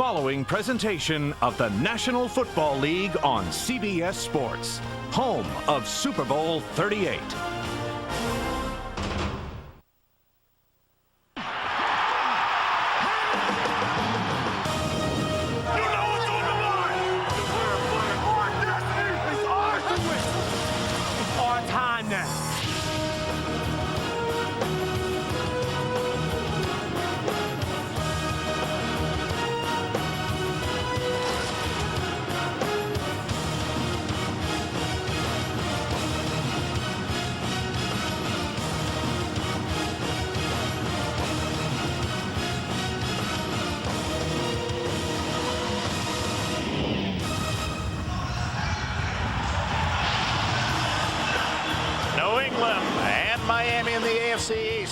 following presentation of the National Football League on CBS Sports, home of Super Bowl 38.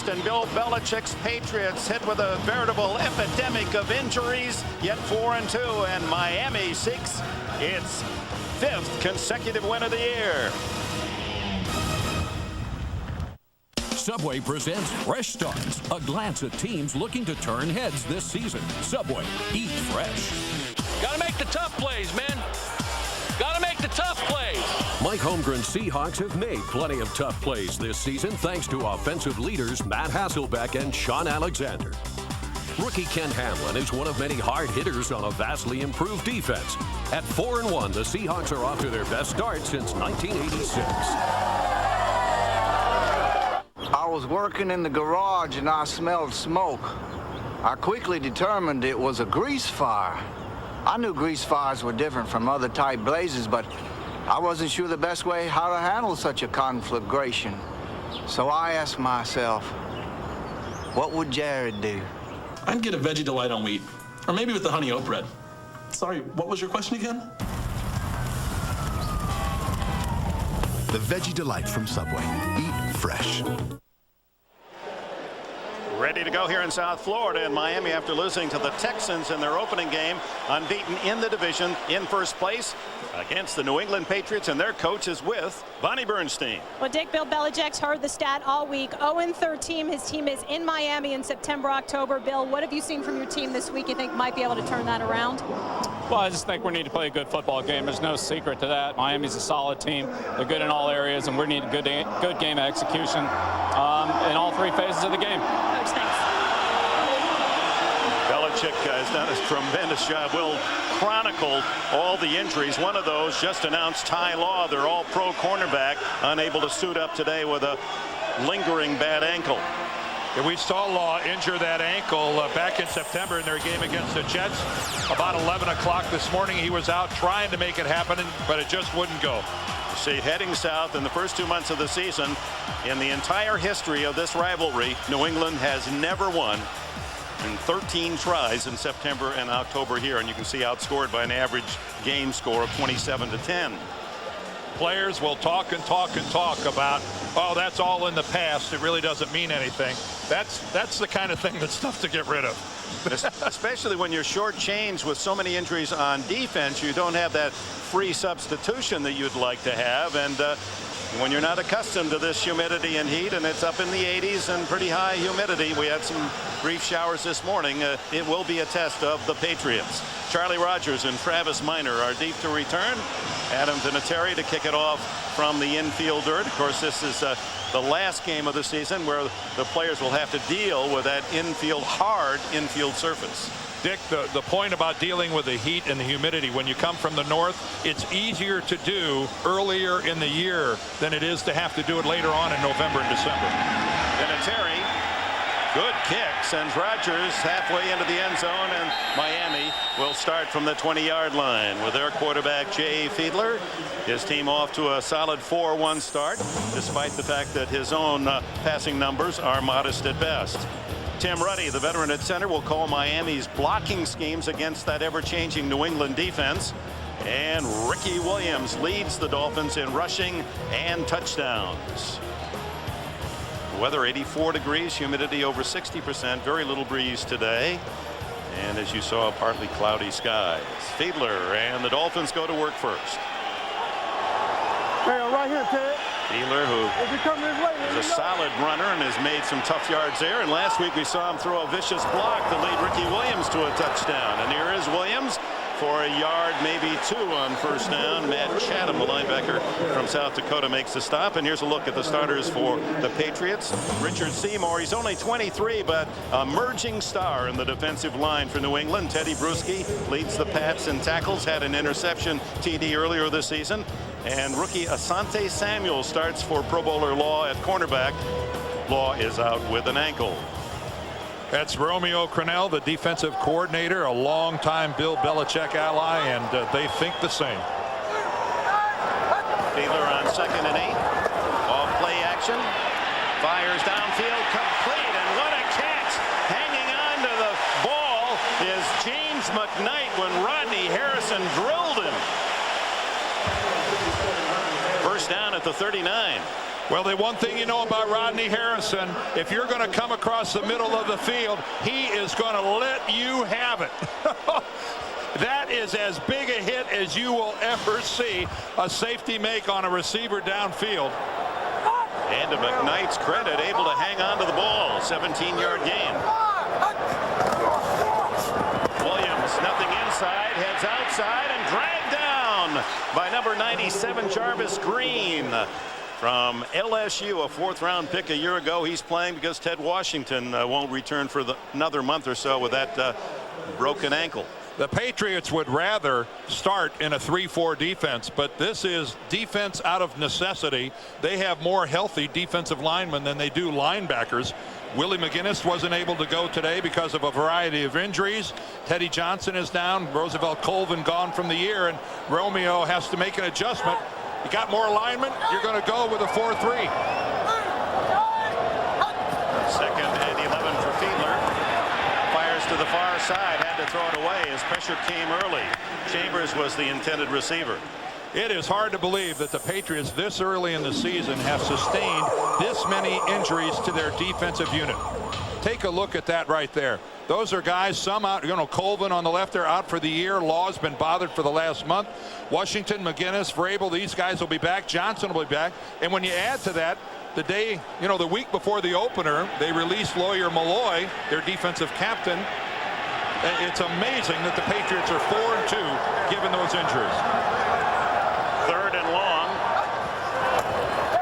And Bill Belichick's Patriots hit with a veritable epidemic of injuries, yet 4-2, and Miami seeks its 5th consecutive win of the year. Subway presents Fresh Starts, a glance at teams looking to turn heads this season. Subway, eat fresh. Gotta make the tough plays, man. Gotta make the tough plays. Mike Holmgren's Seahawks have made plenty of tough plays this season thanks to offensive leaders Matt Hasselbeck and Sean Alexander. Rookie Ken Hamlin is one of many hard hitters on a vastly improved defense. At 4-1, the Seahawks are off to their best start since 1986. I was working in the garage and I smelled smoke. I quickly determined it was a grease fire. I knew grease fires were different from other type blazes, but I wasn't sure the best way how to handle such a conflagration. So I asked myself, what would Jared do? I'd get a Veggie Delight on wheat, or maybe with the honey oat bread. Sorry, what was your question again? The Veggie Delight from Subway. Eat fresh. Ready to go here in South Florida, and Miami, after losing to the Texans in their opening game, unbeaten in the division, in first place against the New England Patriots, and their coach is with Bonnie Bernstein. Well, Dick, Bill Belichick's heard the stat all week. 0-13. His team is in Miami in September, October. Bill, what have you seen from your team this week you think might be able to turn that around? Well, I just think we need to play a good football game. There's no secret to that. Miami's a solid team. They're good in all areas, and we need a good game of execution in all three phases of the game. Coach, thanks. Belichick has done a tremendous job. We'll chronicle all the injuries. One of those just announced Ty Law, their all-pro cornerback, unable to suit up today with a lingering bad ankle. Yeah, we saw Law injure that ankle back in September in their game against the Jets. About 11 o'clock this morning, he was out trying to make it happen, but it just wouldn't go. You see, heading south in the first 2 months of the season, in the entire history of this rivalry, New England has never won in 13 tries in September and October here, and you can see outscored by an average game score of 27-10. Players will talk and talk and talk about, oh, that's all in the past. It really doesn't mean anything. That's the kind of thing that's tough to get rid of. Especially when you're shortchanged with so many injuries on defense, you don't have that free substitution that you'd like to have, and when you're not accustomed to this humidity and heat, and it's up in the 80s and pretty high humidity, we had some brief showers this morning. It will be a test of the Patriots. Charlie Rogers and Travis Minor are deep to return. Adam Vinatieri to kick it off from the infield dirt. Of course, this is the last game of the season where the players will have to deal with that hard infield surface. Dick, the point about dealing with the heat and the humidity, when you come from the north, it's easier to do earlier in the year than it is to have to do it later on in November and December. Vinatieri, good kick, sends Rodgers halfway into the end zone, and Miami will start from the 20-yard line with their quarterback Jay Fiedler. His team off to a solid 4-1 start, despite the fact that his own passing numbers are modest at best. Tim Ruddy, the veteran at center, will call Miami's blocking schemes against that ever-changing New England defense. And Ricky Williams leads the Dolphins in rushing and touchdowns. Weather 84 degrees, humidity over 60%, very little breeze today. And as you saw, partly cloudy skies. Fiedler and the Dolphins go to work first. Hey, right here, Ted. Fiedler, who is a solid runner and has made some tough yards there. And last week we saw him throw a vicious block to lead Ricky Williams to a touchdown. And here is Williams for a yard, maybe two on first down. Matt Chatham, the linebacker from South Dakota, makes the stop. And here's a look at the starters for the Patriots. Richard Seymour, he's only 23, but a merging star in the defensive line for New England. Teddy Bruschi leads the Pats in tackles, had an interception TD earlier this season. And rookie Asante Samuel starts for Pro Bowler Law at cornerback. Law is out with an ankle. That's Romeo Crennel, the defensive coordinator, a longtime Bill Belichick ally, and they think the same. Fiedler on 2nd and 8. Off play action. Fires downfield, complete, and what a catch! Hanging on to the ball is James McKnight when Rodney Harrison drilled him. First down at the 39. Well, the one thing you know about Rodney Harrison, if you're going to come across the middle of the field, he is going to let you have it. That is as big a hit as you will ever see a safety make on a receiver downfield. And to McKnight's credit, able to hang on to the ball. 17-yard gain. Williams, nothing inside, heads outside and dragged down by number 97, Jarvis Green. From LSU, a 4th-round pick a year ago. He's playing because Ted Washington won't return for another month or so with that broken ankle. The Patriots would rather start in a 3-4 defense, but this is defense out of necessity. They have more healthy defensive linemen than they do linebackers. Willie McGinnis wasn't able to go today because of a variety of injuries. Teddy Johnson is down. Roosevelt Colvin gone from the year, and Romeo has to make an adjustment. You got more linemen, you're going to go with a 4-3. 2nd and 11 for Fiedler. Fires to the far side, had to throw it away as pressure came early. Chambers was the intended receiver. It is hard to believe that the Patriots this early in the season have sustained this many injuries to their defensive unit. Take a look at that right there. Those are guys, some out, Colvin on the left there out for the year. Law's been bothered for the last month. Washington, McGinnis, Vrabel, these guys will be back. Johnson will be back. And when you add to that, the day, the week before the opener, they released Lawyer Malloy, their defensive captain. It's amazing that the Patriots are 4-2 given those injuries. 3rd and long.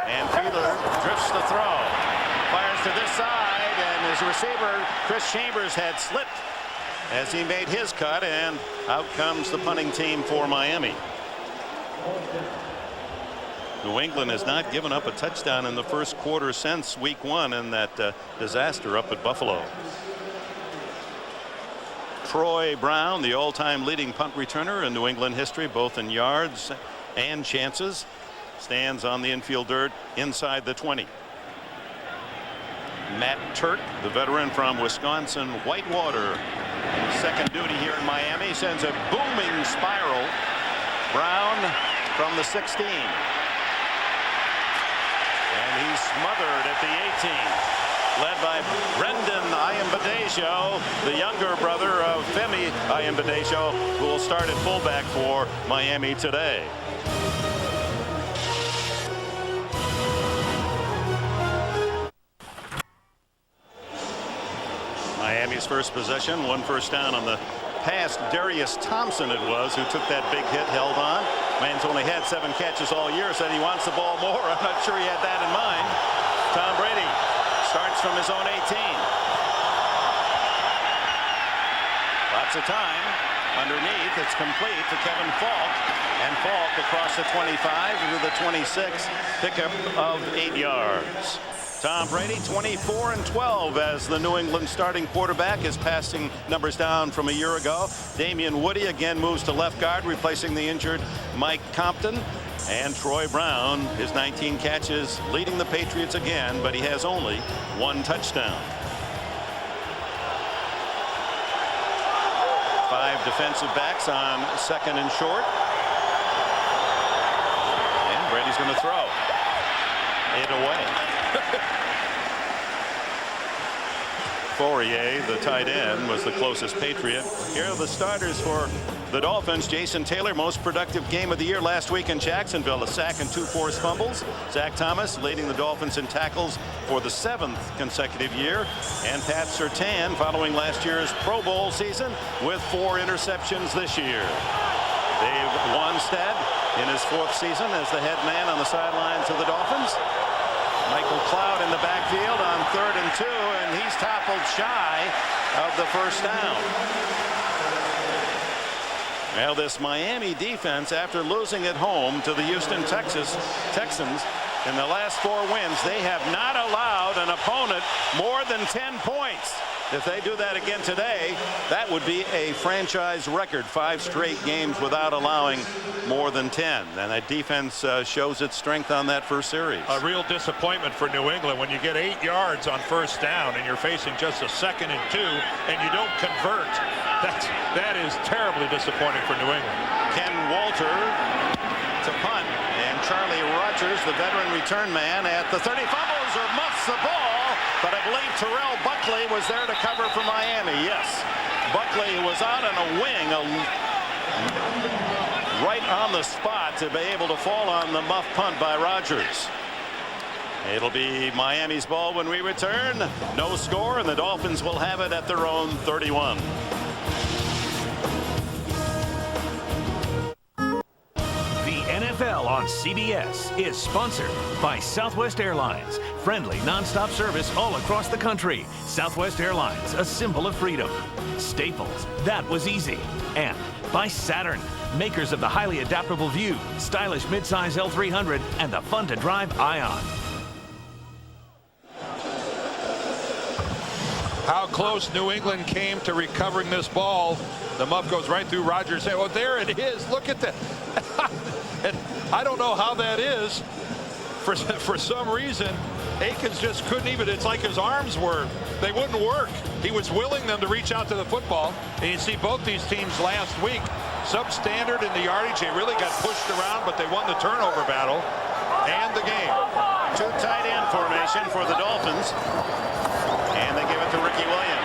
And Fiedler drifts the throw. Fires to this side. And his receiver, Chris Chambers, had slipped as he made his cut, and out comes the punting team for Miami. New England has not given up a touchdown in the first quarter since week 1 in that disaster up at Buffalo. Troy Brown, the all-time leading punt returner in New England history, both in yards and chances, stands on the infield dirt inside the 20. Matt Turk, the veteran from Wisconsin Whitewater, second duty here in Miami, sends a booming spiral. Brown from the 16. And he's smothered at the 18. Led by Brendan Ayanbadejo, the younger brother of Femi Ayanbadejo, who will start at fullback for Miami today. Miami's first possession, 1 first down on the pass. Darius Thompson it was who took that big hit, held on. Man's only had 7 catches all year, said he wants the ball more. I'm not sure he had that in mind. Tom Brady starts from his own 18. Lots of time underneath. It's complete to Kevin Falk, and Falk across the 25 to the 26, pickup of 8 yards. Tom Brady 24-12 as the New England starting quarterback. His passing numbers down from a year ago. Damian Woody again moves to left guard, replacing the injured Mike Compton. And Troy Brown, his 19 catches, leading the Patriots again, but he has only 1 touchdown. 5 defensive backs on 2nd and short. And Brady's going to throw it away. Fourier, the tight end, was the closest Patriot. Here are the starters for the Dolphins. Jason Taylor, most productive game of the year last week in Jacksonville, a sack and 2 forced fumbles. Zach Thomas leading the Dolphins in tackles for the 7th consecutive year. And Pat Surtain following last year's Pro Bowl season with 4 interceptions this year. Dave Wanstead in his 4th season as the head man on the sidelines of the Dolphins. Michael Cloud in the backfield on 3rd and 2, and he's toppled shy of the first down. Well, this Miami defense, after losing at home to the Houston Texans in the last 4 wins, they have not allowed an opponent more than 10 points. If they do that again today, that would be a franchise record. 5 straight games without allowing more than 10. And that defense shows its strength on that first series. A real disappointment for New England when you get 8 yards on first down and you're facing just a 2nd and 2 and you don't convert. That is terribly disappointing for New England. Ken Walter to punt, and Charlie Rogers, the veteran return man, at the 30, fumbles or muffs the ball. But I believe Terrell Buckley was there to cover for Miami. Yes, Buckley was out on a wing, right on the spot to be able to fall on the muff punt by Rogers. It'll be Miami's ball when we return. No score, and the Dolphins will have it at their own 31. NFL on CBS is sponsored by Southwest Airlines. Friendly nonstop service all across the country. Southwest Airlines, a symbol of freedom. Staples, that was easy. And by Saturn, makers of the highly adaptable View, stylish midsize L300, and the fun-to-drive Ion. How close New England came to recovering this ball. The muff goes right through Rogers' head. Oh, there it is. Look at that. And I don't know how that is. For some reason, Akins just couldn't even. It's like his arms they wouldn't work. He was willing them to reach out to the football. And you see both these teams last week, substandard in the yardage. They really got pushed around, but they won the turnover battle and the game. 2 tight end formation for the Dolphins. And they give it to Ricky Williams.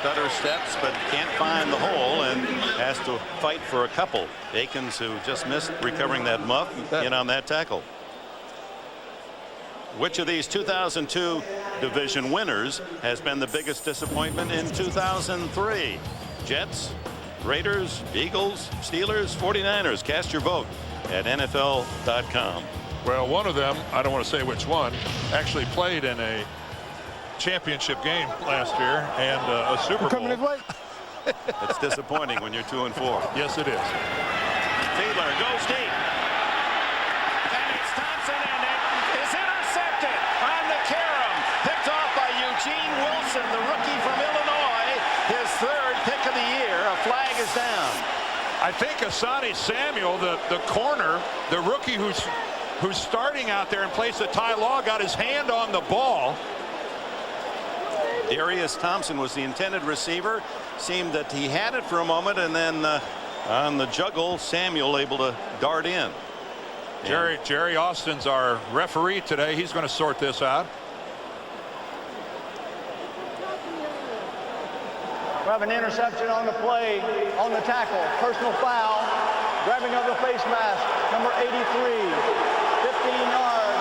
Stutter steps, but can't find the hole and has to fight for a couple. Akins, who just missed recovering that muff, in on that tackle. Which of these 2002 division winners has been the biggest disappointment in 2003? Jets, Raiders, Eagles, Steelers, 49ers. Cast your vote at NFL.com. Well, one of them, I don't want to say which one, actually played in a championship game last year and a Super Bowl. It's disappointing when you're 2-4. Yes, it is. Fiedler goes deep. And it's Thompson, and it is intercepted on the carom. Picked off by Eugene Wilson, the rookie from Illinois. His 3rd pick of the year. A flag is down. I think Asante Samuel, the corner, the rookie who's starting out there in place of Ty Law, got his hand on the ball. Darius Thompson was the intended receiver. Seemed that he had it for a moment, and then on the juggle, Samuel able to dart in. Jerry Austin's our referee today. He's going to sort this out. We have an interception on the play, on the tackle, personal foul, grabbing of the face mask, number 83, 15 yards,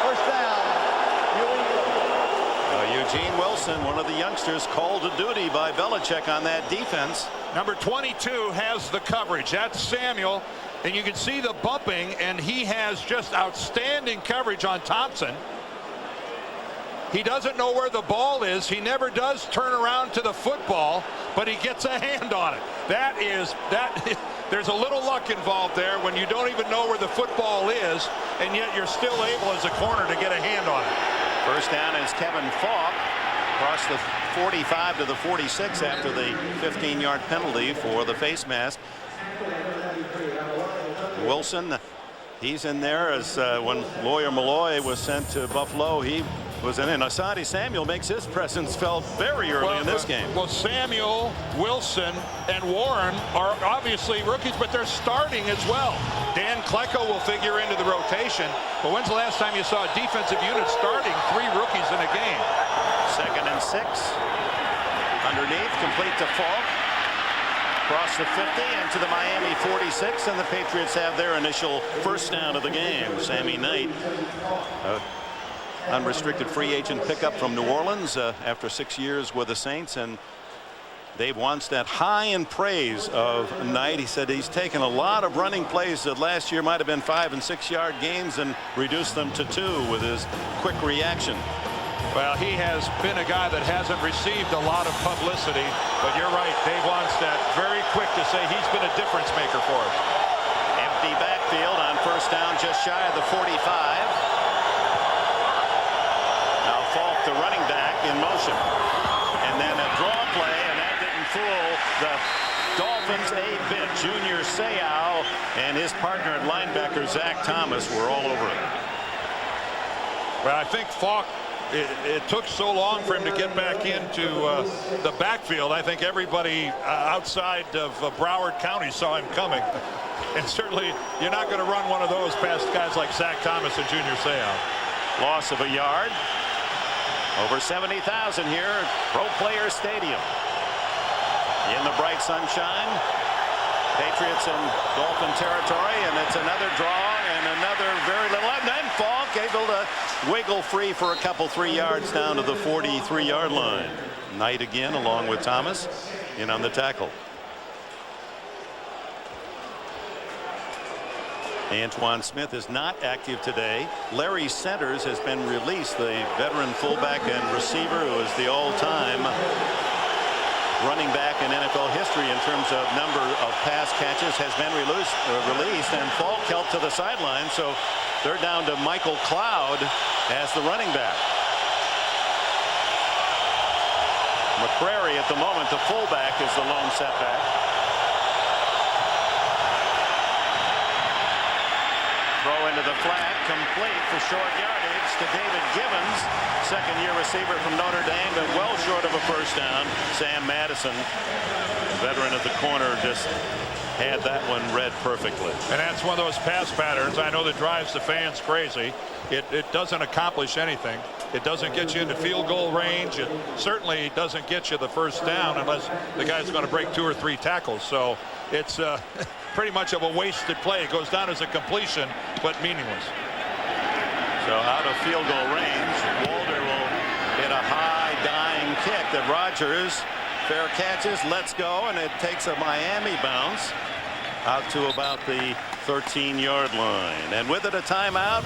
first down, New England. Eugene Wilson, one of the youngsters, called to duty by Belichick on that defense. Number 22 has the coverage. That's Samuel, and you can see the bumping, and he has just outstanding coverage on Thompson. He doesn't know where the ball is. He never does turn around to the football, but he gets a hand on it. There's a little luck involved there when you don't even know where the football is, and yet you're still able as a corner to get a hand on it. First down is Kevin Falk across the 45 to the 46 after the 15-yard penalty for the face mask. Wilson, he's in there as when Lawyer Malloy was sent to Buffalo, he was in. And Asante Samuel makes his presence felt very early in this game. Well, Samuel, Wilson, and Warren are obviously rookies, but they're starting as well. Dan Klecko will figure into the rotation. But when's the last time you saw a defensive unit starting 3 rookies in a game? 2nd and 6. Underneath, complete to Falk. Across the 50 and to the Miami 46, and the Patriots have their initial first down of the game. Sammy Knight, unrestricted free agent pickup from New Orleans after 6 years with the Saints, and Dave Wannstedt high in praise of Knight. He said he's taken a lot of running plays that last year might have been 5- and 6-yard gains and reduced them to 2 with his quick reaction. Well, he has been a guy that hasn't received a lot of publicity, but you're right, Dave Wannstedt very quick to say he's been a difference maker for us. Empty backfield on first down, just shy of the 45. Now Falk, the running back, in motion, and then a draw play, and that didn't fool the Dolphins a bit. Junior Seau and his partner at linebacker Zach Thomas were all over it. Well, I think Falk, it took so long for him to get back into the backfield. I think everybody outside of Broward County saw him coming. And certainly you're not going to run one of those past guys like Zach Thomas and Junior Seau. Loss of a yard. Over 70,000 here at Pro Players Stadium. In the bright sunshine. Patriots in Dolphin territory, and it's another draw and another very little, and then Falk able to wiggle free for a couple 3 yards down to the 43-yard line. Knight again along with Thomas in on the tackle. Antoine Smith is not active today. Larry Centers has been released, the veteran fullback and receiver who is the all-time running back in NFL history in terms of number of pass catches, has been released, and Falk held to the sideline, so they're down to Michael Cloud as the running back. McCrary at the moment, the fullback, is the lone setback. Throw into the flat, complete for short yardage to David Givens, second-year receiver from Notre Dame, but well short of a first down. Sam Madison, veteran at the corner, just had that one read perfectly. And that's one of those pass patterns I know that drives the fans crazy. It doesn't accomplish anything. It doesn't get you into field goal range. It certainly doesn't get you the first down unless the guy's going to break 2 or 3 tackles. So it's pretty much of a wasted play. It goes down as a completion, but meaningless. So out of field goal range, Walder will hit a high dying kick that Rodgers fair catches, lets go, and it takes a Miami bounce out to about the 13-yard line. And with it, a timeout.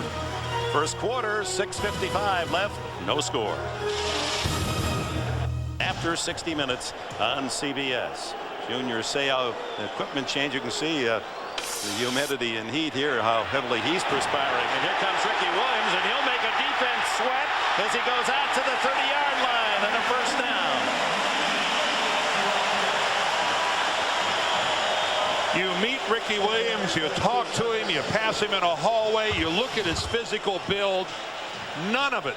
First quarter, 6:55 left, no score. After 60 minutes on CBS. Junior Seau, the equipment change, you can see the humidity and heat here, how heavily he's perspiring. And here comes Ricky Williams, and he'll make a defense sweat as he goes out to the 30-yard line and a first down. You meet Ricky Williams, you talk to him, you pass him in a hallway, you look at his physical build. None of it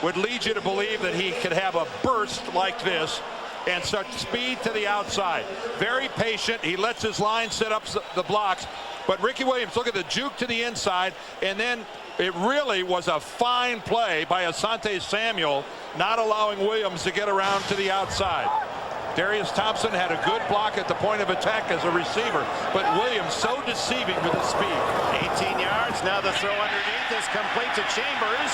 would lead you to believe that he could have a burst like this and such speed to the outside. Very patient. He lets his line set up the blocks. But Ricky Williams, look at the juke to the inside, and then it really was a fine play by Asante Samuel, not allowing Williams to get around to the outside. Darius Thompson had a good block at the point of attack as a receiver, but Williams so deceiving with his speed. 18 yards. Now the throw underneath is complete to Chambers,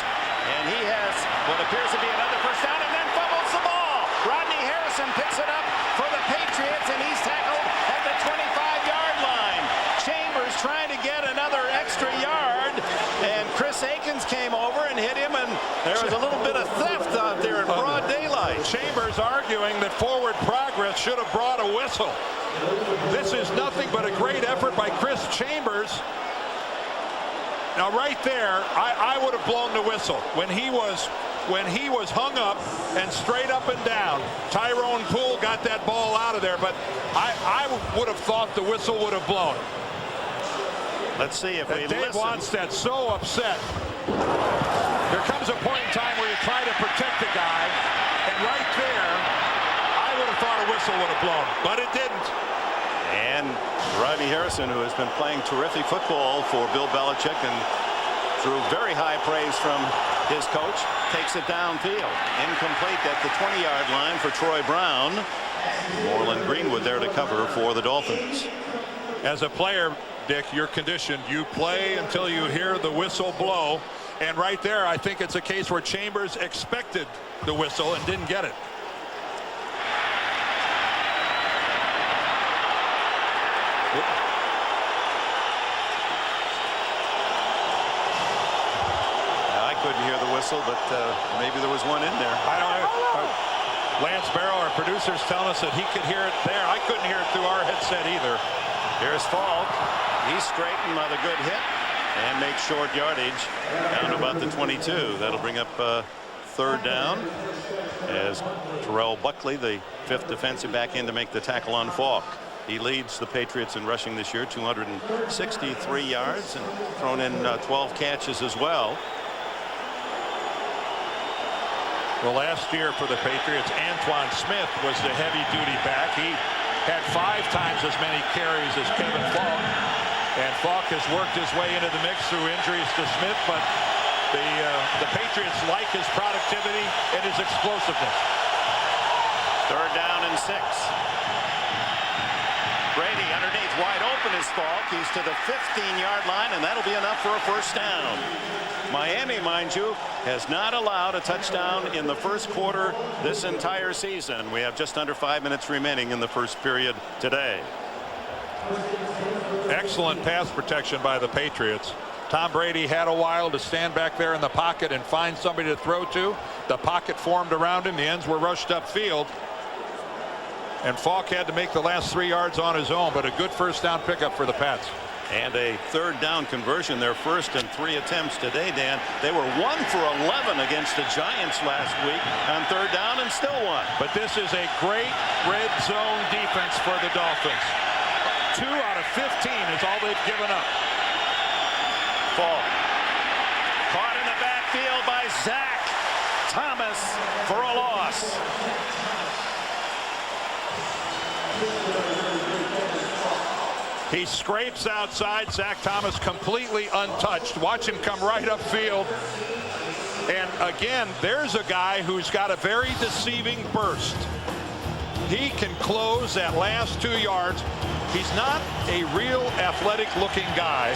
and he has what appears to be another first down, and then fumbles the ball. Rodney Harrison picks it up for the Patriots, and he's tackled at the 25-yard line. Chambers trying to get another extra yard, and Chris Akins came over and hit him, and there was a little bit of theft out there in broad daylight. Chambers arguing that forward progress should have brought a whistle. This is nothing but a great effort by Chris Chambers. Now right there, I would have blown the whistle when he was hung up and straight up and down. Tyrone Poole got that ball out of there, but I would have thought the whistle would have blown. Let's see if we Dave Wannstedt's so upset. There comes a point in time where you try to protect the guy, and right there, I would have thought a whistle would have blown, but it didn't. And Rodney Harrison, who has been playing terrific football for Bill Belichick and through very high praise from his coach, takes it downfield. Incomplete at the 20-yard line for Troy Brown. Moreland Greenwood there to cover for the Dolphins. As a player, Dick, you're conditioned. You play until you hear the whistle blow. And right there, I think it's a case where Chambers expected the whistle and didn't get it. I couldn't hear the whistle, but maybe there was one in there. I don't know. Lance Barrow, our producer's telling us that he could hear it there. I couldn't hear it through our headset either. Here's Falk. He's straightened by the good hit and makes short yardage down to about the 22. That'll bring up third down as Terrell Buckley, the 5th defensive back, in to make the tackle on Falk. He leads the Patriots in rushing this year, 263 yards, and thrown in 12 catches as well. Well, last year for the Patriots, Antoine Smith was the heavy-duty back. He had 5 times as many carries as Kevin Falk. And Falk has worked his way into the mix through injuries to Smith, but the Patriots like his productivity and his explosiveness. Third down and 6. Brady underneath, wide open is Falk. He's to the 15-yard line, and that'll be enough for a first down. Miami, mind you, has not allowed a touchdown in the first quarter this entire season. We have just under 5 minutes remaining in the first period today. Excellent pass protection by the Patriots. Tom Brady had a while to stand back there in the pocket and find somebody to throw to. The pocket formed around him. The ends were rushed upfield. And Falk had to make the last 3 yards on his own, but a good first down pickup for the Pats. And a third down conversion, their first in 3 attempts today, Dan. They were 1 for 11 against the Giants last week on third down and still won. But this is a great red zone defense for the Dolphins. 2 out of 15 is all they've given up. Falk caught in the backfield by Zach Thomas for a loss. He scrapes outside. Zach Thomas completely untouched. Watch him come right upfield. And again, there's a guy who's got a very deceiving burst. He can close that last 2 yards. He's not a real athletic-looking guy,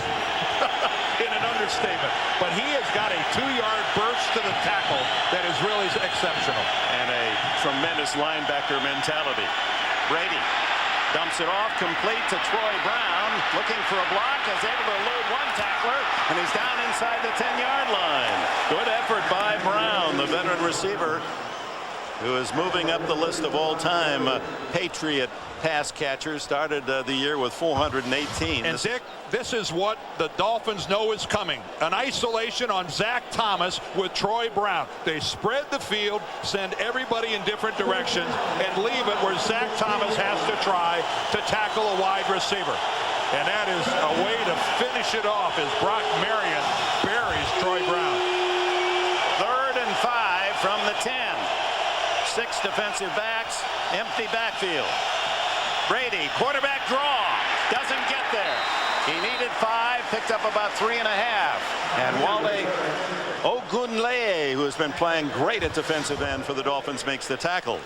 in an understatement, but he has got a 2-yard burst to the tackle that is really exceptional. And a tremendous linebacker mentality. Brady dumps it off, complete to Troy Brown, looking for a block, is able to elude one tackler, and he's down inside the 10-yard line. Good effort by Brown, the veteran receiver, who is moving up the list of all-time Patriot pass catchers. Started the year with 418. And Dick, this is what the Dolphins know is coming. An isolation on Zach Thomas with Troy Brown. They spread the field, send everybody in different directions, and leave it where Zach Thomas has to try to tackle a wide receiver. And that is a way to finish it off as Brock Marion buries Troy Brown. 3rd and 5 from the 10. 6 defensive backs, empty backfield. Brady, quarterback draw, doesn't get there. He needed 5, picked up about 3.5. And Wale Ogunleye, who has been playing great at defensive end for the Dolphins, makes the tackle.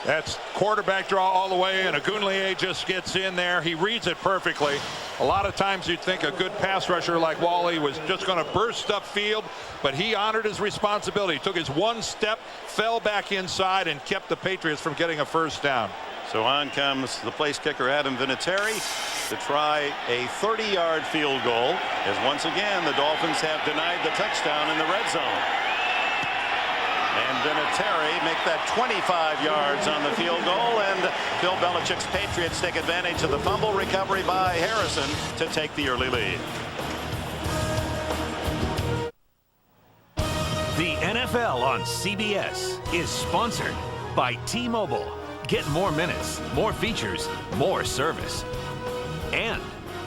That's quarterback draw all the way, and Ogunleye just gets in there. He reads it perfectly. A lot of times you'd think a good pass rusher like Wally was just going to burst upfield, but he honored his responsibility. He took his 1 step, fell back inside, and kept the Patriots from getting a first down. So on comes the place kicker Adam Vinatieri to try a 30-yard field goal, as once again the Dolphins have denied the touchdown in the red zone. And Vinatieri make that 25 yards on the field goal, and Bill Belichick's Patriots take advantage of the fumble recovery by Harrison to take the early lead. The NFL on CBS is sponsored by T-Mobile. Get more minutes, more features, more service. And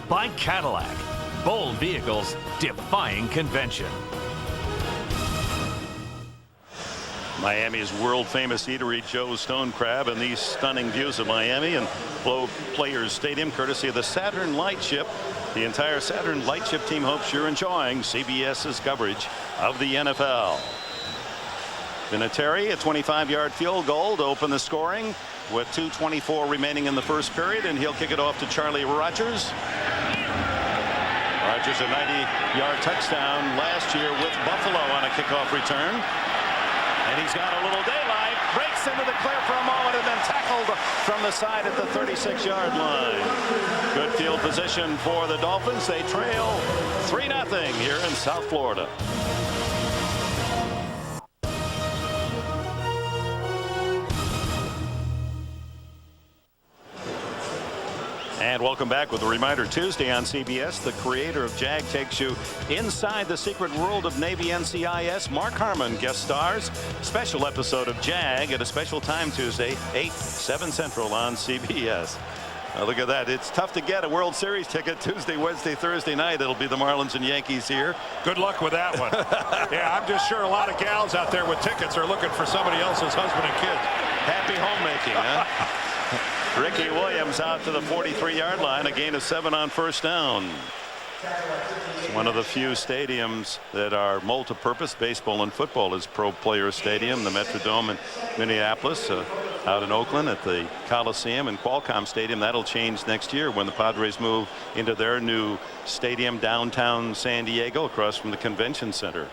by Cadillac. Bold vehicles defying convention. Miami's world-famous eatery, Joe's Stone Crab, and these stunning views of Miami. And Pro Players Stadium, courtesy of the Saturn Lightship. The entire Saturn Lightship team hopes you're enjoying CBS's coverage of the NFL. Vinatieri, a 25-yard field goal to open the scoring with 2:24 remaining in the first period, and he'll kick it off to Charlie Rogers. Rogers, a 90-yard touchdown last year with Buffalo on a kickoff return. And he's got a little daylight, breaks into the clear for a moment, and then tackled from the side at the 36-yard line. Good field position for the Dolphins. They trail 3-0 here in South Florida. And welcome back with a reminder. Tuesday on CBS, the creator of JAG takes you inside the secret world of Navy NCIS. Mark Harmon guest stars. Special episode of JAG at a special time Tuesday, 8, 7 Central on CBS. Look at that. It's tough to get a World Series ticket Tuesday, Wednesday, Thursday night. It'll be the Marlins and Yankees here. Good luck with that one. Yeah, I'm just sure a lot of gals out there with tickets are looking for somebody else's husband and kids. Happy homemaking, huh? Ricky Williams out to the 43-yard line, a gain of 7 on first down. It's one of the few stadiums that are multi-purpose. Baseball and football is Pro Player Stadium, the Metrodome in Minneapolis, out in Oakland at the Coliseum and Qualcomm Stadium. That'll change next year when the Padres move into their new stadium downtown San Diego across from the convention center.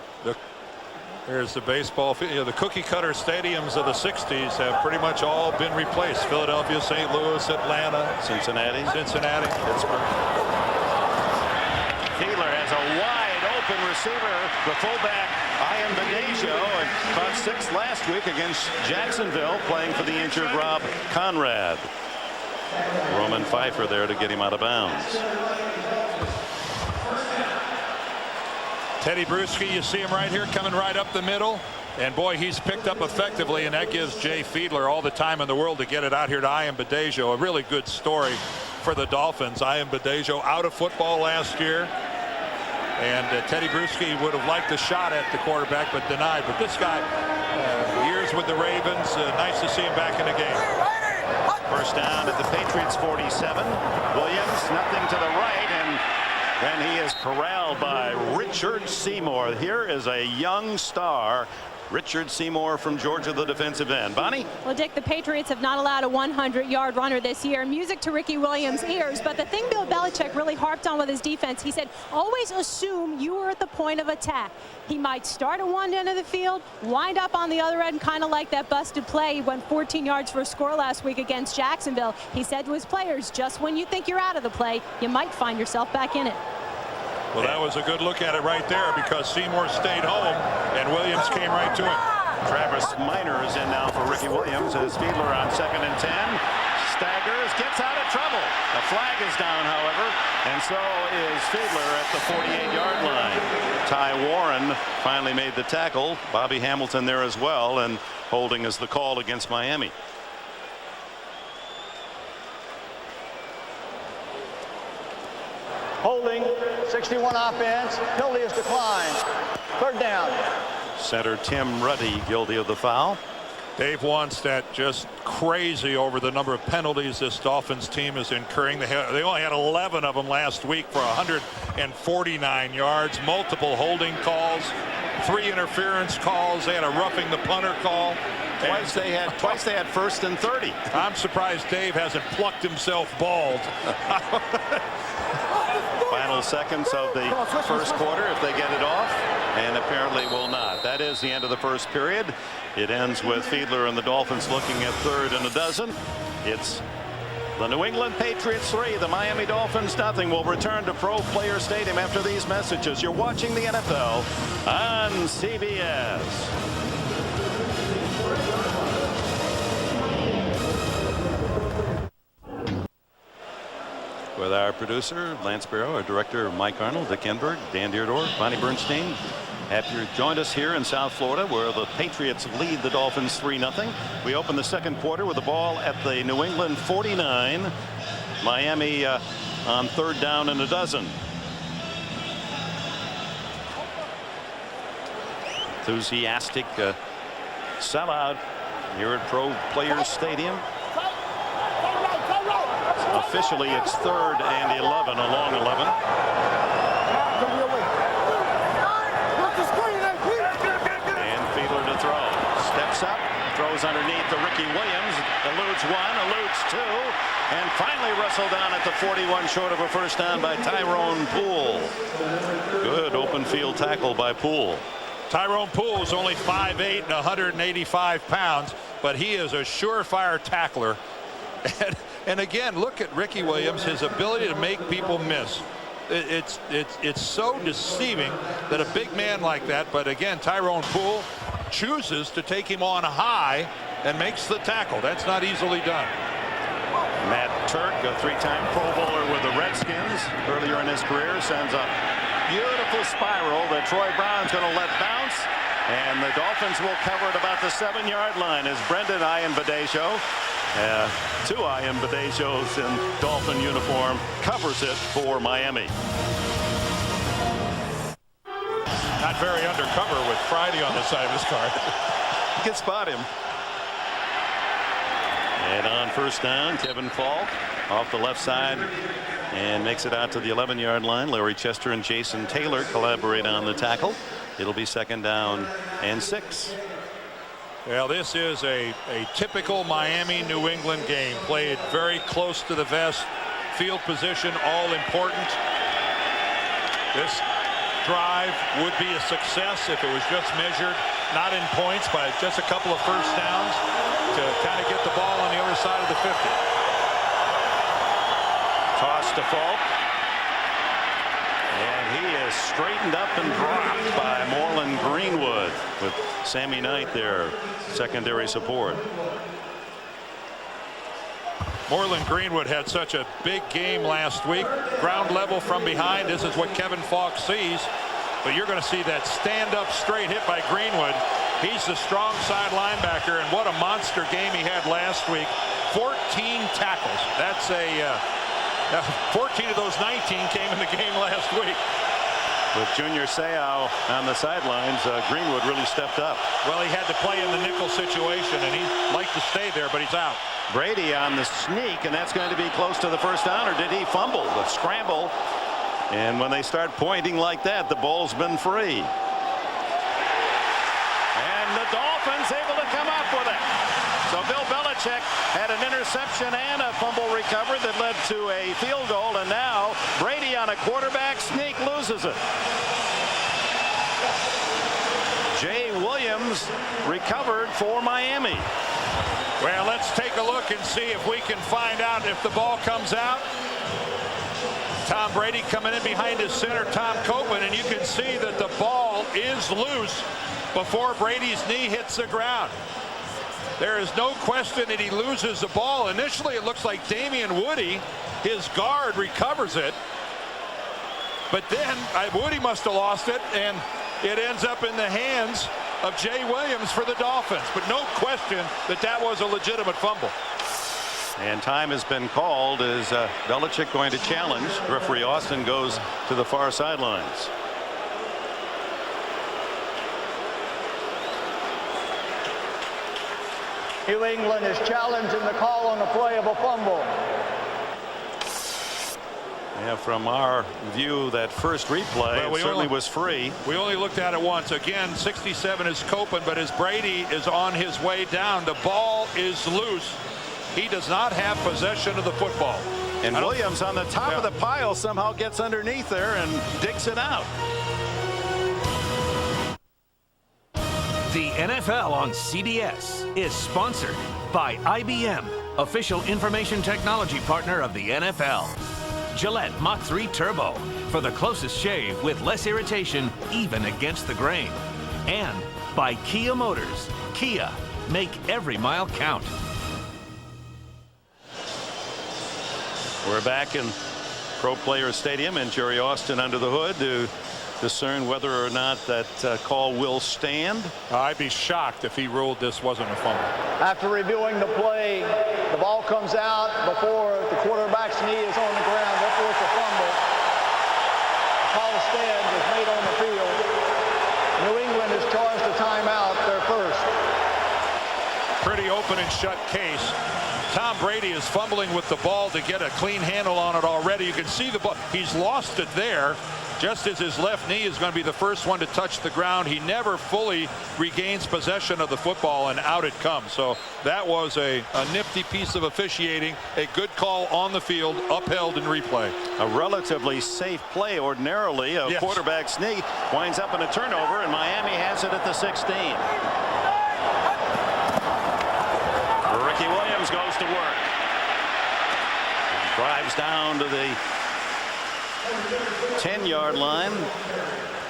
There's the baseball field. The cookie cutter stadiums of the 60s have pretty much all been replaced. Philadelphia, St. Louis, Atlanta, Cincinnati, Pittsburgh. Fiedler has a wide open receiver, the fullback Ian Badejo, and caught 6 last week against Jacksonville, playing for the injured Rob Conrad. Roman Pfeiffer there to get him out of bounds. Teddy Bruschi, you see him right here coming right up the middle, and boy, he's picked up effectively, and that gives Jay Fiedler all the time in the world to get it out here to Ian Badejo. A really good story for the Dolphins. Ian Badejo out of football last year, and Teddy Bruschi would have liked a shot at the quarterback but denied. But this guy, years with the Ravens, nice to see him back in the game. First down at the Patriots 47. Williams, nothing to the right, and then he is corralled by Richard Seymour. Here is a young star, Richard Seymour from Georgia, the defensive end. Bonnie? Well, Dick, the Patriots have not allowed a 100-yard runner this year. Music to Ricky Williams' ears. But the thing Bill Belichick really harped on with his defense, he said, always assume you are at the point of attack. He might start at one end of the field, wind up on the other end, kind of like that busted play. He went 14 yards for a score last week against Jacksonville. He said to his players, just when you think you're out of the play, you might find yourself back in it. Well, that was a good look at it right there, because Seymour stayed home and Williams came right to him. Travis Minor is in now for Ricky Williams as Fiedler on 2nd and 10. Staggers, gets out of trouble. The flag is down, however, and so is Fiedler at the 48-yard line. Ty Warren finally made the tackle. Bobby Hamilton there as well, and holding is the call against Miami. Holding, 61 offense, penalty is declined. 3rd down. Center Tim Ruddy guilty of the foul. Dave Wannstedt just crazy over the number of penalties this Dolphins team is incurring. They only had 11 of them last week for 149 yards, multiple holding calls, 3 interference calls. They had a roughing the punter call. Twice they had 1st and 30. I'm surprised Dave hasn't plucked himself bald. Final seconds of the first quarter if they get it off, and apparently will not. That is the end of the first period. It ends with Fiedler and the Dolphins looking at 3rd and a dozen. It's the New England Patriots 3, the Miami Dolphins nothing. We'll return to Pro Player Stadium after these messages. You're watching the NFL on CBS. With our producer, Lance Barrow, our director, Mike Arnold, Dick Enberg, Dan Deardorff, Bonnie Bernstein. Happy you joined us here in South Florida, where the Patriots lead the Dolphins 3-0. We open the second quarter with the ball at the New England 49. Miami on 3rd down and a dozen. Enthusiastic sellout here at Pro Players Stadium. Officially, it's 3rd and 11, a long 11. And Fiedler to throw. Steps up, throws underneath to Ricky Williams. Eludes one, eludes two, and finally wrestled down at the 41 short of a first down by Tyrone Poole. Good open field tackle by Poole. Tyrone Poole is only 5'8" and 185 pounds, but he is a surefire tackler. And again, look at Ricky Williams, his ability to make people miss. It's so deceiving that a big man like that, but again, Tyrone Poole chooses to take him on high and makes the tackle. That's not easily done. Matt Turk, a 3-time Pro Bowler with the Redskins earlier in his career, sends a beautiful spiral that Troy Brown's going to let bounce, and the Dolphins will cover it about the 7-yard line as Brendan Ayanbadejo, two Ayanbadejos in Dolphin uniform, covers it for Miami. Not very undercover with Friday on the side of his car. You can spot him. And on first down, Kevin Falk off the left side and makes it out to the 11-yard line. Larry Chester and Jason Taylor collaborate on the tackle. It'll be 2nd down and 6. Well, this is a typical Miami New England game, played very close to the vest. Field position all important. This drive would be a success if it was just measured not in points, but just a couple of first downs to kind of get the ball on the other side of the 50. Toss to Falk. And he is straightened up and dropped by Moreland Greenwood with Sammy Knight there, secondary support. Moreland Greenwood had such a big game last week. Ground level from behind. This is what Kevin Falk sees. But you're going to see that stand-up straight hit by Greenwood. He's the strong side linebacker, and what a monster game he had last week. 14 tackles. That's 14 of those 19 came in the game last week. With Junior Seau on the sidelines, Greenwood really stepped up. Well, he had to play in the nickel situation, and he'd like to stay there, but he's out. Brady on the sneak, and that's going to be close to the first down, or did he fumble? The scramble. And when they start pointing like that, the ball's been free. And the Dolphins able to come up with it. So Bill Belichick had an interception and a fumble recovery that led to a field goal, and now Brady on a quarterback sneak loses it. Jay Williams recovered for Miami. Well, let's take a look and see if we can find out if the ball comes out. Tom Brady coming in behind his center, Tom Copeland, and you can see that the ball is loose before Brady's knee hits the ground. There is no question that he loses the ball. Initially, it looks like Damian Woody, his guard, recovers it. But then Woody must have lost it, and it ends up in the hands of Jay Williams for the Dolphins. But no question that that was a legitimate fumble. And time has been called. Is Belichick going to challenge? Referee Austin goes to the far sidelines. New England is challenging the call on the play of a fumble. Yeah, from our view, that first replay certainly was free. We only looked at it once. Again, 67 is Copeland, but as Brady is on his way down, the ball is loose. He does not have possession of the football. And Williams on the top of the pile somehow gets underneath there and digs it out. The NFL on CBS is sponsored by IBM, official information technology partner of the NFL. Gillette Mach 3 Turbo for the closest shave with less irritation, even against the grain. And by Kia Motors. Kia, make every mile count. We're back in Pro Players Stadium, and Jerry Austin under the hood to discern whether or not that call will stand. I'd be shocked if he ruled this wasn't a fumble. After reviewing the play, the ball comes out before the quarterback's knee is on the ground. Therefore, it's a fumble. The call stands is made on the field. New England has charged a timeout, their first. Pretty open and shut case. Tom Brady is fumbling with the ball to get a clean handle on it already. You can see the ball. He's lost it there. Just as his left knee is going to be the first one to touch the ground. He never fully regains possession of the football, and out it comes. So that was a nifty piece of officiating. A good call on the field, upheld in replay. A relatively safe play ordinarily. A quarterback sneak winds up in a turnover, and Miami has it at the 16. Ricky Williams goes to work. Drives down to the 10-yard line,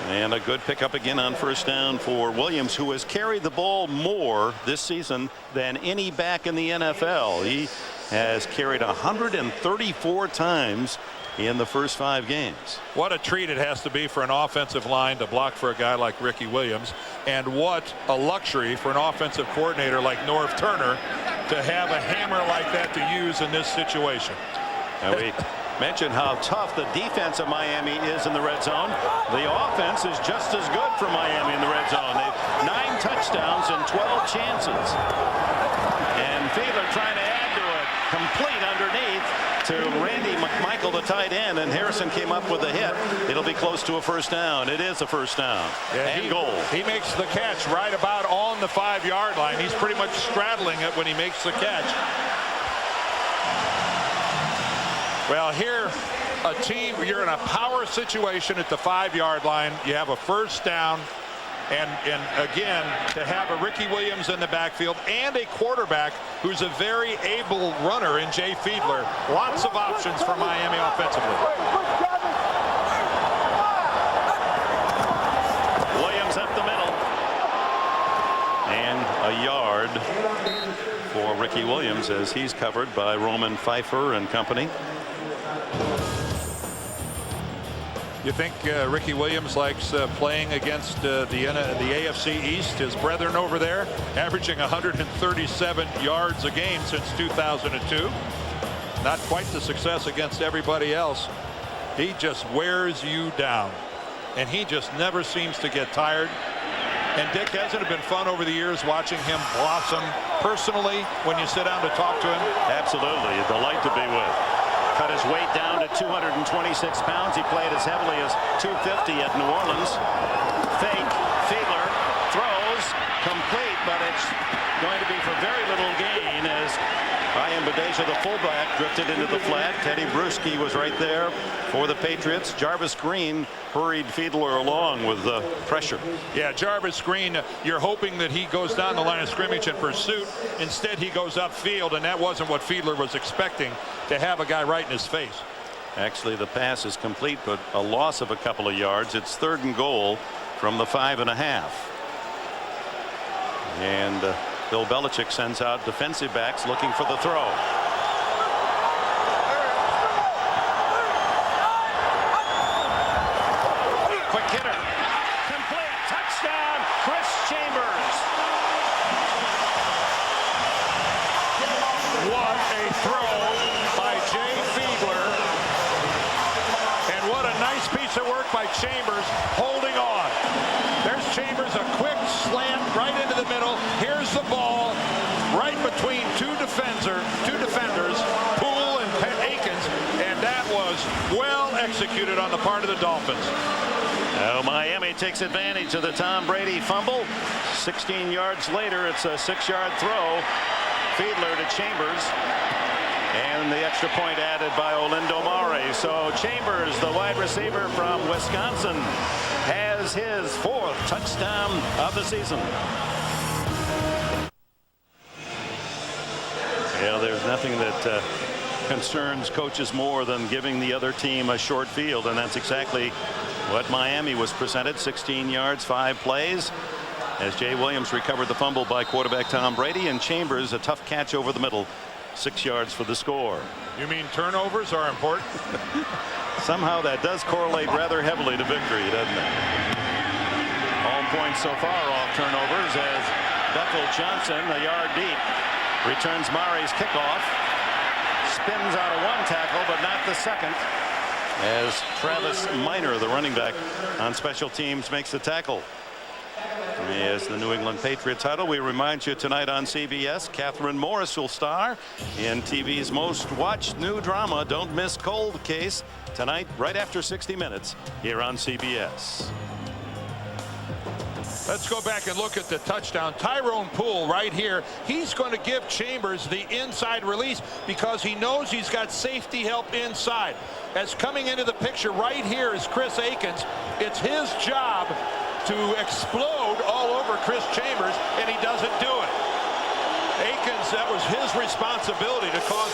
and a good pickup again on first down for Williams, who has carried the ball more this season than any back in the NFL. He has carried 134 times in the first 5 games. What a treat it has to be for an offensive line to block for a guy like Ricky Williams, and what a luxury for an offensive coordinator like Norv Turner to have a hammer like that to use in this situation. Now we mentioned how tough the defense of Miami is in the red zone. The offense is just as good for Miami in the red zone. They've 9 touchdowns and 12 chances. And Fiedler trying to add to it. Complete underneath to Randy McMichael, the tight end, and Harrison came up with a hit. It'll be close to a first down. It is a first down. And goal. He makes the catch right about on the 5-yard line. He's pretty much straddling it when he makes the catch. Well, here, a team, you're in a power situation at the 5-yard line. You have a first down, and again, to have a Ricky Williams in the backfield and a quarterback who's a very able runner in Jay Fiedler. Lots of options for Miami offensively. Williams up the middle. And a yard for Ricky Williams as he's covered by Roman Pfeiffer and company. You think Ricky Williams likes playing against the AFC East? His brethren over there averaging 137 yards a game since 2002. Not quite the success against everybody else. He just wears you down, and he just never seems to get tired. And Dick, hasn't it been fun over the years watching him blossom personally when you sit down to talk to him? Absolutely, a delight to be with. Cut his weight down to 226 pounds. He played as heavily as 250 at New Orleans. Fake, Fiedler throws, complete, but it's going to be for very little gain as Ryan Badeja, the fullback, drifted into the flat. Teddy Bruschi was right there for the Patriots. Jarvis Green hurried Fiedler along with the pressure. Yeah, Jarvis Green, you're hoping that he goes down the line of scrimmage in pursuit. Instead, he goes upfield, and that wasn't what Fiedler was expecting, to have a guy right in his face. Actually, the pass is complete, but a loss of a couple of yards. It's 3rd and goal from the 5.5. And Bill Belichick sends out defensive backs looking for the throw. Quick hitter. Complete. Touchdown. Chris Chambers. What a throw by Jay Fiedler. And what a nice piece of work by Chambers holding on. There's Chambers, a quick slant right into the middle. Here's the ball right between two defenders, Poole and Akins, and that was well executed on the part of the Dolphins. Now Miami takes advantage of the Tom Brady fumble. 16 yards later, it's a 6-yard throw. Fiedler to Chambers. And the extra point added by Olindo Mare. So Chambers, the wide receiver from Wisconsin, has his 4th touchdown of the season. Yeah, there's nothing that concerns coaches more than giving the other team a short field, and that's exactly what Miami was presented. 16 yards, 5 plays, as Jay Williams recovered the fumble by quarterback Tom Brady, and Chambers a tough catch over the middle. 6 yards for the score. You mean turnovers are important? Somehow that does correlate rather heavily to victory, doesn't it? All points so far off turnovers as Bethel Johnson, a yard deep, returns Mare's kickoff. Spins out of 1 tackle, but not the second, as Travis Minor, the running back on special teams, makes the tackle. As the New England Patriots huddle, we remind you tonight on CBS, Catherine Morris will star in TV's most watched new drama, Don't Miss Cold Case, tonight right after 60 Minutes here on CBS. Let's go back and look at the touchdown. Tyrone Poole right here. He's going to give Chambers the inside release because he knows he's got safety help inside. As coming into the picture right here is Chris Akins. It's his job to explode all over Chris Chambers, and he doesn't do it. Akins, that was his responsibility to cause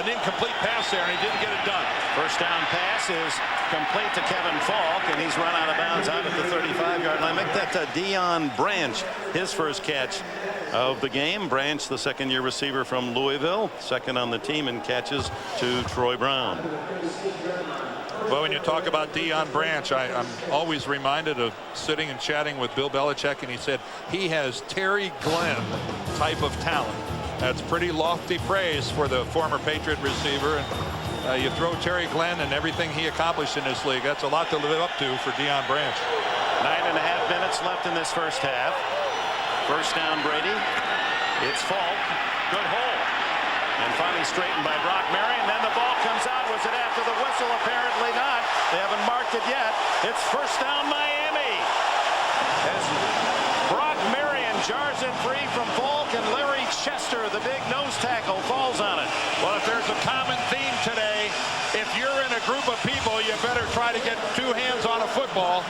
an incomplete pass there, and he didn't get it done. First down pass is complete to Kevin Falk, and he's run out of bounds out at the 35-yard line. Make that Deion Branch, his first catch of the game. Branch, the second-year receiver from Louisville, second on the team in catches to Troy Brown. Well, when you talk about Deion Branch, I'm always reminded of sitting and chatting with Bill Belichick, and he said he has Terry Glenn type of talent. That's pretty lofty praise for the former Patriot receiver. And you throw Terry Glenn and everything he accomplished in this league. That's a lot to live up to for Deion Branch. 9.5 minutes left in this first half. First down, Brady. It's Falk. Good hole. And finally straightened by Brock Marion. Then the ball comes out. Was it after the whistle? Apparently not. They haven't marked it yet. It's first down Miami. As Brock Marion jars it free from Falk, and Larry Chester, the big nose tackle, falls on it. Well, if there's a common theme today, if you're in a group of people, you better try to get two hands on a football,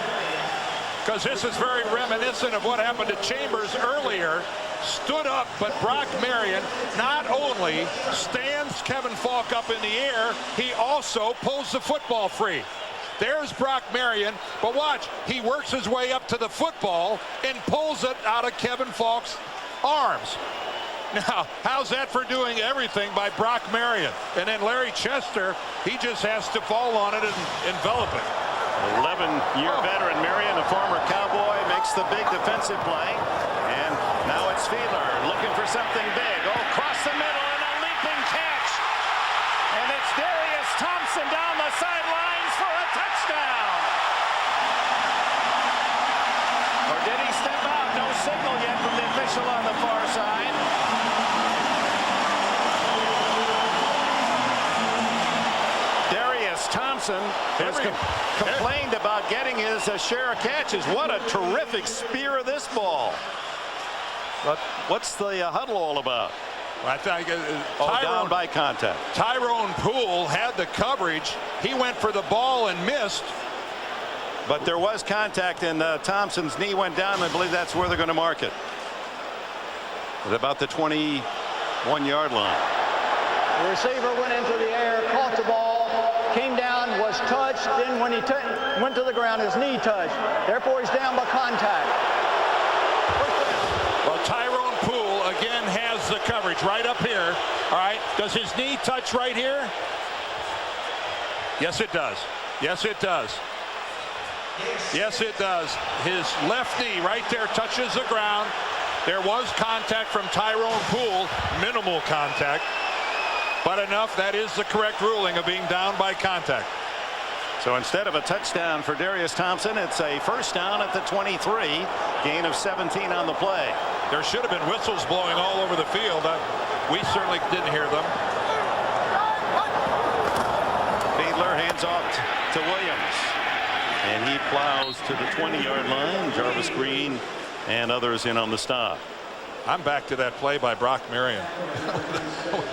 because this is very reminiscent of what happened to Chambers earlier. Stood up, but Brock Marion not only stands Kevin Falk up in the air, he also pulls the football free. There's Brock Marion, but watch, he works his way up to the football and pulls it out of Kevin Falk's arms. Now, how's that for doing everything by Brock Marion? And then Larry Chester, he just has to fall on it and envelop it. 11-year veteran Marion, a former Cowboy, makes the big defensive play. And now it's Fiedler looking for something big. Oh, across the middle and a leaping catch. And it's Darius Thompson down the sidelines for a touchdown. Or did he step out? No signal yet from the official on the far side. Darius Thompson has complained about getting his share of catches. What a terrific spear of this ball. But what's the huddle all about? I think down by contact. Tyrone Poole had the coverage. He went for the ball and missed. But there was contact, and Thompson's knee went down. I believe that's where they're going to mark it. At about the 21-yard line. The receiver went into the air, caught the ball, came down, was touched. Then when he went to the ground, his knee touched. Therefore, he's down by contact. Well, Tyrone Poole again has the coverage right up here. All right. Does his knee touch right here? Yes, it does. Yes, it does. Yes, it does. His left knee right there touches the ground. There was contact from Tyrone Poole, minimal contact, but enough. That is the correct ruling of being down by contact. So instead of a touchdown for Darius Thompson, it's a first down at the 23, gain of 17 on the play. There should have been whistles blowing all over the field. We certainly didn't hear them. Fiedler hands off to Williams, and he plows to the 20-yard line. Jarvis Green and others in on the stop. I'm back to that play by Brock Marion.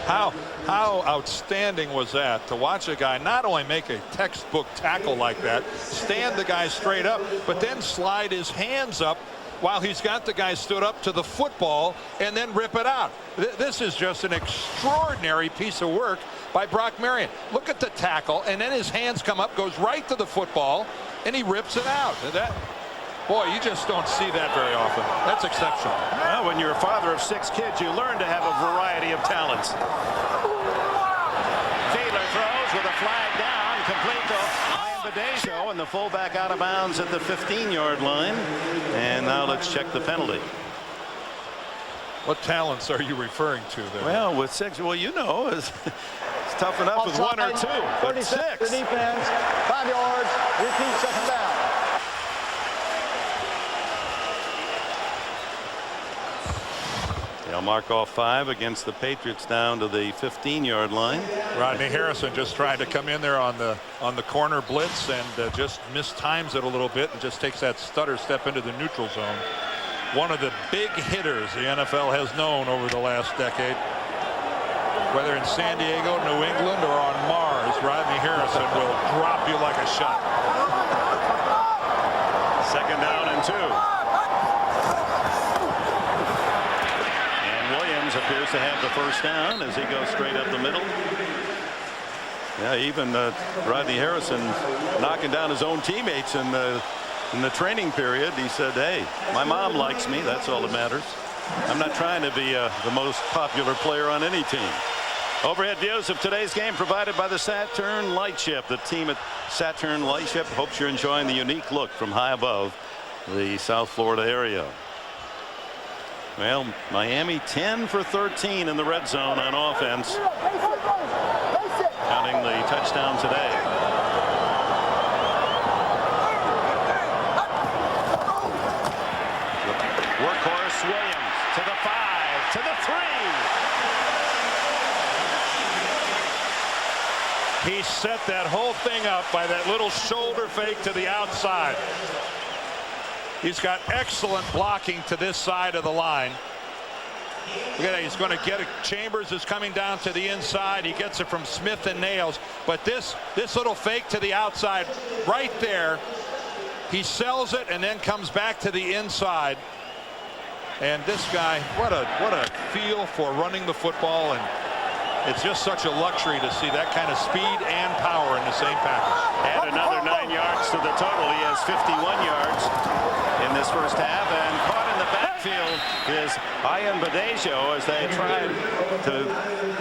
How outstanding was that, to watch a guy not only make a textbook tackle like that, stand the guy straight up, but then slide his hands up while he's got the guy stood up to the football and then rip it out. This is just an extraordinary piece of work by Brock Marion. Look at the tackle, and then his hands come up, goes right to the football, and he rips it out. Boy, you just don't see that very often. That's exceptional. Well, when you're a father of 6 kids, you learn to have a variety of talents. Fiedler throws with a flag down, complete to Ryan Badejo, and the fullback out of bounds at the 15-yard line. And now let's check the penalty. What talents are you referring to there? Well, with 6, well, you know, it's tough enough with 1 or 2, but 6. The defense, 5 yards, repeat second down. They'll mark off 5 against the Patriots down to the 15-yard line. Rodney Harrison just trying to come in there on the corner blitz and just mistimes it a little bit and just takes that stutter step into the neutral zone. One of the big hitters the NFL has known over the last decade. Whether in San Diego, New England, or on Mars, Rodney Harrison will drop you like a shot. 2nd down and 2. Appears to have the first down as he goes straight up the middle. Yeah, even Rodney Harrison knocking down his own teammates in the training period. He said, hey, my mom likes me. That's all that matters. I'm not trying to be the most popular player on any team. Overhead views of today's game provided by the Saturn Lightship. The team at Saturn Lightship hopes you're enjoying the unique look from high above the South Florida area. Well, Miami 10 for 13 in the red zone on offense, counting the touchdown today. Workhorse Williams to the 5, to the 3. He set that whole thing up by that little shoulder fake to the outside. He's got excellent blocking to this side of the line. Look at that. He's going to get it. Chambers is coming down to the inside. He gets it from Smith and Nails. But this little fake to the outside right there, he sells it and then comes back to the inside. And this guy, what a feel for running the football. And it's just such a luxury to see that kind of speed and power in the same package. Add another 9 yards to the total. He has 51 yards in this first half, and caught in the backfield is Ian Badejo as they tried to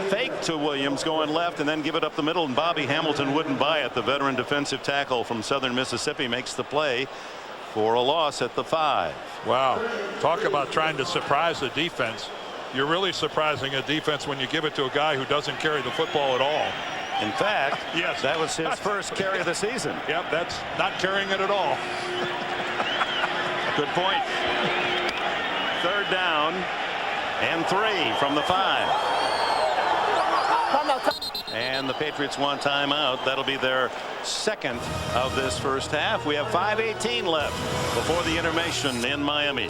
fake to Williams going left and then give it up the middle, and Bobby Hamilton wouldn't buy it. The veteran defensive tackle from Southern Mississippi makes the play for a loss at the 5. Wow. Talk about trying to surprise the defense. You're really surprising a defense when you give it to a guy who doesn't carry the football at all. In fact, yes, that was his first carry of the season. Yep, that's not carrying it at all. Good point. 3rd down and 3 from the 5. And the Patriots want timeout. That'll be their 2nd of this first half. We have 5:18 left before the intermission in Miami.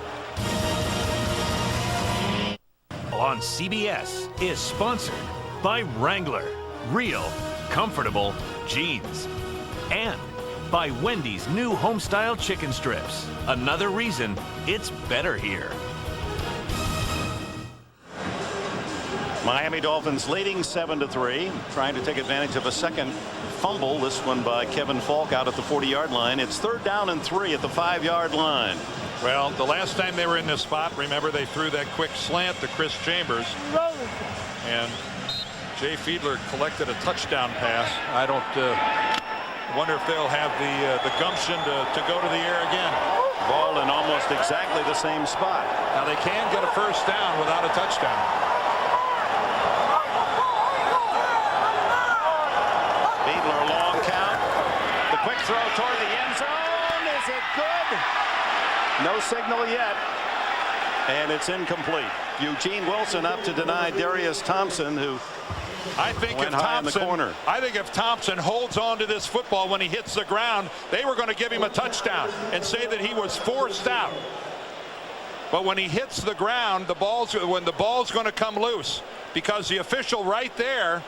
On CBS is sponsored by Wrangler, real, comfortable jeans, and by Wendy's new homestyle chicken strips. Another reason it's better here. Miami Dolphins leading 7-3, trying to take advantage of a second fumble. This one by Kevin Falk out at the 40-yard line. It's 3rd down and 3 at the 5-yard line. Well, the last time they were in this spot, remember they threw that quick slant to Chris Chambers, and Jay Fiedler collected a touchdown pass. I don't wonder if they'll have the gumption to go to the air again. Ball in almost exactly the same spot. Now they can get a first down without a touchdown. Fiedler, long count. The quick throw toward the end zone. Is it good? No signal yet, and it's incomplete. Eugene Wilson up to deny Darius Thompson, who I think went high in the corner. I think if Thompson holds on to this football when he hits the ground, they were going to give him a touchdown and say that he was forced out. But when he hits the ground, when the ball's going to come loose, because the official right there,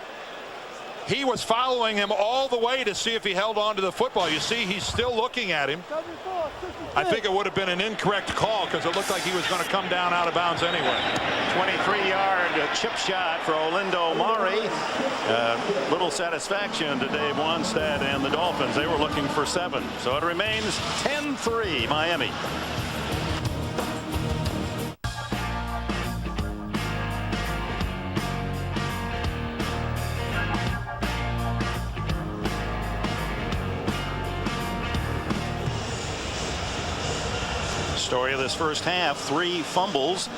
he was following him all the way to see if he held on to the football. You see, he's still looking at him. I think it would have been an incorrect call because it looked like he was going to come down out of bounds anyway. 23-yard chip shot for Olindo Mare. Little satisfaction to Dave Wanstead and the Dolphins. They were looking for 7. So it remains 10-3 Miami. Story of this first half, 3 fumbles.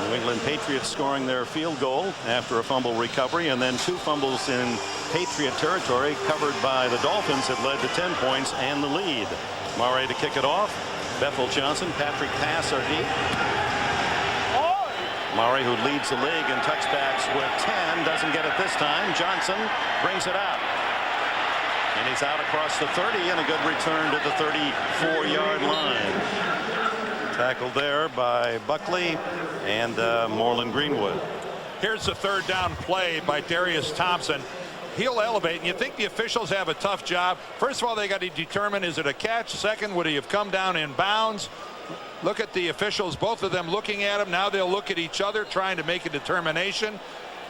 New England Patriots scoring their field goal after a fumble recovery, and then 2 fumbles in Patriot territory covered by the Dolphins that led to 10 points and the lead. Murray to kick it off. Bethel Johnson, Patrick Pass are deep. Murray, who leads the league in touchbacks with 10, doesn't get it this time. Johnson brings it out. And he's out across the 30, and a good return to the 34-yard line. Tackled there by Buckley and Moreland Greenwood. Here's the third down play by Darius Thompson. He'll elevate, and you think the officials have a tough job. First of all, they got to determine, is it a catch? Second, would he have come down in bounds? Look at the officials, both of them looking at him. Now they'll look at each other, trying to make a determination.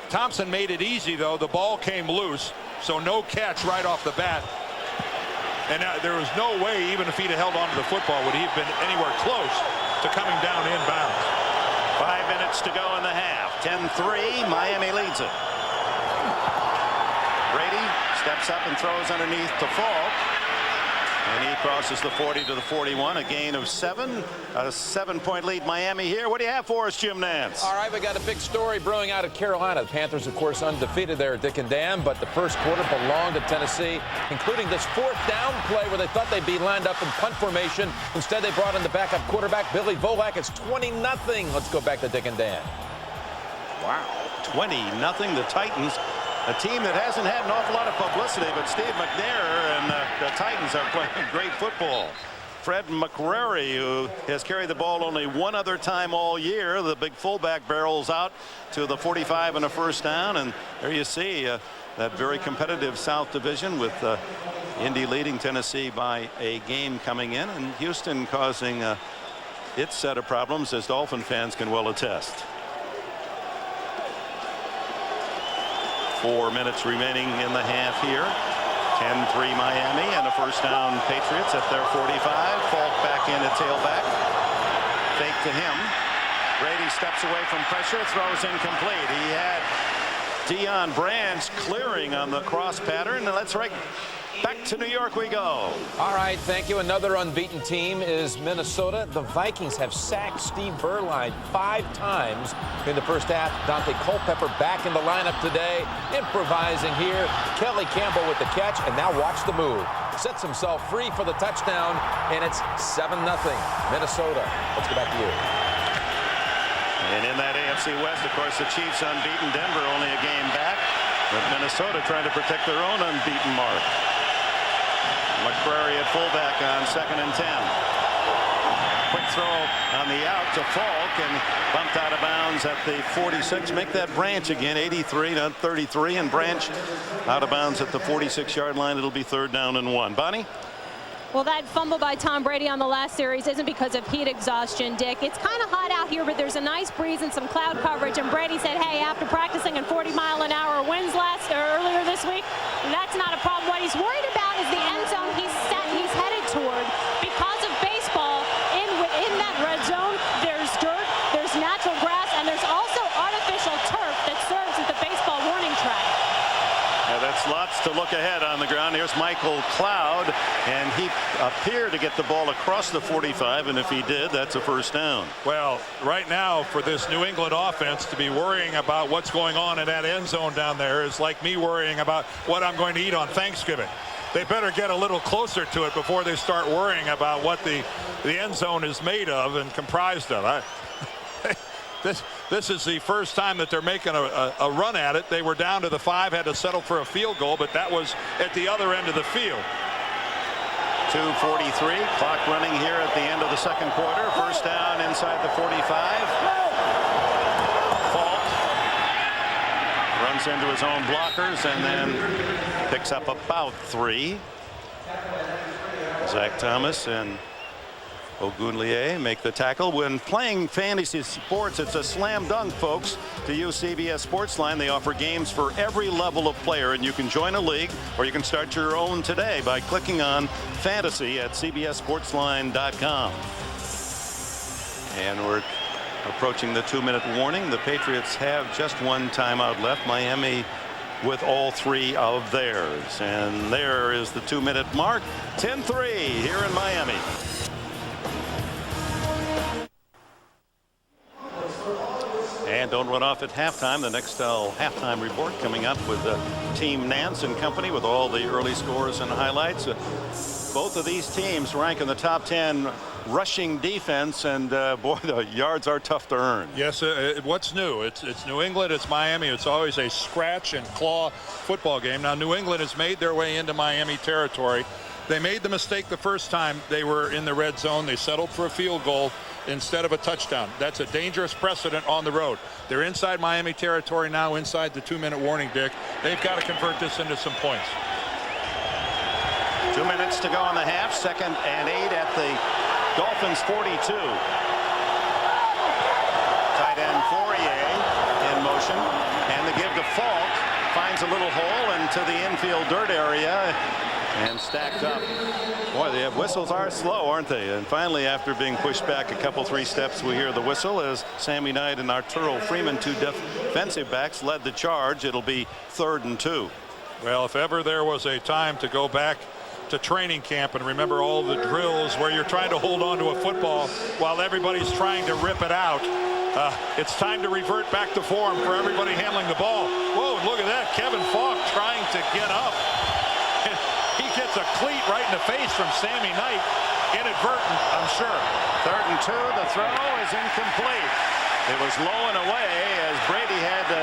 Thompson made it easy, though. The ball came loose, so no catch right off the bat. And there was no way, even if he'd have held onto the football, would he have been anywhere close to coming down in bounds. 5 minutes to go in the half. 10-3, Miami leads it. Brady steps up and throws underneath to Falk. And he crosses the 40 to the 41, a gain of 7. A 7-point lead Miami here. What do you have for us, Jim Nance? All right, we got a big story brewing out of Carolina. The Panthers, of course, undefeated there at Dick and Dan, but the first quarter belonged to Tennessee, including this fourth down play where they thought they'd be lined up in punt formation. Instead, they brought in the backup quarterback, Billy Volak. It's 20-0. Let's go back to Dick and Dan. Wow, 20-0. The Titans, a team that hasn't had an awful lot of publicity, but Steve McNair and the Titans are playing great football. Fred McCrary, who has carried the ball only one other time all year. The big fullback barrels out to the 45 and a first down. And there you see that very competitive South Division with Indy leading Tennessee by a game coming in, and Houston causing its set of problems, as Dolphin fans can well attest. 4 minutes remaining in the half here. 10-3 Miami, and a first down Patriots at their 45. Falk back in at tailback. Fake to him. Brady steps away from pressure, throws incomplete. He had Deion Branch clearing on the cross pattern. And let's back to New York we go. All right, thank you. Another unbeaten team is Minnesota. The Vikings have sacked Steve Berline 5 times in the first half. Dante Culpepper back in the lineup today, improvising here. Kelly Campbell with the catch, and now watch the move. Sets himself free for the touchdown, and it's 7-0 Minnesota. Let's go back to you. And in that AFC West, of course, the Chiefs unbeaten. Denver only a game back, but Minnesota trying to protect their own unbeaten mark. McCrary at fullback on 2nd and 10. Quick throw on the out to Falk, and bumped out of bounds at the 46. Make that Branch again, 83 to 33, and Branch out of bounds at the 46-yard line. It'll be 3rd down and 1. Bonnie? Well, that fumble by Tom Brady on the last series isn't because of heat exhaustion, Dick. It's kind of hot out here, but there's a nice breeze and some cloud coverage. And Brady said, hey, after practicing in 40-mile-an-hour winds earlier this week, that's not a problem. What he's worried about is the end zone he's headed toward. Because of baseball, in that red zone, there's dirt, there's natural grass, and there's also artificial turf that serves as the baseball warning track. That's lots to look ahead on the ground. Here's Michael Cloud, and he appeared to get the ball across the 45, and if he did, that's a first down. Well, right now, for this New England offense to be worrying about what's going on in that end zone down there is like me worrying about what I'm going to eat on Thanksgiving. They better get a little closer to it before they start worrying about what the end zone is made of and comprised of. This is the first time that they're making a run at it. They were down to the 5, had to settle for a field goal, but that was at the other end of the field. 2:43, clock running here at the end of the second quarter. First down inside the 45. Falk runs into his own blockers and then picks up about 3. Zach Thomas and Ogunleye make the tackle. When playing fantasy sports, it's a slam dunk, folks. To use CBS Sportsline, they offer games for every level of player, and you can join a league or you can start your own today by clicking on fantasy at cbssportsline.com. And we're approaching the 2-minute warning. The Patriots have just one timeout left. Miami with all 3 of theirs. And there is the 2-minute mark. 10-3 here in Miami. And don't run off at halftime. The next halftime report coming up with Team Nance and company with all the early scores and highlights. Both of these teams rank in the top 10 rushing defense, and boy, the yards are tough to earn. Yes, what's new? It's New England, it's Miami. It's always a scratch and claw football game. Now New England has made their way into Miami territory. They made the mistake the first time they were in the red zone. They settled for a field goal instead of a touchdown. That's a dangerous precedent on the road. They're inside Miami territory now, inside the 2-minute warning, Dick. They've got to convert this into some points. 2 minutes to go in the half. 2nd and 8 at the Dolphins 42. Tight end Fourier in motion, and the give to Falk finds a little hole into the infield dirt area and stacked up. Boy, the whistles are slow, aren't they? And finally, after being pushed back a couple 3 steps, we hear the whistle as Sammy Knight and Arturo Freeman, 2 defensive backs, led the charge. It'll be 3rd and 2. Well, if ever there was a time to go back to training camp and remember all the drills where you're trying to hold on to a football while everybody's trying to rip it out, it's time to revert back to form for everybody handling the ball. Whoa, look at that. Kevin Falk trying to get up. He gets a cleat right in the face from Sammy Knight. Inadvertent, I'm sure. 3rd and 2. The throw is incomplete. It was low and away as Brady had to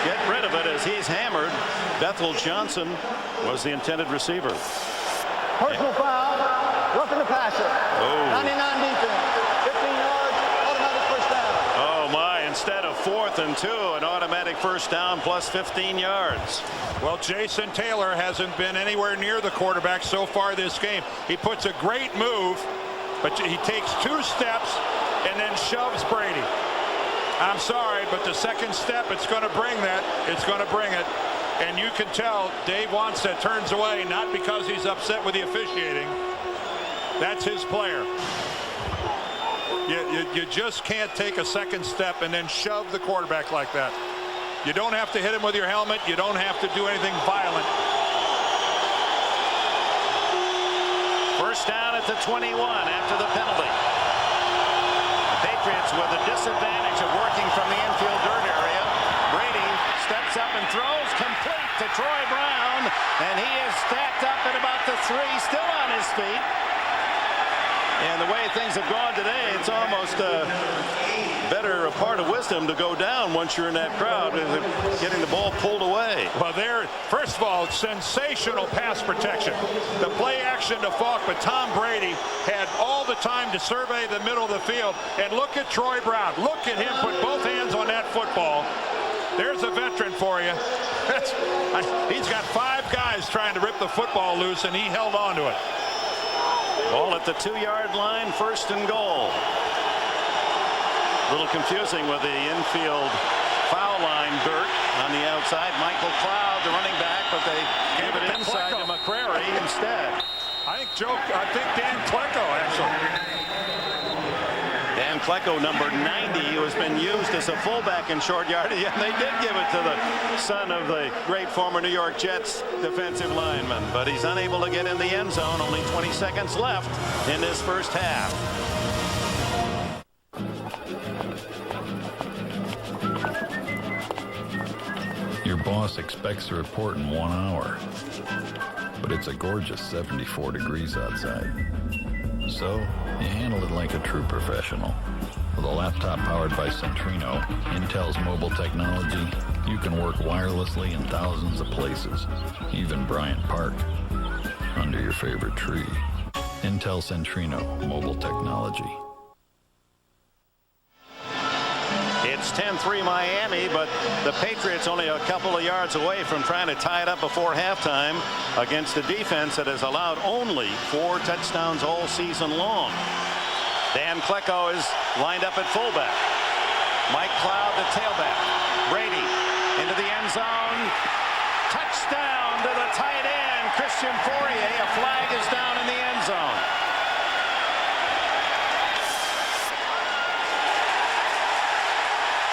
get rid of it as he's hammered. Bethel Johnson was the intended receiver. Personal foul, roughing the passer. 99 defense, 15 yards, automatic first down. Oh my, instead of 4th and 2, an automatic first down plus 15 yards. Well, Jason Taylor hasn't been anywhere near the quarterback so far this game. He puts a great move, but he takes 2 steps and then shoves Brady. I'm sorry, but the second step, it's going to bring that. It's going to bring it. And you can tell Dave Wanstead turns away, not because he's upset with the officiating. That's his player. You just can't take a second step and then shove the quarterback like that. You don't have to hit him with your helmet. You don't have to do anything violent. First down at the 21 after the penalty. The Patriots with a disadvantage of working from the infield dirt area. Brady steps up and throws complete to Troy Brown, and he is stacked up at about the 3, still on his feet. And the way things have gone today, it's almost a better part of wisdom to go down once you're in that crowd, getting the ball pulled away. Well, there, first of all, sensational pass protection. The play action to Falk, but Tom Brady had all the time to survey the middle of the field. And look at Troy Brown. Look at him put both hands on that football. There's a veteran for you. He's got 5 guys trying to rip the football loose, and he held on to it. Ball at the 2-yard line, 1st and goal. A little confusing with the infield foul line dirt on the outside. Michael Cloud, the running back, but they gave it inside to McCrary instead. I think Dan Klecko, actually. Dan Klecko, number 90, who has been used as a fullback in short yardage, and they did give it to the son of the great former New York Jets defensive lineman, but he's unable to get in the end zone. Only 20 seconds left in this first half. Your boss expects a report in 1 hour, but it's a gorgeous 74 degrees outside. So you handle it like a true professional. With a laptop powered by Centrino, Intel's mobile technology, you can work wirelessly in thousands of places, even Bryant Park, under your favorite tree. Intel Centrino mobile technology. It's 10-3 Miami, but the Patriots only a couple of yards away from trying to tie it up before halftime against a defense that has allowed only 4 touchdowns all season long. Dan Klecko is lined up at fullback. Mike Cloud, the tailback. Brady into the end zone. Touchdown to the tight end, Christian Fourier. A flag is down in the end zone.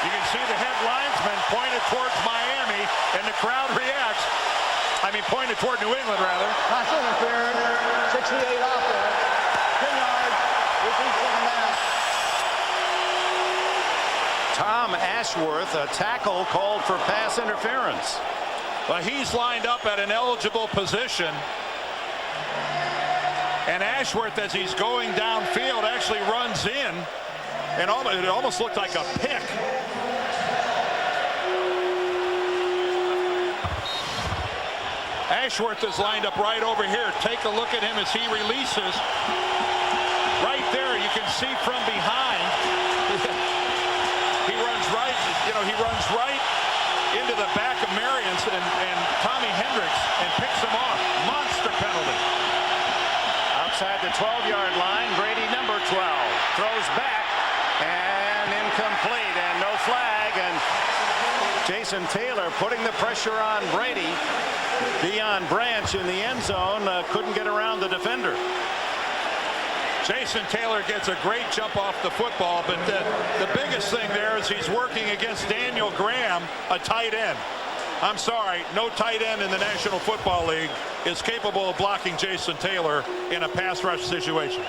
You can see the head linesman pointed towards Miami, and the crowd reacts. I mean, pointed toward New England, rather. Pass interference, 68 offense, 10 yards, within 7 down. Tom Ashworth, a tackle called for pass interference. Well, he's lined up at an eligible position. And Ashworth, as he's going downfield, actually runs in. And it almost looked like a pick. Ashworth is lined up right over here. Take a look at him as he releases. Right there, you can see from behind. He runs right, he runs right into the back of Marions and Tommy Hendricks and picks him off. Monster penalty. Outside the 12-yard line, Brady number 12 throws back and incomplete and no flag, and Jason Taylor putting the pressure on Brady. Deion Branch in the end zone couldn't get around the defender. Jason Taylor gets a great jump off the football, but the biggest thing there is he's working against Daniel Graham, a tight end. I'm sorry, no tight end in the National Football League is capable of blocking Jason Taylor in a pass rush situation.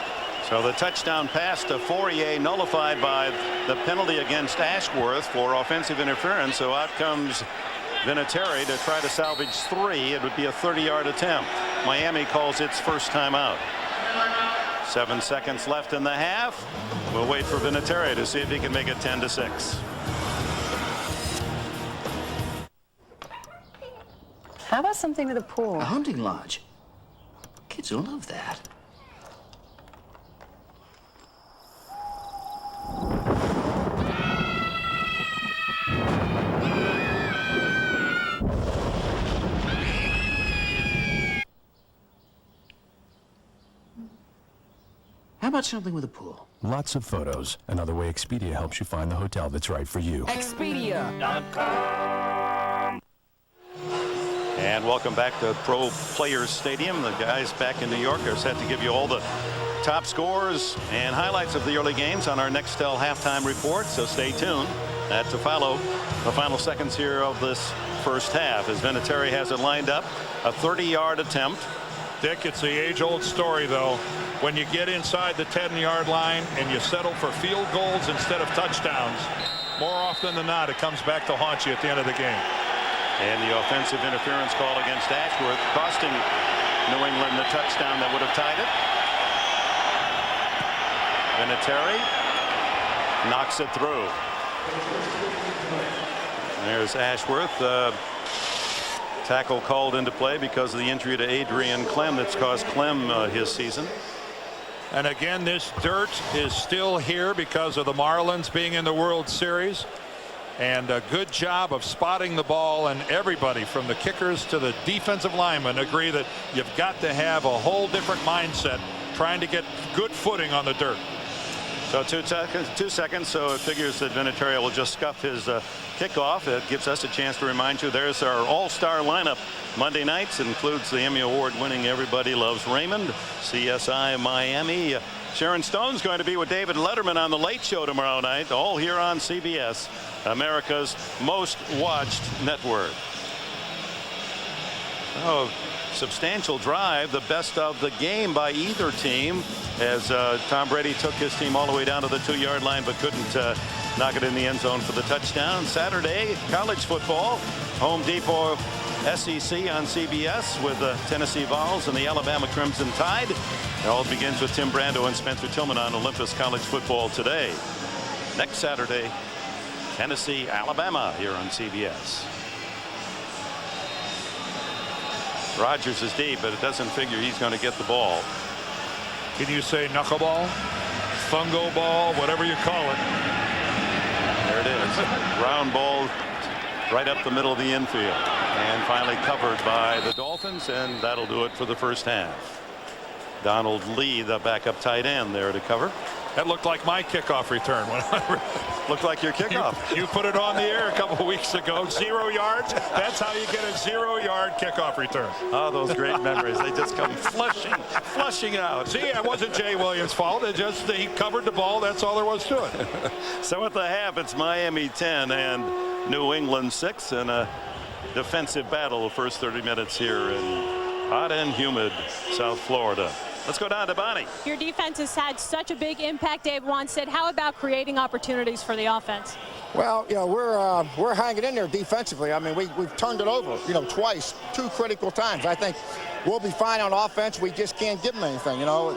So the touchdown pass to Fourier nullified by the penalty against Ashworth for offensive interference. So out comes Vinatieri to try to salvage 3. It would be a 30-yard attempt. Miami calls its first timeout. 7 seconds left in the half. We'll wait for Vinatieri to see if he can make it 10-6. How about something with a pool? A hunting lodge. Kids will love that. How about something with a pool? Lots of photos. Another way Expedia helps you find the hotel that's right for you. Expedia.com. And welcome back to Pro Players Stadium. The guys back in New York are set to give you all the top scores and highlights of the early games on our Nextel halftime report. So stay tuned. That's to follow the final seconds here of this first half as Vinatieri has it lined up. A 30-yard attempt. Dick, it's the age-old story, though. When you get inside the 10-yard line and you settle for field goals instead of touchdowns, more often than not, it comes back to haunt you at the end of the game. And the offensive interference call against Ashworth, costing New England the touchdown that would have tied it. Vinatieri knocks it through. There's Ashworth. Tackle called into play because of the injury to Adrian Clem that's cost Clem his season. And again, this dirt is still here because of the Marlins being in the World Series. And a good job of spotting the ball, and everybody from the kickers to the defensive linemen agree that you've got to have a whole different mindset trying to get good footing on the dirt. So 2 seconds. So it figures that Vinatieri will just scuff his kickoff. It gives us a chance to remind you there's our all-star lineup Monday nights. It includes the Emmy Award-winning Everybody Loves Raymond, CSI Miami. Sharon Stone's going to be with David Letterman on the Late Show tomorrow night, all here on CBS, America's most watched network. Oh, substantial drive, the best of the game by either team, as Tom Brady took his team all the way down to the 2-yard line but couldn't knock it in the end zone for the touchdown. Saturday, college football, Home Depot SEC on CBS with the Tennessee Vols and the Alabama Crimson Tide. It all begins with Tim Brando and Spencer Tillman on Olympus College Football today. Next Saturday, Tennessee, Alabama here on CBS. Rodgers is deep, but it doesn't figure he's going to get the ball. Can you say knuckleball, fungo ball, whatever you call it? There it is. Round ball right up the middle of the infield. And finally covered by the Dolphins, and that'll do it for the first half. Donald Lee, the backup tight end, there to cover. That looked like my kickoff return. Looked like your kickoff. You put it on the air a couple of weeks ago. 0 yards. That's how you get a 0-yard kickoff return. Oh, those great memories. They just come flushing out. See, it wasn't Jay Williams' fault. It just he covered the ball. That's all there was to it. So at the half, it's Miami 10 and New England 6 in a defensive battle the first 30 minutes here in hot and humid South Florida. Let's go down to Bonnie. Your defense has had such a big impact, Dave Wanstead. How about creating opportunities for the offense? Well, you know, we're hanging in there defensively. I mean, we've turned it over, you know, twice, 2 critical times. I think, we'll be fine on offense. We just can't give them anything, you know.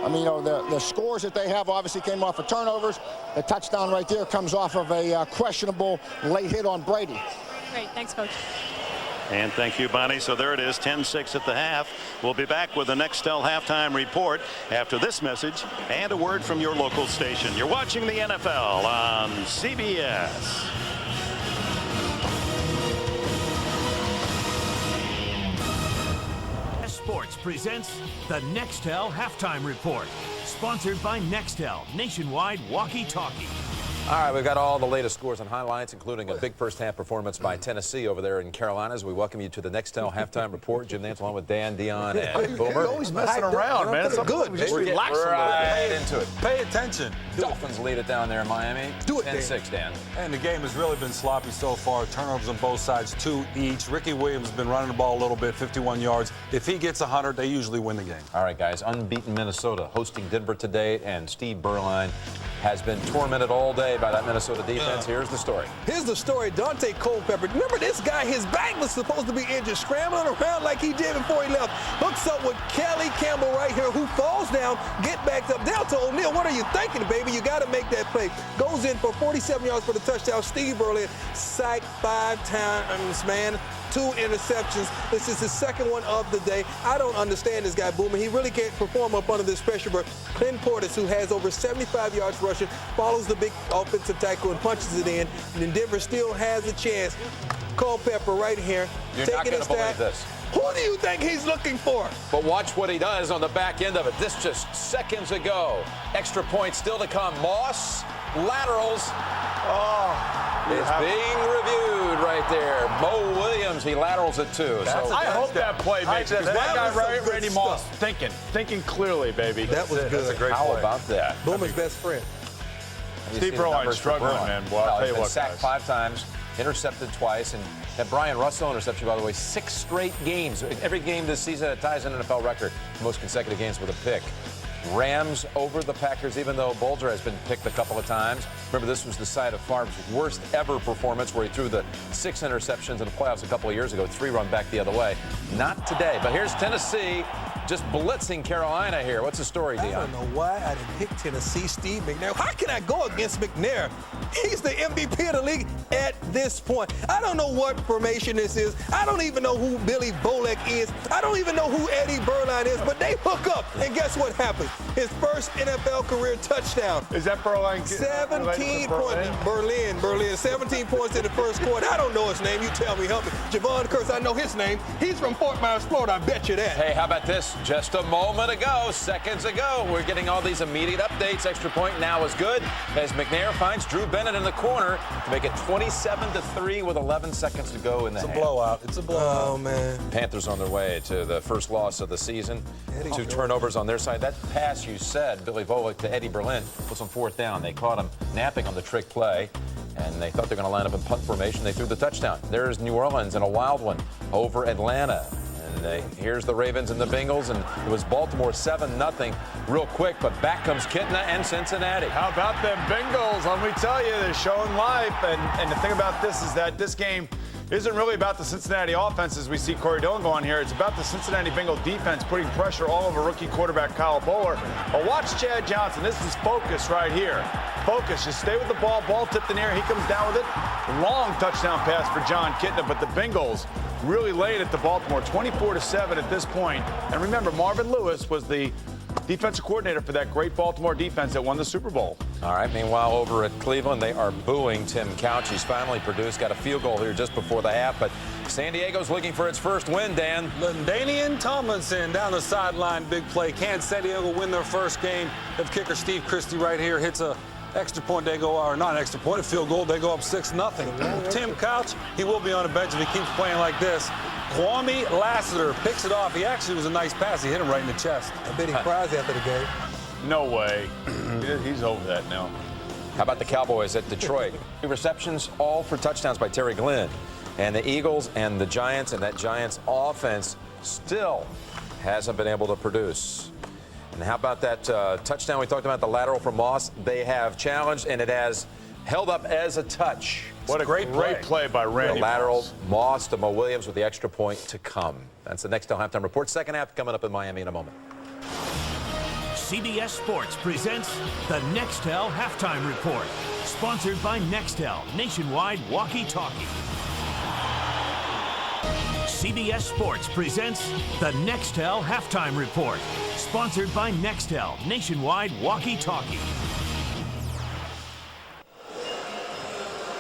I mean, you know, the scores that they have obviously came off of turnovers. The touchdown right there comes off of a questionable late hit on Brady. Great. Thanks, Coach. And thank you, Bonnie. So there it is, 10-6 at the half. We'll be back with the Nextel halftime report after this message and a word from your local station. You're watching the NFL on CBS. Sports presents the Nextel halftime report, sponsored by Nextel nationwide walkie-talkie. All right, we've got all the latest scores and highlights, including a big first-half performance by Tennessee over there in Carolinas. We welcome you to the Nextel halftime report. Jim Nantz along with Dan, Dion, and Boomer. You're always messing around, man. It's good. Just relax a little bit. Right into it. Pay attention. Dolphins lead it down there in Miami. 10-6, Dan. And the game has really been sloppy so far. Turnovers on both sides, 2 each. Ricky Williams has been running the ball a little bit, 51 yards. If he gets 100, they usually win the game. All right, guys. Unbeaten Minnesota hosting Denver today, and Steve Berline has been tormented all day by that Minnesota defense. Here's the story. Here's the story. Dante Culpepper. Remember this guy, his back was supposed to be injured, scrambling around like he did before he left. Hooks up with Kelly Campbell right here, who falls down, get back up. Down to O'Neal. What are you thinking, baby? You got to make that play. Goes in for 47 yards for the touchdown. Steve Berline sacked 5 times, man. 2 interceptions. This is his second one of the day. I don't understand this guy, Boomer. He really can't perform up under this pressure, but Clint Portis, who has over 75 yards rushing, follows the big offensive tackle and punches it in. And then Denver still has a chance. Culpepper right here. You're not going to believe this. Who do you think he's looking for? But watch what he does on the back end of it. This just seconds ago. Extra point still to come. Moss, laterals. It's being reviewed right there. Mo Williams, he laterals it too. I hope that play makes it. That guy, Randy Moss, thinking clearly, baby. That was good. That's a great How play. about that? Boomer's best friend. Steve Berline struggling, man. Well, I'll tell you what, sacked 5 times, intercepted twice, and that Brian Russell interception, by the way, 6 straight games. Every game this season, it ties an NFL record, most consecutive games with a pick. Rams over the Packers, even though Bolger has been picked a couple of times. Remember, this was the site of Favre's worst ever performance, where he threw the 6 interceptions in the playoffs a couple of years ago, 3 run back the other way. Not today. But here's Tennessee just blitzing Carolina here. What's the story, Dion? I don't know why I didn't pick Tennessee. Steve McNair. How can I go against McNair? He's the MVP of the league at this point. I don't know what formation this is. I don't even know who Billy Bolek is. I don't even know who Eddie Berline is, but they hook up. And guess what happens? His first NFL career touchdown. Is that Berline? 17 points. Berlin. 17 points in the first quarter. I don't know his name. You tell me. Help me. Javon Curse, I know his name. He's from Fort Myers, Florida. I bet you that. Hey, how about this? Just a moment ago, seconds ago, we're getting all these immediate updates. Extra point now is good as McNair finds Drew Bennett in the corner to make it 27-3 with 11 seconds to go in the half. It's a blowout. It's a blowout. Oh, man. Panthers on their way to the first loss of the season. 2 turnovers on their side. That pass you said, Billy Bolek to Eddie Berlin, was on 4th down. They caught him napping on the trick play, and they thought they were going to line up in punt formation. They threw the touchdown. There's New Orleans in a wild one over Atlanta. And here's the Ravens and the Bengals, and it was Baltimore 7-0 real quick, but back comes Kitna and Cincinnati. How about them Bengals? Let me tell you, they're showing life. And the thing about this is that this game isn't really about the Cincinnati offense as we see Corey Dillon go on here. It's about the Cincinnati Bengal defense putting pressure all over rookie quarterback Kyle Bowler. But watch Chad Johnson. This is focus right here. Focus. Just stay with the ball. Ball tipped in the air. He comes down with it. Long touchdown pass for John Kitna. But the Bengals really laid it to Baltimore, 24-7 at this point. And remember, Marvin Lewis was the defensive coordinator for that great Baltimore defense that won the Super Bowl. All right, meanwhile, over at Cleveland, they are booing Tim Couch. He's finally produced, got a field goal here just before the half, but San Diego's looking for its first win, Dan. LaDainian Tomlinson down the sideline, big play. Can San Diego win their first game? If kicker Steve Christie right here hits a extra point, they go, or not an extra point, a field goal, they go up 6-0. Tim Couch, he will be on the bench if he keeps playing like this. Kwame Lassiter picks it off. He actually was a nice pass. He hit him right in the chest. I bet he cries after the game. No way. He's over that now. How about the Cowboys at Detroit? 3 receptions, all for touchdowns by Terry Glenn. And the Eagles and the Giants, and that Giants offense still hasn't been able to produce. And how about that touchdown we talked about, the lateral from Moss? They have challenged, and it has held up as a touch. What a great play by Randy. The lateral Moss to Mo Williams with the extra point to come. That's the Nextel halftime report. Second half coming up in Miami in a moment. CBS Sports presents the Nextel Halftime Report, sponsored by Nextel Nationwide Walkie-Talkie. CBS Sports presents the Nextel Halftime Report, sponsored by Nextel Nationwide Walkie-Talkie.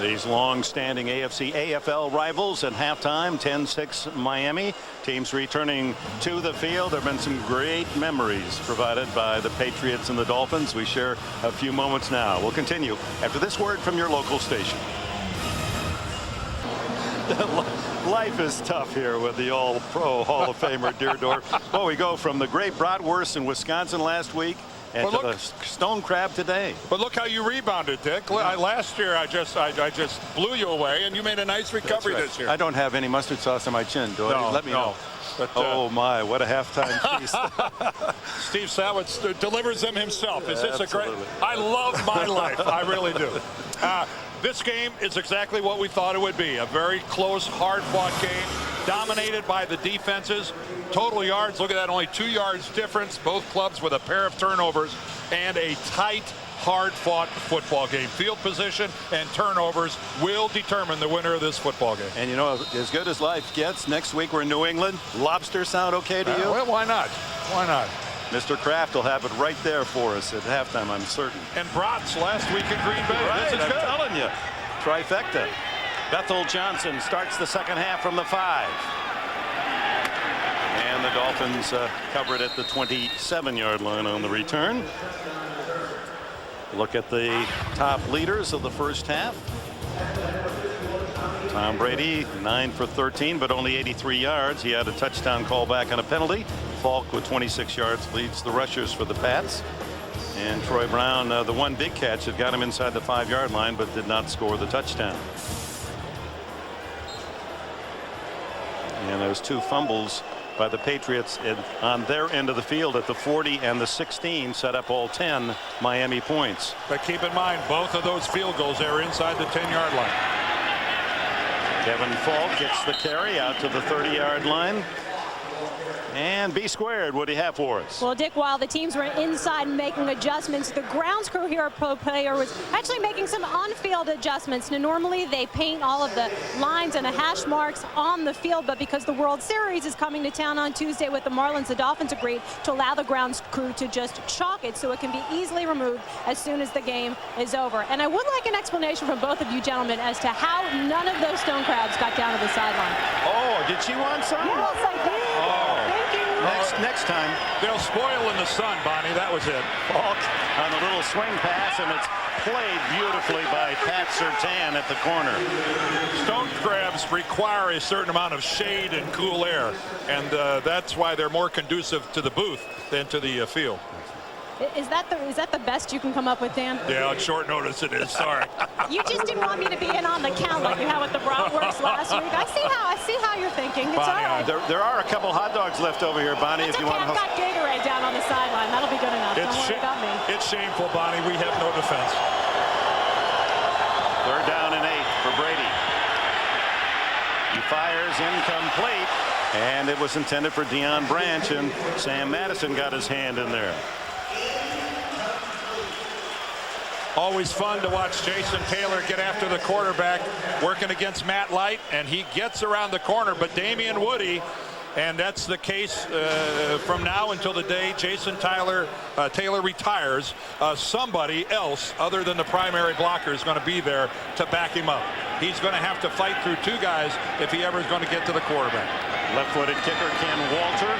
These long-standing AFC AFL rivals at halftime, 10-6 Miami. Teams returning to the field. There have been some great memories provided by the Patriots and the Dolphins. We share a few moments now. We'll continue after this word from your local station. Life is tough here with the All-Pro Hall of Famer Deerdorf. Well, we go from the great bratwurst in Wisconsin last week and to the stone crab today. But look how you rebounded, Dick. Last year I just blew you away, and you made a nice recovery this year. I don't have any mustard sauce on my chin, do I? No, Let me know. But, oh my, what a halftime feast. Steve Sawitz delivers them himself. Is this Absolutely. a great? I love my life. I really do. This game is exactly what we thought it would be. A very close, hard-fought game, dominated by the defenses. Total yards, look at that, only 2 yards difference. Both clubs with a pair of turnovers and a tight, hard-fought football game. Field position and turnovers will determine the winner of this football game. And you know, as good as life gets, next week we're in New England. Lobster sound okay to you? Well, why not? Why not? Mr. Kraft will have it right there for us at halftime, I'm certain. And Brats last week in Green Bay. Right, this is I'm good. telling you. Trifecta. Bethel Johnson starts the second half from the 5. And the Dolphins cover it at the 27-yard line on the return. Look at the top leaders of the first half. Tom Brady, 9 for 13, but only 83 yards. He had a touchdown call back and a penalty. Falk with 26 yards leads the rushers for the Pats. And Troy Brown, the one big catch that got him inside the 5-yard line, but did not score the touchdown. And those 2 fumbles by the Patriots on their end of the field at the 40 and the 16 set up all 10 Miami points. But keep in mind, both of those field goals, they were inside the 10-yard line. Kevin Falk gets the carry out to the 30-yard line. And B squared, what do you have for us? Well, Dick, while the teams were inside making adjustments, the grounds crew here at Pro Player was actually making some on-field adjustments. Now, normally they paint all of the lines and the hash marks on the field, but because the World Series is coming to town on Tuesday with the Marlins, the Dolphins agreed to allow the grounds crew to just chalk it so it can be easily removed as soon as the game is over. And I would like an explanation from both of you gentlemen as to how none of those stone crabs got down to the sideline. Oh, did she want some? Yes, I did. Oh. Thank you. Next time. They'll spoil in the sun, Bonnie. That was it. Falk on a little swing pass, and it's played beautifully by Pat Surtain at the corner. Stone crabs require a certain amount of shade and cool air, and that's why they're more conducive to the booth than to the field. Is that the best you can come up with, Dan? Yeah, on short notice it is. Sorry. You just didn't want me to be in on the count like you had with the bratwurst last week. I see how you're thinking. It's Bonnie, all right. there are a couple hot dogs left over here, Bonnie. It's if you okay, want I've got Gatorade down on the sideline. That'll be good enough. Don't worry about me. It's shameful, Bonnie. We have no defense. 3rd down and 8 for Brady. He fires incomplete, and it was intended for Deion Branch, and Sam Madison got his hand in there. Always fun to watch Jason Taylor get after the quarterback, working against Matt Light, and he gets around the corner, but Damian Woody, and that's the case from now until the day Jason Taylor retires, somebody else other than the primary blocker is going to be there to back him up. He's going to have to fight through 2 guys if he ever is going to get to the quarterback. Left-footed kicker Ken Walter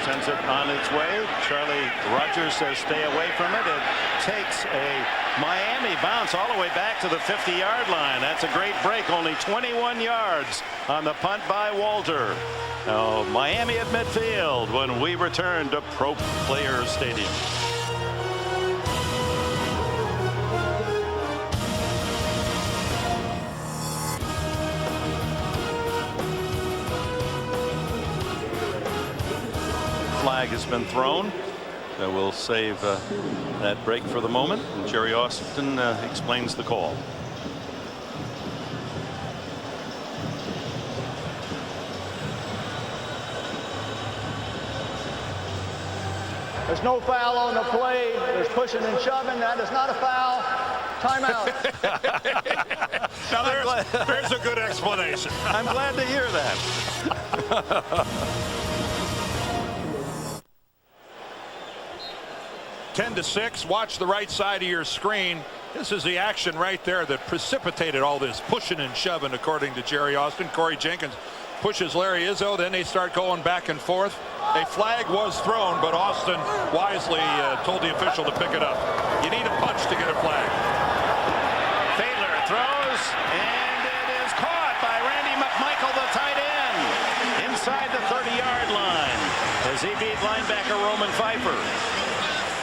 sends it on its way. Charlie Rogers says stay away from it. It takes a Miami bounce all the way back to the 50-yard line. That's a great break. Only 21 yards on the punt by Walter. Now, Miami at midfield when we return to Pro Player Stadium. Flag has been thrown. So we'll save that break for the moment. And Jerry Austin explains the call. There's no foul on the play. There's pushing and shoving. That is not a foul. Timeout. Now there's a good explanation. I'm glad to hear that. 10-6. Watch the right side of your screen. This is the action right there that precipitated all this pushing and shoving, according to Jerry Austin. Corey Jenkins pushes Larry Izzo. Then they start going back and forth. A flag was thrown, but Austin wisely told the official to pick it up. You need a punch to get a flag. Fiedler throws, and it is caught by Randy McMichael, the tight end, inside the 30-yard line as he beat linebacker Roman Pfeiffer.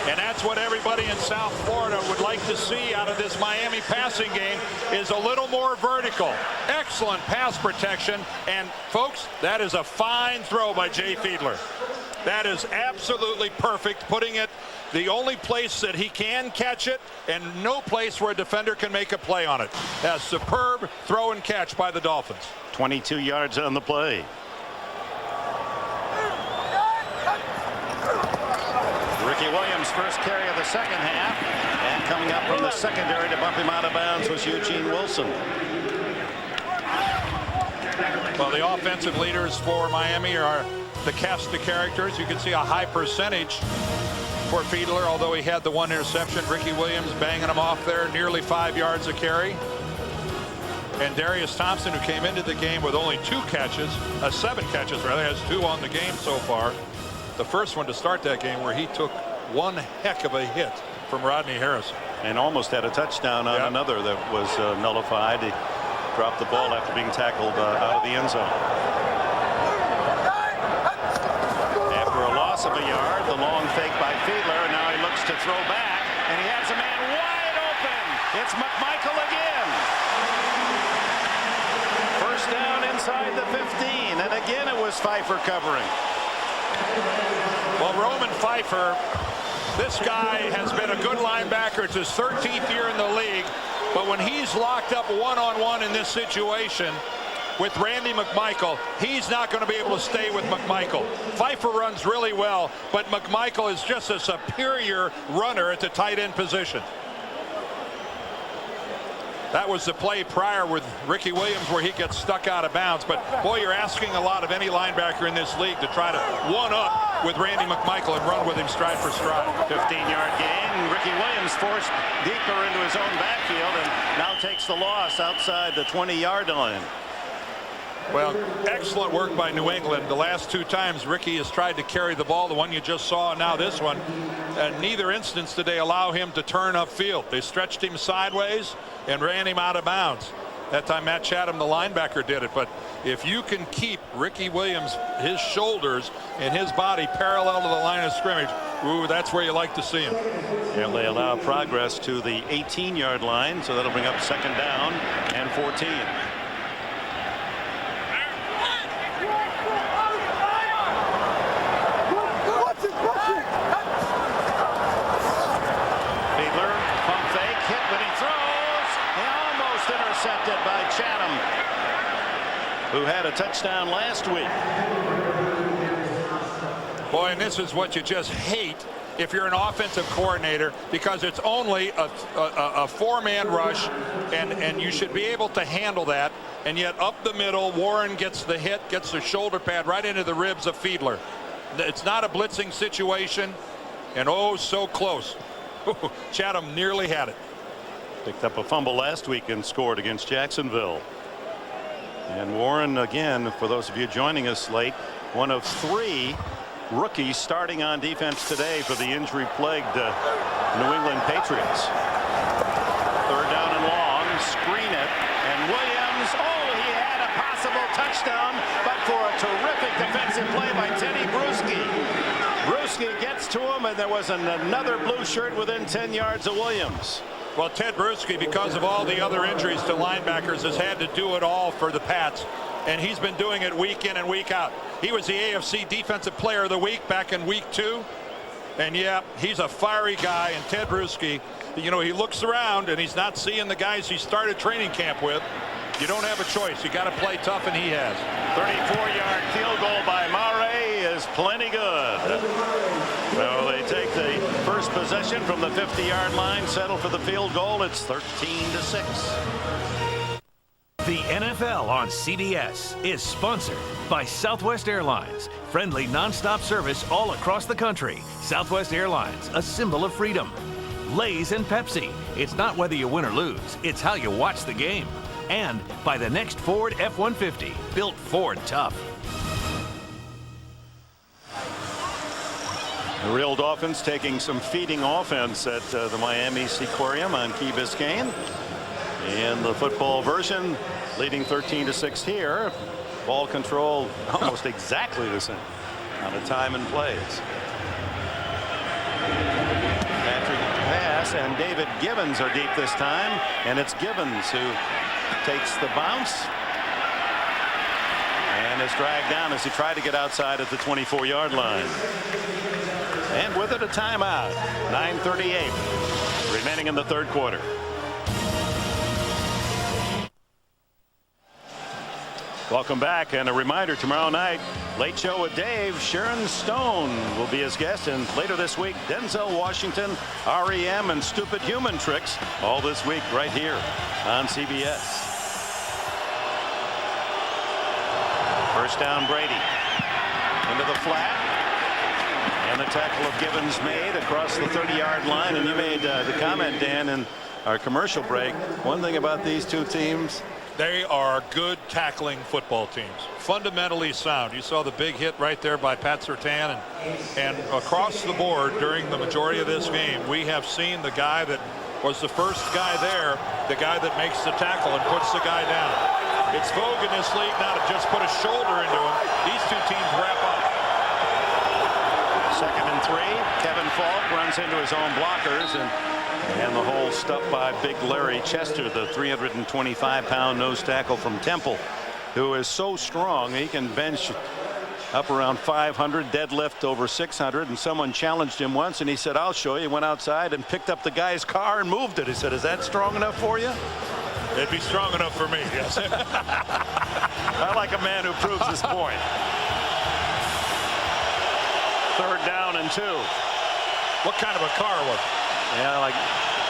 And that's what everybody in South Florida would like to see out of this Miami passing game, is a little more vertical. Excellent pass protection. And, folks, that is a fine throw by Jay Fiedler. That is absolutely perfect, putting it the only place that he can catch it and no place where a defender can make a play on it. A superb throw and catch by the Dolphins. 22 yards on the play. Ricky Williams' first carry of the second half, and coming up from the secondary to bump him out of bounds was Eugene Wilson. Well, the offensive leaders for Miami are the cast of characters. You can see a high percentage for Fiedler, although he had the one interception. Ricky Williams banging him off there, nearly 5 yards a carry. And Darius Thompson, who came into the game with only 7 catches rather, has 2 on the game so far. The first one to start that game, where he took one heck of a hit from Rodney Harrison. And almost had a touchdown on another that was nullified. He dropped the ball after being tackled out of the end zone. After a loss of a yard, the long fake by Fiedler, and now he looks to throw back, and he has a man wide open. It's McMichael again. First down inside the 15, and again it was Pfeiffer covering. Well, Roman Pfeiffer, this guy has been a good linebacker. It's his 13th year in the league. But when he's locked up one-on-one in this situation with Randy McMichael, he's not going to be able to stay with McMichael. Pfeiffer runs really well, but McMichael is just a superior runner at the tight end position. That was the play prior with Ricky Williams where he gets stuck out of bounds. But, boy, you're asking a lot of any linebacker in this league to try to one-up with Randy McMichael and run with him stride for stride. 15-yard gain. Ricky Williams forced deeper into his own backfield and now takes the loss outside the 20-yard line. Well, excellent work by New England. The last 2 times Ricky has tried to carry the ball, the one you just saw and now this one. In neither instance did they allow him to turn upfield. They stretched him sideways and ran him out of bounds. That time Matt Chatham, the linebacker, did it. But if you can keep Ricky Williams, his shoulders and his body parallel to the line of scrimmage, ooh, that's where you like to see him. And they allow progress to the 18-yard line, so that'll bring up second down and 14. Intercepted by Chatham, who had a touchdown last week. Boy, and this is what you just hate if you're an offensive coordinator, because it's only a 4-man rush, and you should be able to handle that. And yet up the middle, Warren gets the hit, gets the shoulder pad right into the ribs of Fiedler. It's not a blitzing situation, and oh, so close. Chatham nearly had it. Picked up a fumble last week and scored against Jacksonville. And Warren, again, for those of you joining us late, one of 3 rookies starting on defense today for the injury-plagued New England Patriots. Third down and long, screen it, and Williams, he had a possible touchdown, but for a terrific defensive play by Teddy Bruschi. Bruschi gets to him, and there was another blue shirt within 10 yards of Williams. Well, Ted Bruschi, because of all the other injuries to linebackers, has had to do it all for the Pats, and he's been doing it week in and week out. He was the AFC Defensive Player of the Week back in week 2, and yeah, he's a fiery guy. And Ted Bruschi, you know, he looks around and he's not seeing the guys he started training camp with. You don't have a choice. You got to play tough, and he has. 34-yard field goal by Mare is plenty good. So they take the first possession from the 50-yard line, settle for the field goal. It's 13-6. The NFL on CBS is sponsored by Southwest Airlines. Friendly nonstop service all across the country. Southwest Airlines, a symbol of freedom. Lay's and Pepsi. It's not whether you win or lose, it's how you watch the game. And by the next Ford F-150, built Ford tough. The real Dolphins taking some feeding offense at the Miami Seaquarium on Key Biscayne. In the football version, leading 13-6 here. Ball control almost exactly the same on the time and plays. Patrick pass, and David Gibbons are deep this time, and it's Gibbons who takes the bounce and is dragged down as he tried to get outside at the 24-yard line. And with it, a timeout. 9:38 remaining in the third quarter. Welcome back, and a reminder, tomorrow night, Late Show with Dave. Sharon Stone will be his guest, and later this week, Denzel Washington, REM, and Stupid Human Tricks, all this week right here on CBS. First down, Brady. Into the flat. And the tackle of Gibbons made across the 30-yard line. And you made the comment, Dan, in our commercial break. One thing about these two teams, they are good tackling football teams. Fundamentally sound. You saw the big hit right there by Pat Surtain. And across the board during the majority of this game, we have seen the guy that was the first guy there, the guy that makes the tackle and puts the guy down. It's vogue in this league now to just put a shoulder into him. These two teams wrap up. 2nd and 3. Kevin Falk runs into his own blockers, and the hole stuffed by Big Larry Chester, the 325-pound nose tackle from Temple, who is so strong he can bench up around 500, deadlift over 600. And someone challenged him once, and he said, "I'll show you." He went outside and picked up the guy's car and moved it. He said, "Is that strong enough for you?" It'd be strong enough for me, yes. I like a man who proves his point. 3rd down and 2. What kind of a car was it? Yeah, like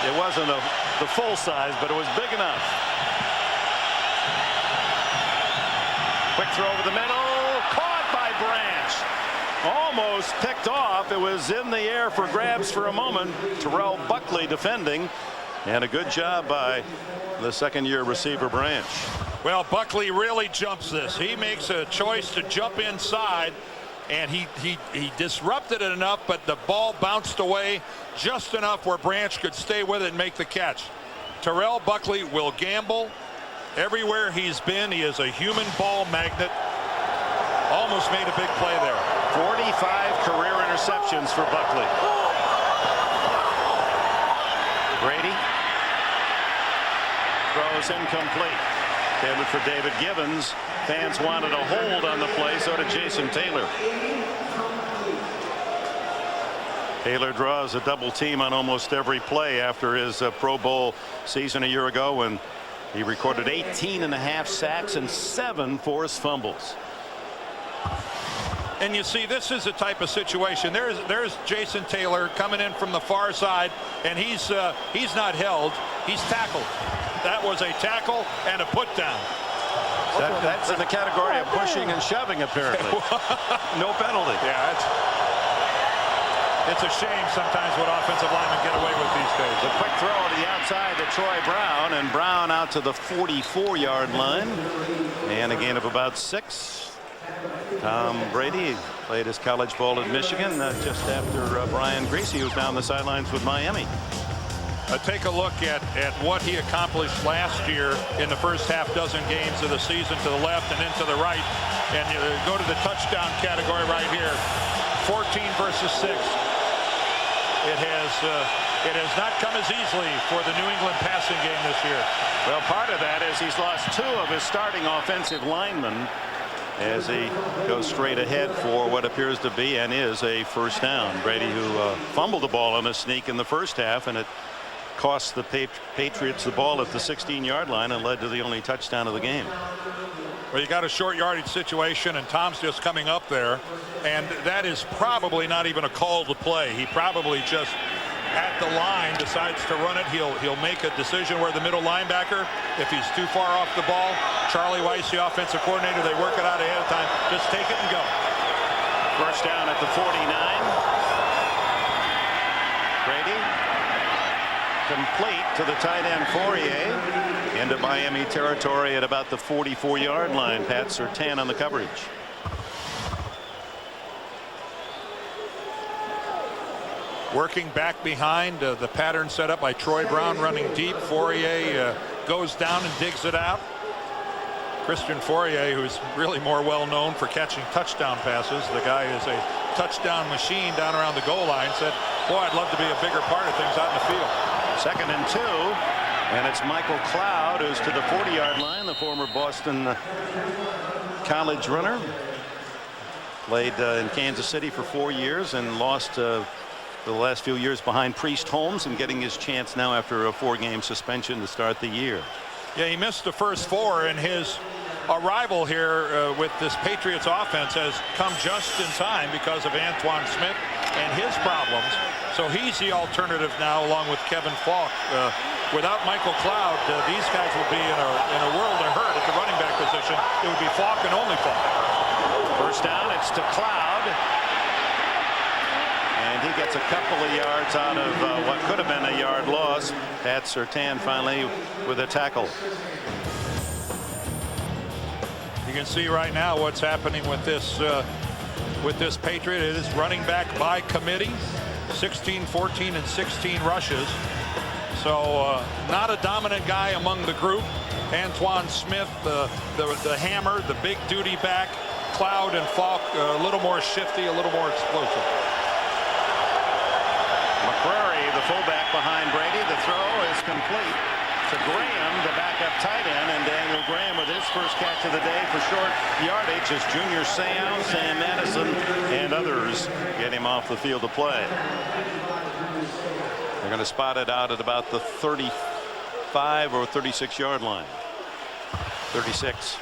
it wasn't the full size, but it was big enough. Quick throw over the middle, caught by Branch. Almost picked off. It was in the air for grabs for a moment. Terrell Buckley defending, and a good job by the second-year receiver Branch. Well, Buckley really jumps this. He makes a choice to jump inside, and he disrupted it enough, but the ball bounced away just enough where Branch could stay with it and make the catch. Terrell Buckley will gamble. Everywhere he's been, he is a human ball magnet. Almost made a big play there. 45 career interceptions for Buckley. Brady throws incomplete. Intended for David Gibbons. Fans wanted a hold on the play, so did Jason Taylor. Taylor draws a double team on almost every play after his Pro Bowl season a year ago, when he recorded 18.5 sacks and 7 forced fumbles. And you see, this is the type of situation. There's Jason Taylor coming in from the far side, and he's not held. He's tackled. That was a tackle and a put down. That's in the category of pushing and shoving, apparently. No penalty. Yeah, it's a shame sometimes what offensive linemen get away with these days. A quick throw to the outside to Troy Brown, and Brown out to the 44-yard line, and a gain of about 6. Tom Brady played his college ball at Michigan just after Brian Griese, who's now on the sidelines with Miami. Take a look at what he accomplished last year in the first half dozen games of the season, to the left and into the right. And you go to the touchdown category right here. 14 versus 6. It has not come as easily for the New England passing game this year. Well, part of that is he's lost 2 of his starting offensive linemen as he goes straight ahead for what appears to be and is a first down. Brady, who fumbled the ball on a sneak in the first half, and it cost the Patriots the ball at the 16-yard line and led to the only touchdown of the game. Well, you got a short yardage situation, and Tom's just coming up there, and that is probably not even a call to play. He probably just at the line decides to run it. He'll make a decision where the middle linebacker, if he's too far off the ball, Charlie Weiss, the offensive coordinator, they work it out ahead of time. Just take it and go. First down at the 49. Brady complete to the tight end Fourier into Miami territory at about the 44-yard line. Pat Surtain on the coverage. Working back behind the pattern set up by Troy Brown running deep. Fourier goes down and digs it out. Christian Fourier, who's really more well known for catching touchdown passes. The guy is a touchdown machine down around the goal line. Said, boy, I'd love to be a bigger part of things out in the field. 2nd and 2, and it's Michael Cloud who's to the 40-yard line, the former Boston College runner. Played in Kansas City for 4 years and lost the last few years behind Priest Holmes, and getting his chance now after a 4-game suspension to start the year. Yeah, he missed the first 4, and his arrival here with this Patriots offense has come just in time because of Antoine Smith and his problems. So he's the alternative now, along with Kevin Falk. Without Michael Cloud, these guys will be in a world of hurt at the running back position. It would be Falk and only Falk. First down, it's to Cloud. And he gets a couple of yards out of what could have been a yard loss. Pat Surtain finally with a tackle. You can see right now what's happening with this Patriot. It is running back by committee. 16, 14, and 16 rushes. So not a dominant guy among the group. Antoine Smith, the hammer, the big duty back. Cloud and Falk a little more shifty, a little more explosive. McCrary, the fullback behind Brady. The throw is complete to Graham, the backup tight end, and Daniel Graham with his first catch of the day for short yardage as Junior Seau, Sam Madison, and others get him off the field of play. They're going to spot it out at about the 35 or 36-yard line. 36.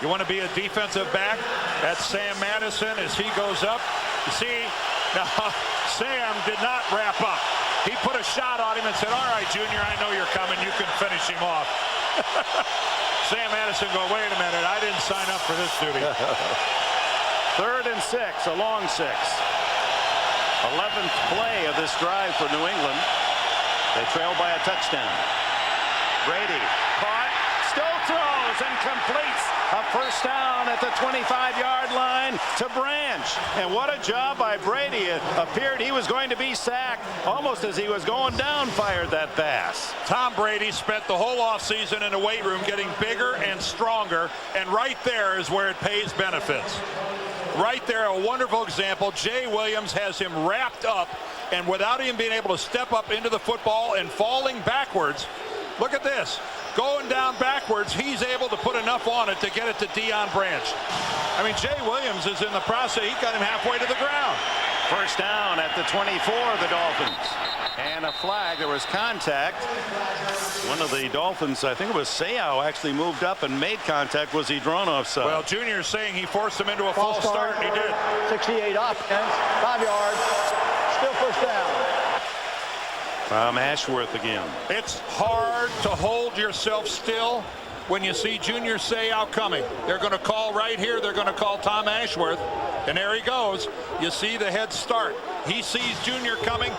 You want to be a defensive back? That's Sam Madison as he goes up. You see, now Sam did not wrap up. He put a shot on him and said, all right, Junior, I know you're coming. You can finish him off. Sam Madison go, wait a minute, I didn't sign up for this duty. 3rd and 6, a long 6. 11th play of this drive for New England. They trail by a touchdown. Brady caught, still throws and completes a first down at the 25-yard line to Branch. And what a job by Brady. It appeared he was going to be sacked almost as he was going down, fired that pass. Tom Brady spent the whole offseason in the weight room getting bigger and stronger, and right there is where it pays benefits. Right there, a wonderful example. Jay Williams has him wrapped up, and without him being able to step up into the football and falling backwards, look at this. Going down backwards, he's able to put enough on it to get it to Deion Branch. I mean, Jay Williams is in the process. He got him halfway to the ground. First down at the 24 of the Dolphins. And a flag. There was contact. One of the Dolphins, I think it was Seau, actually moved up and made contact. Was he drawn offside? Well, Junior's saying he forced him into a false start. He did. 68 offense, 5 yards, still first down. Ashworth again. It's hard to hold yourself still when you see Junior Seau coming. They're going to call right here. They're going to call Tom Ashworth. And there he goes. You see the head start. He sees Junior coming.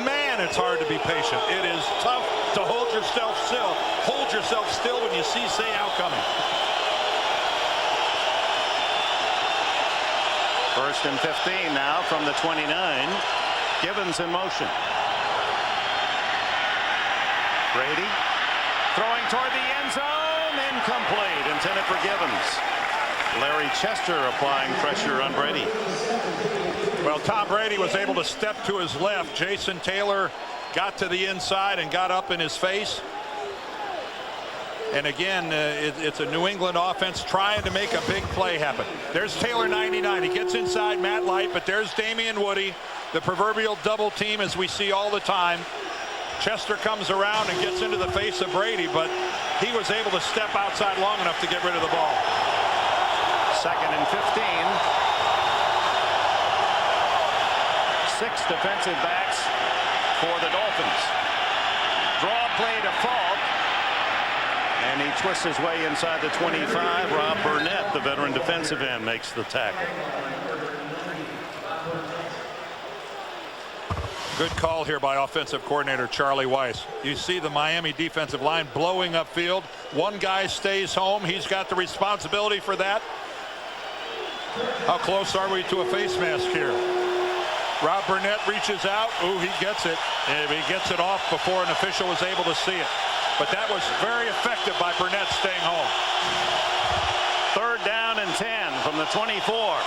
Man, it's hard to be patient. It is tough to hold yourself still. Hold yourself still when you see Seau coming. 1st and 15 now from the 29. Givens in motion. Brady throwing toward the end zone, incomplete, intended for Givens. Larry Chester applying pressure on Brady. Well, Tom Brady was able to step to his left. Jason Taylor got to the inside and got up in his face. And again, it's a New England offense trying to make a big play happen. There's Taylor 99. He gets inside Matt Light, but there's Damian Woody, the proverbial double team as we see all the time. Chester comes around and gets into the face of Brady, but he was able to step outside long enough to get rid of the ball. 2nd and 15. 6 defensive backs for the Dolphins. Draw play to Falk. And he twists his way inside the 25. Rob Burnett, the veteran defensive end, makes the tackle. Good call here by offensive coordinator Charlie Weiss. You see the Miami defensive line blowing upfield. One guy stays home. He's got the responsibility for that. How close are we to a face mask here? Rob Burnett reaches out. Ooh, he gets it. And he gets it off before an official was able to see it. But that was very effective by Burnett staying home. 3rd down and 10 from the 24.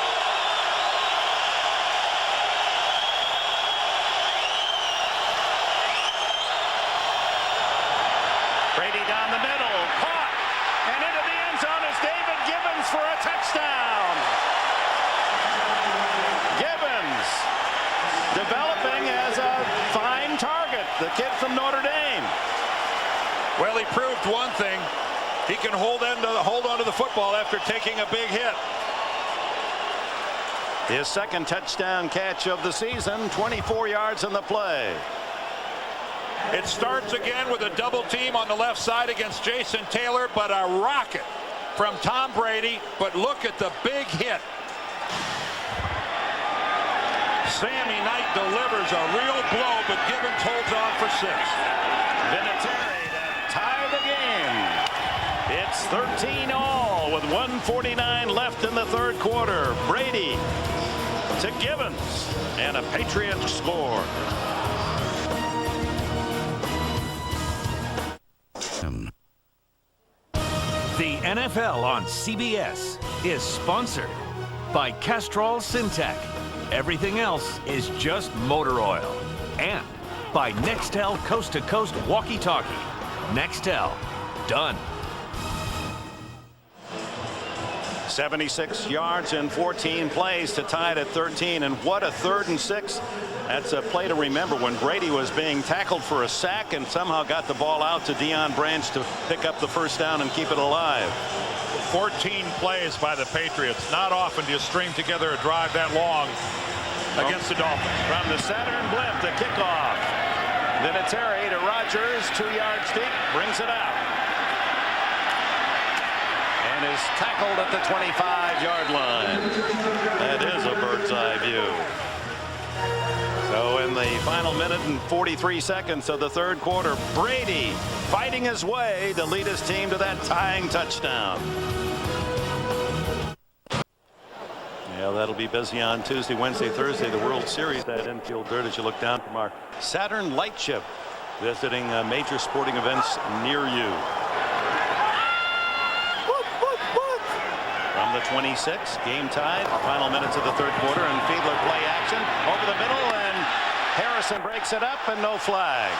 Brady down the middle, caught, and into the end zone is David Gibbons for a touchdown. Gibbons developing as a fine target, the kid from Notre Dame. Well, he proved one thing. He can hold on to the football after taking a big hit. His 2nd touchdown catch of the season, 24 yards in the play. It starts again with a double team on the left side against Jason Taylor, but a rocket from Tom Brady. But look at the big hit. Sammy Knight delivers a real blow, but Gibbons holds on for 6. Vinatieri to tie the game. It's 13-all with 1:49 left in the 3rd quarter. Brady to Gibbons, and a Patriots score. The NFL on CBS is sponsored by Castrol Syntec. Everything else is just motor oil. And by Nextel Coast to Coast walkie-talkie. Nextel, done. 76 yards in 14 plays to tie it at 13, and what a 3rd and 6. That's a play to remember when Brady was being tackled for a sack and somehow got the ball out to Deion Branch to pick up the 1st down and keep it alive. 14 plays by the Patriots. Not often do you string together a drive that long against the Dolphins. From the center and blimp, the kickoff. Vinatieri to Rodgers, 2 yards deep, brings it out. And is tackled at the 25-yard line. That is a bird's eye view. So in the final minute and 43 seconds of the 3rd quarter, Brady fighting his way to lead his team to that tying touchdown. Yeah, that'll be busy on Tuesday, Wednesday, Thursday, the World Series. That infield dirt as you look down from our Saturn light ship visiting major sporting events near you. From the 26, game tied, final minutes of the 3rd quarter, and Fiedler play action over the middle, and Harrison breaks it up and no flag.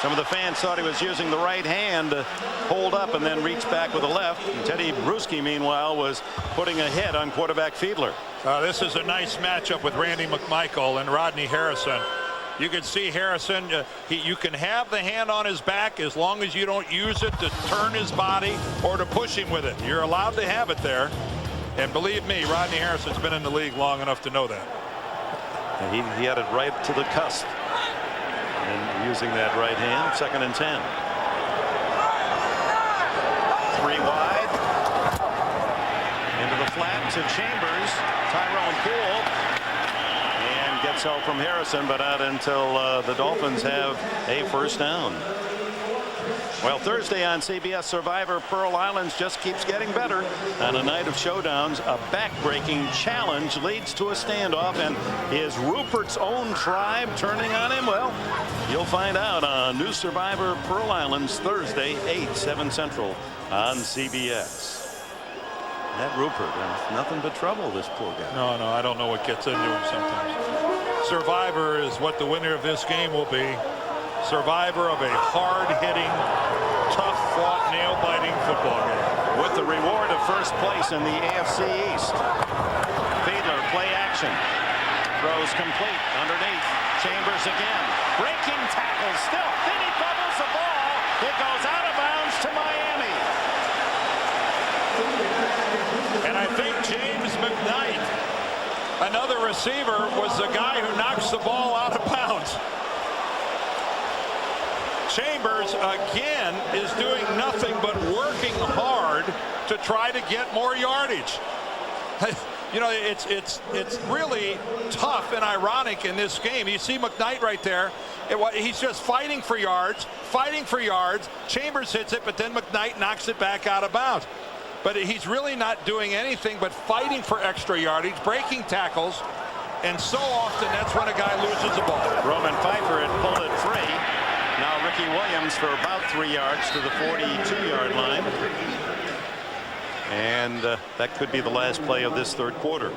Some of the fans thought he was using the right hand to hold up and then reach back with the left. And Teddy Bruschi, meanwhile, was putting a hit on quarterback Fiedler. This is a nice matchup with Randy McMichael and Rodney Harrison. You can see Harrison, you can have the hand on his back as long as you don't use it to turn his body or to push him with it. You're allowed to have it there. And believe me, Rodney Harrison's been in the league long enough to know that. And he had it right to the cusp. And using that right hand, 2nd and 10. 3 wide. Into the flat to Chambers. Tyrone Poole. And gets help from Harrison, but not until the Dolphins have a 1st down. Well, Thursday on CBS, Survivor Pearl Islands just keeps getting better. On a night of showdowns, a back-breaking challenge leads to a standoff, and is Rupert's own tribe turning on him? Well, you'll find out on new Survivor Pearl Islands Thursday, 8, 7 Central on CBS. That Rupert, nothing but trouble, this poor guy. No, I don't know what gets into him sometimes. Survivor is what the winner of this game will be. Survivor of a hard-hitting, tough-fought, nail-biting football game. With the reward of 1st place in the AFC East. Fiedler, play action. Throws complete underneath. Chambers again. Breaking tackle still. Then he bubbles the ball. It goes out of bounds to Miami. And I think James McKnight, another receiver, was the guy who knocks the ball out of bounds. Chambers again is doing nothing but working hard to try to get more yardage. You know, it's really tough and ironic in this game. You see McKnight right there. He's just fighting for yards, fighting for yards. Chambers hits it, but then McKnight knocks it back out of bounds. But he's really not doing anything but fighting for extra yardage, breaking tackles, and so often that's when a guy loses the ball. Roman Pfeiffer had pulled it free. Now Ricky Williams for about 3 yards to the 42-yard line. And that could be the last play of this third quarter.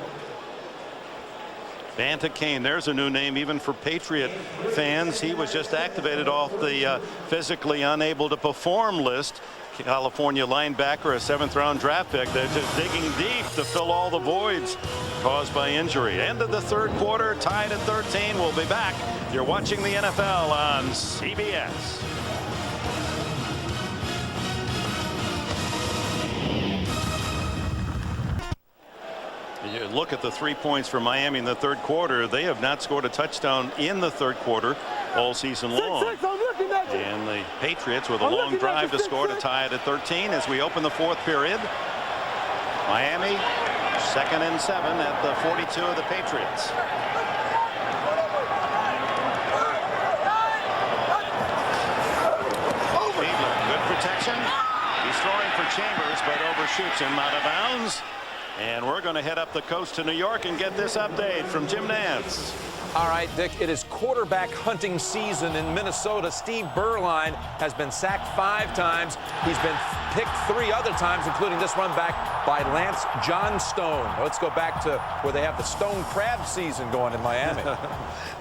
Banta Kane, there's a new name even for Patriot fans. He was just activated off the physically unable to perform list. California linebacker, a 7th-round draft pick. They're just digging deep to fill all the voids caused by injury. End of the third quarter, tied at 13. We'll be back. You're watching the NFL on CBS. You look at the 3 points for Miami in the third quarter. They have not scored a touchdown in the third quarter all season long. And the Patriots with a long drive to score to tie it at 13 as we open the fourth period. Miami 2nd and 7 at the 42 of the Patriots. Fiedler, good protection. He's throwing for Chambers, but overshoots him out of bounds. And we're going to head up the coast to New York and get this update from Jim Nantz. All right, Dick, it is quarterback hunting season in Minnesota. Steve Berline has been sacked 5 times. He's been picked 3 other times, including this run back by Lance Johnstone. Let's go back to where they have the stone crab season going in Miami.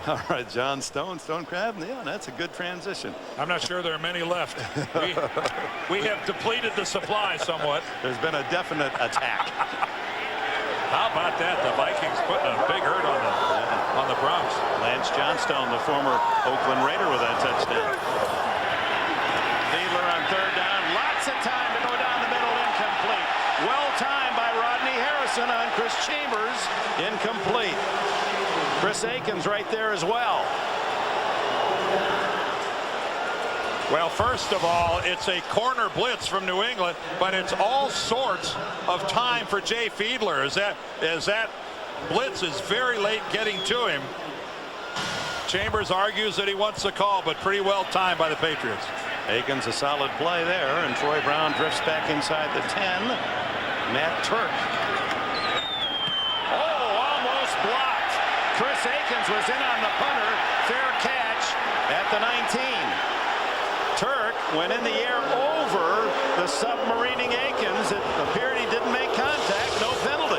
All right, John Stone crab. Yeah, that's a good transition. I'm not sure there are many left. We have depleted the supply somewhat. There's been a definite attack. How about that? The Vikings putting a big hurt on the Bronx. Lance Johnstone, the former Oakland Raider, with that touchdown. Fiedler on 3rd down. Lots of time to go down the middle. Incomplete. Well timed by Rodney Harrison on Chris Chambers. Incomplete. Chris Aikens right there as well. Well, first of all, it's a corner blitz from New England, but it's all sorts of time for Jay Fiedler as that blitz is very late getting to him. Chambers argues that he wants the call, but pretty well timed by the Patriots. Aikens a solid play there, and Troy Brown drifts back inside the 10. Matt Turk. Oh, almost blocked. Chris Aikens was in on the punter. Fair catch at the 19. Turk went in the air over the submarining Aikens. It appeared he didn't make contact. No penalty.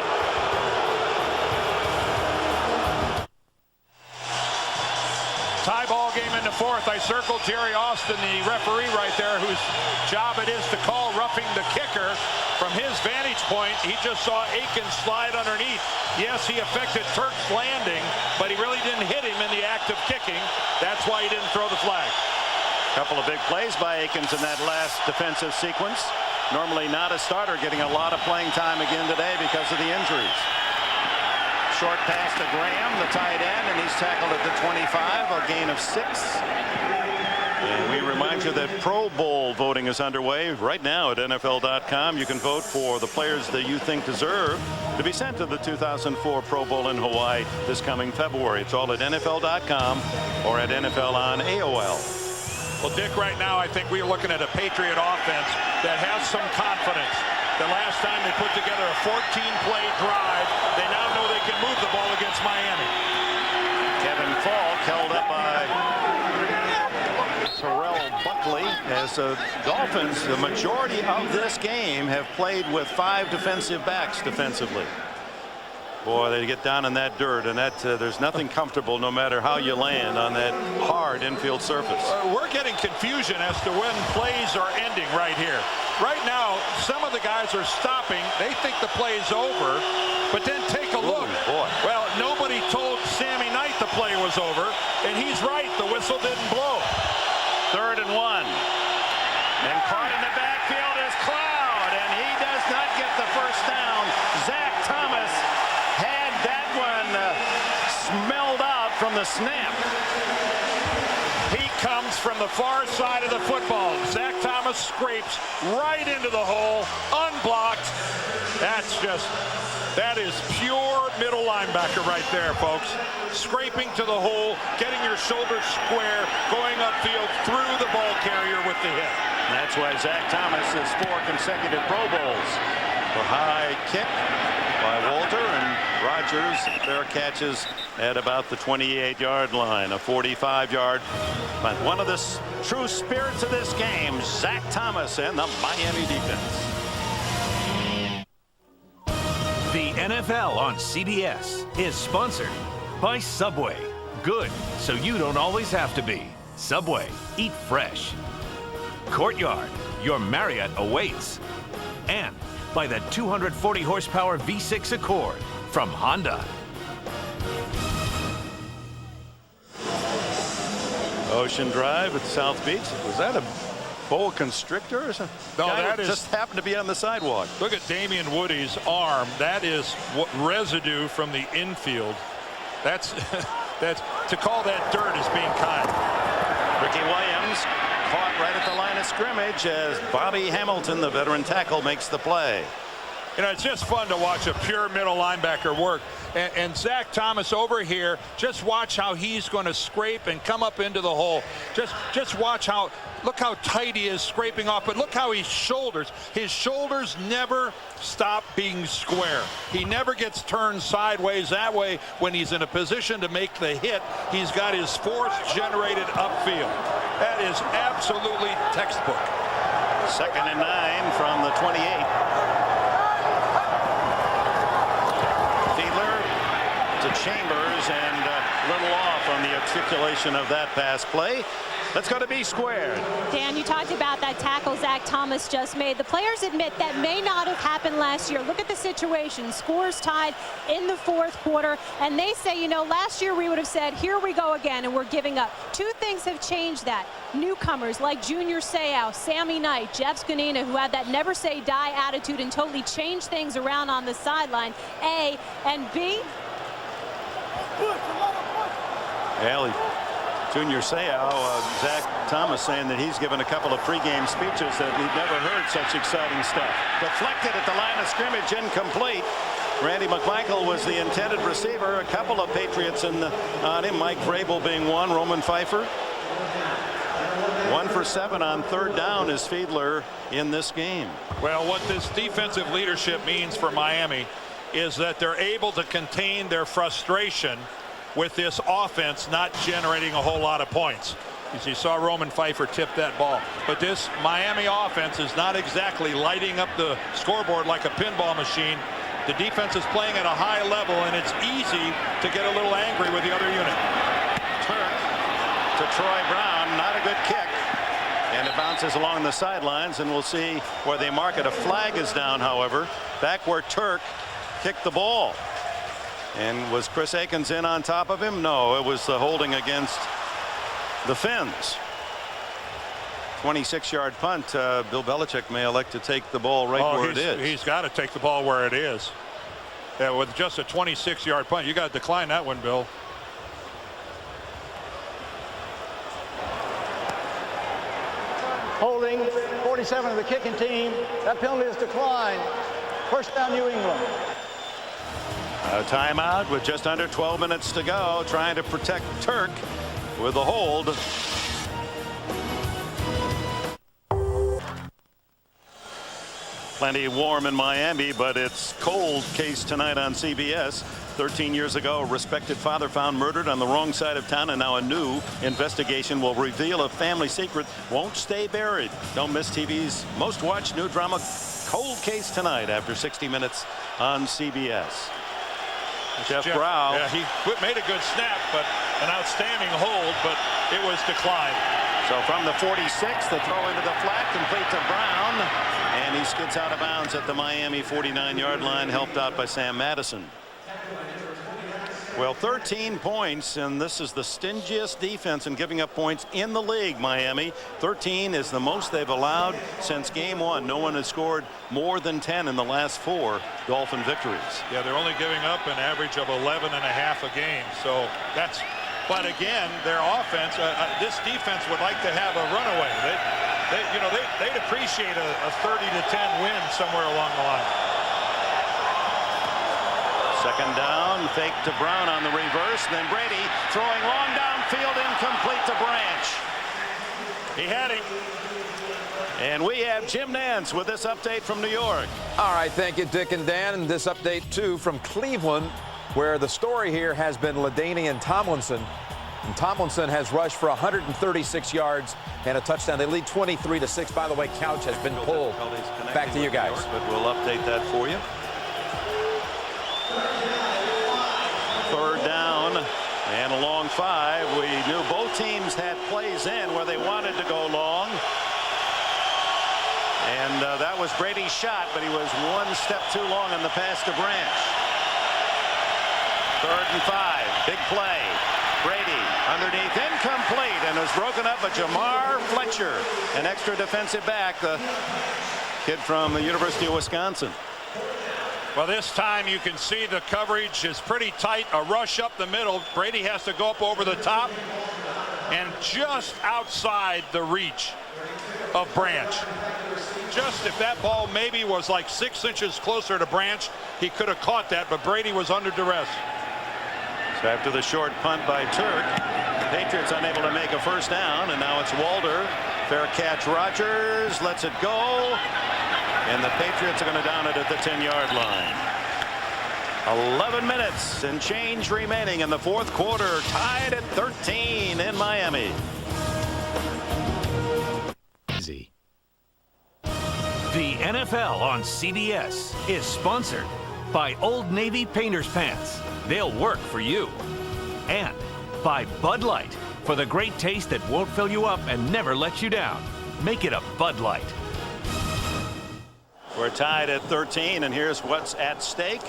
Tie ball game in the fourth. I circled Jerry Austin, the referee right there, whose job it is to call roughing the kicker. From his vantage point, he just saw Aikens slide underneath. Yes, he affected Turk's landing, but he really didn't hit him in the act of kicking. That's why he didn't throw the flag. Couple of big plays by Aikens in that last defensive sequence. Normally not a starter, getting a lot of playing time again today because of the injuries. Short pass to Graham, the tight end, and he's tackled at the 25, a gain of 6. And we remind you that Pro Bowl voting is underway right now at NFL.com. You can vote for the players that you think deserve to be sent to the 2004 Pro Bowl in Hawaii this coming February. It's all at NFL.com or at NFL on AOL. Well, Dick, right now I think we're looking at a Patriot offense that has some confidence. The last time they put together a 14-play drive, they now know they can move the ball against Miami. Kevin Falk held up by Terrell Buckley as the Dolphins, the majority of this game, have played with 5 defensive backs defensively. Boy, they get down in that dirt, and that there's nothing comfortable no matter how you land on that hard infield surface. We're getting confusion as to when plays are ending right here. Right now, some of the guys are stopping. They think the play's over, but then take a look. Ooh, boy. Well, nobody told Sammy play was over, and he's right. The whistle didn't blow. 3rd and 1. And caught in the backfield is Cloud, and he does not get the first down. Zach Thomas had that one smelled out from the snap. He comes from the far side of the football. Zach Thomas scrapes right into the hole, unblocked. That is pure middle linebacker right there, folks. Scraping to the hole, getting your shoulders square, going upfield through the ball carrier with the hit. And that's why Zach Thomas has 4 consecutive Pro Bowls. The high kick by Walter, and Rodgers, their catches at about the 28-yard line, a 45-yard. But one of the true spirits of this game, Zach Thomas and the Miami defense. The NFL on CBS is sponsored by Subway. Good, so you don't always have to be. Subway, eat fresh. Courtyard, your Marriott awaits. And by the 240 horsepower V6 Accord from Honda. Ocean Drive at South Beach. Was that a boa constrictor or something? No, that just happened to be on the sidewalk. Look at Damian Woody's arm. That is what residue from the infield. That's to call that dirt is being kind. Ricky Williams caught right at the line of scrimmage as Bobby Hamilton, the veteran tackle, makes the play. You know, it's just fun to watch a pure middle linebacker work. And Zach Thomas over here, just watch how he's going to scrape and come up into the hole. Just watch how, look how tight he is scraping off, but look how his shoulders never stop being square. He never gets turned sideways. That way, when he's in a position to make the hit, he's got his force generated upfield. That is absolutely textbook. 2nd and 9 from the 28. To Chambers, and a little off on the articulation of that pass play. Let's go to B squared. Dan, you talked about that tackle Zach Thomas just made. The players admit that may not have happened last year. Look at the situation. Scores tied in the 4th quarter. And they say, you know, last year we would have said, here we go again, and we're giving up. 2 things have changed that. Newcomers like Junior Seau, Sammy Knight, Jeff Scanina, who had that never say die attitude and totally changed things around on the sideline. A, and B, Haley, Junior Seau, Zach Thomas saying that he's given a couple of pregame speeches that he'd never heard such exciting stuff. Deflected at the line of scrimmage, incomplete. Randy McMichael was the intended receiver. A couple of Patriots on him, Mike Vrabel being one, Roman Pfeiffer. 1 for 7 on 3rd down is Fiedler in this game. Well, what this defensive leadership means for Miami is that they're able to contain their frustration with this offense not generating a whole lot of points. As you saw Roman Pfeiffer tip that ball. But this Miami offense is not exactly lighting up the scoreboard like a pinball machine. The defense is playing at a high level, and it's easy to get a little angry with the other unit. Turk to Troy Brown, not a good kick. And it bounces along the sidelines, and we'll see where they mark it. A flag is down, however, back where Turk kicked the ball. And was Chris Akins in on top of him? No, it was the holding against the Finns. 26-yard punt. Bill Belichick may elect to take the ball where it is. He's got to take the ball where it is. Yeah, with just a 26-yard punt, you got to decline that one, Bill. Holding 47 of the kicking team. That penalty is declined. First down, New England. A timeout with just under 12 minutes to go, trying to protect Turk with a hold. Plenty warm in Miami, but it's cold case tonight on CBS. 13 years ago, a respected father found murdered on the wrong side of town, and now a new investigation will reveal a family secret won't stay buried. Don't miss TV's most watched new drama, Cold Case, tonight after 60 minutes on CBS. Jeff Brow. Yeah, he made a good snap, but an outstanding hold, but it was declined. So from the 46, the throw into the flat, complete to Brown, and he skids out of bounds at the Miami 49-yard line, helped out by Sam Madison. Well, 13 points, and this is the stingiest defense in giving up points in the league, Miami. 13 is the most they've allowed since game 1. No one has scored more than 10 in the last 4 Dolphin victories. Yeah, they're only giving up an average of 11.5 a game. So that's, but again, their offense, this defense would like to have a runaway. They'd appreciate a 30-10 win somewhere along the line. Second down, fake to Brown on the reverse, then Brady throwing long downfield, incomplete to Branch. He had him. And we have Jim Nance with this update from New York. All right, thank you, Dick and Dan. And this update, too, from Cleveland, where the story here has been LaDainian Tomlinson. And Tomlinson has rushed for 136 yards and a touchdown. They lead 23-6. By the way, Couch has been pulled. Back to you guys. York, but we'll update that for you. Third down and a long 5. We knew both teams had plays in where they wanted to go long. And that was Brady's shot, but he was one step too long on the pass to Branch. 3rd and 5. Big play. Brady underneath, incomplete, and was broken up by Jamar Fletcher, an extra defensive back, the kid from the University of Wisconsin. Well, this time you can see the coverage is pretty tight. A rush up the middle. Brady has to go up over the top and just outside the reach of Branch. Just if that ball maybe was like 6 inches closer to Branch, he could have caught that, but Brady was under duress. So after the short punt by Turk, the Patriots unable to make a first down, and now it's Walder. Fair catch, Rodgers lets it go. And the Patriots are going to down it at the 10-yard line. 11 minutes and change remaining in the 4th quarter. Tied at 13 in Miami. Easy. The NFL on CBS is sponsored by Old Navy Painter's Pants. They'll work for you. And by Bud Light, for the great taste that won't fill you up and never lets you down. Make it a Bud Light. We're tied at 13, and here's what's at stake.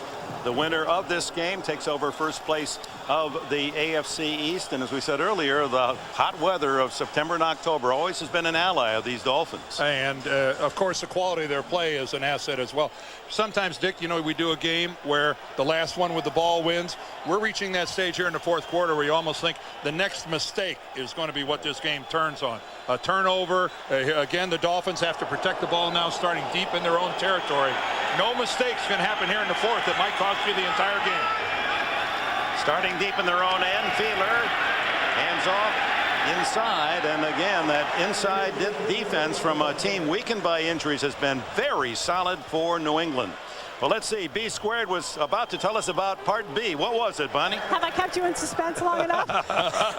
The winner of this game takes over first place of the AFC East. And as we said earlier, the hot weather of September and October always has been an ally of these Dolphins. And, of course, the quality of their play is an asset as well. Sometimes, Dick, we do a game where the last one with the ball wins. We're reaching that stage here in the 4th quarter where you almost think the next mistake is going to be what this game turns on. A turnover. Again, the Dolphins have to protect the ball now, starting deep in their own territory. No mistakes can happen here in the 4th that might cost you the entire game. Starting deep in their own end, Fiedler hands off inside, and again that inside defense from a team weakened by injuries has been very solid for New England. Well, let's see. B Squared was about to tell us about Part B. What was it, Bonnie? Have I kept you in suspense long enough?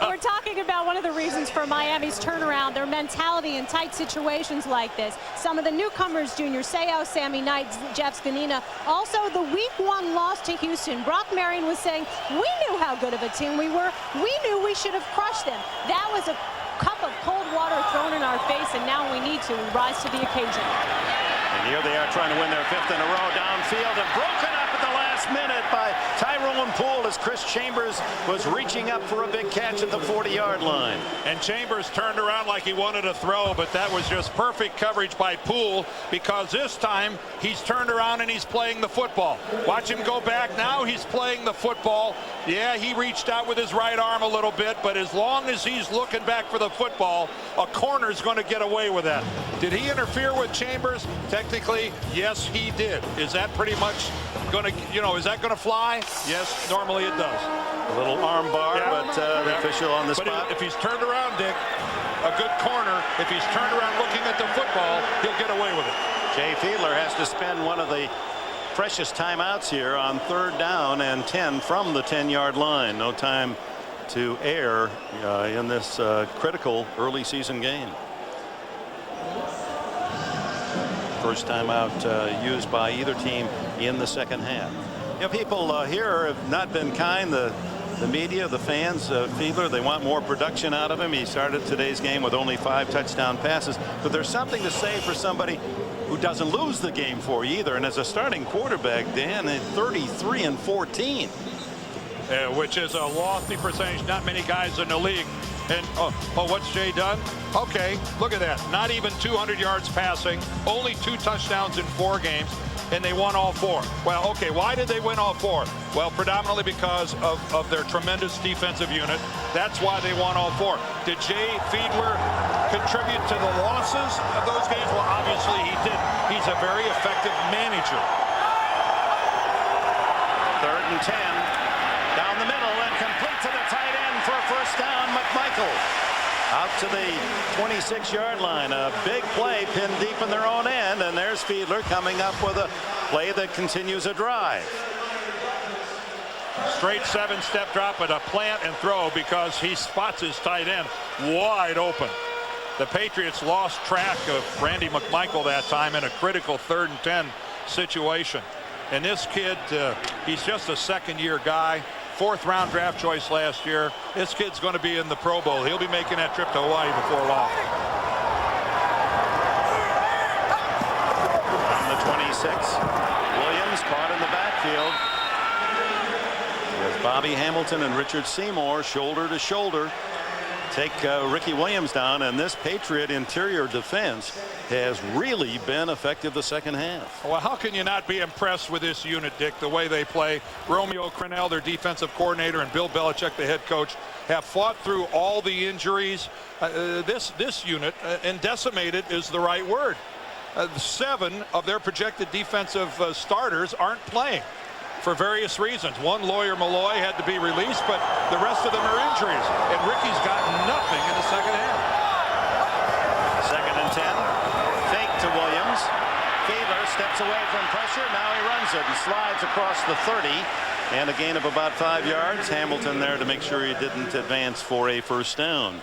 We're talking about one of the reasons for Miami's turnaround, their mentality in tight situations like this. Some of the newcomers, Junior Seau, Sammy Knight, Jeff Scanina. Also, the Week 1 loss to Houston. Brock Marion was saying, we knew how good of a team we were. We knew we should have crushed them. That was a cup of cold water thrown in our face, and now we need to rise to the occasion. And here they are trying to win their 5th in a row downfield and broken up at the last minute by Tyrone Poole as Chris Chambers was reaching up for a big catch at the 40-yard line. And Chambers turned around like he wanted to throw, but that was just perfect coverage by Poole because this time he's turned around and he's playing the football. Watch him go back. Now he's playing the football. Yeah, he reached out with his right arm a little bit, but as long as he's looking back for the football, a corner's going to get away with that. Did he interfere with Chambers? Technically, yes, he did. Is that pretty much going to, is that going to fly? Yes, normally it does. A little arm bar, yeah. But the official on the spot. But if he's turned around, Dick, a good corner, if he's turned around looking at the football, he'll get away with it. Jay Fiedler has to spend one of the precious timeouts here on 3rd down and 10 from the 10-yard line. No time to air in this critical early season game. First timeout used by either team in the second half. People here have not been kind. The media, the fans, Fiedler, they want more production out of him. He started today's game with only 5 touchdown passes. But there's something to say for somebody who doesn't lose the game for you either. And as a starting quarterback, Dan, at 33 and 14. which is a lofty percentage. Not many guys in the league. And what's Jay done? Okay, look at that. Not even 200 yards passing, only 2 touchdowns in 4 games, and they won all 4. Well, okay, why did they win all 4? Well, predominantly because of their tremendous defensive unit. That's why they won all 4. Did Jay Fiedler contribute to the losses of those games? Well, obviously he did. He's a very effective manager. 3rd and 10. Down the middle and complete to the tight end for a first down. McMichael out to the 26-yard line. A big play pinned deep in their own end, and there's Fiedler coming up with a play that continues a drive. Straight 7-step drop, but a plant and throw because he spots his tight end wide open. The Patriots lost track of Randy McMichael that time in a critical 3rd and 10 situation. And this kid, he's just a 2nd-year guy. 4th-round draft choice last year. This kid's going to be in the Pro Bowl. He'll be making that trip to Hawaii before long. On the 26, Williams caught in the backfield. There's Bobby Hamilton and Richard Seymour shoulder to shoulder. Take Ricky Williams down, and this Patriot interior defense has really been effective the second half. Well, how can you not be impressed with this unit, Dick, the way they play? Romeo Crennel, their defensive coordinator, and Bill Belichick, the head coach, have fought through all the injuries. This unit, and decimated is the right word. 7 of their projected defensive starters aren't playing for various reasons. One, Lawyer Malloy, had to be released, but the rest of them are injuries. And Ricky's got nothing in the second half. 2nd and 10. Fake to Williams. Fiedler steps away from pressure. Now he runs it and slides across the 30. And a gain of about 5 yards. Hamilton there to make sure he didn't advance for a first down.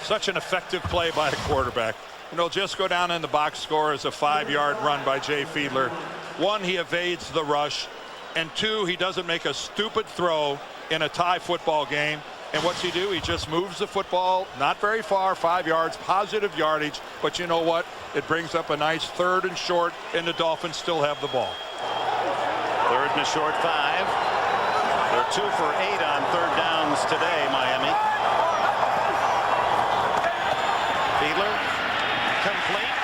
Such an effective play by a quarterback. You know, just go down in the box score as a 5-yard run by Jay Fiedler. 1, he evades the rush, and 2, he doesn't make a stupid throw in a tie football game. And what's he do? He just moves the football not very far, 5 yards, positive yardage. But you know what? It brings up a nice 3rd and short, and the Dolphins still have the ball. 3rd and a short 5. They're 2 for 8 on 3rd downs today, Miami. Fiedler, complete.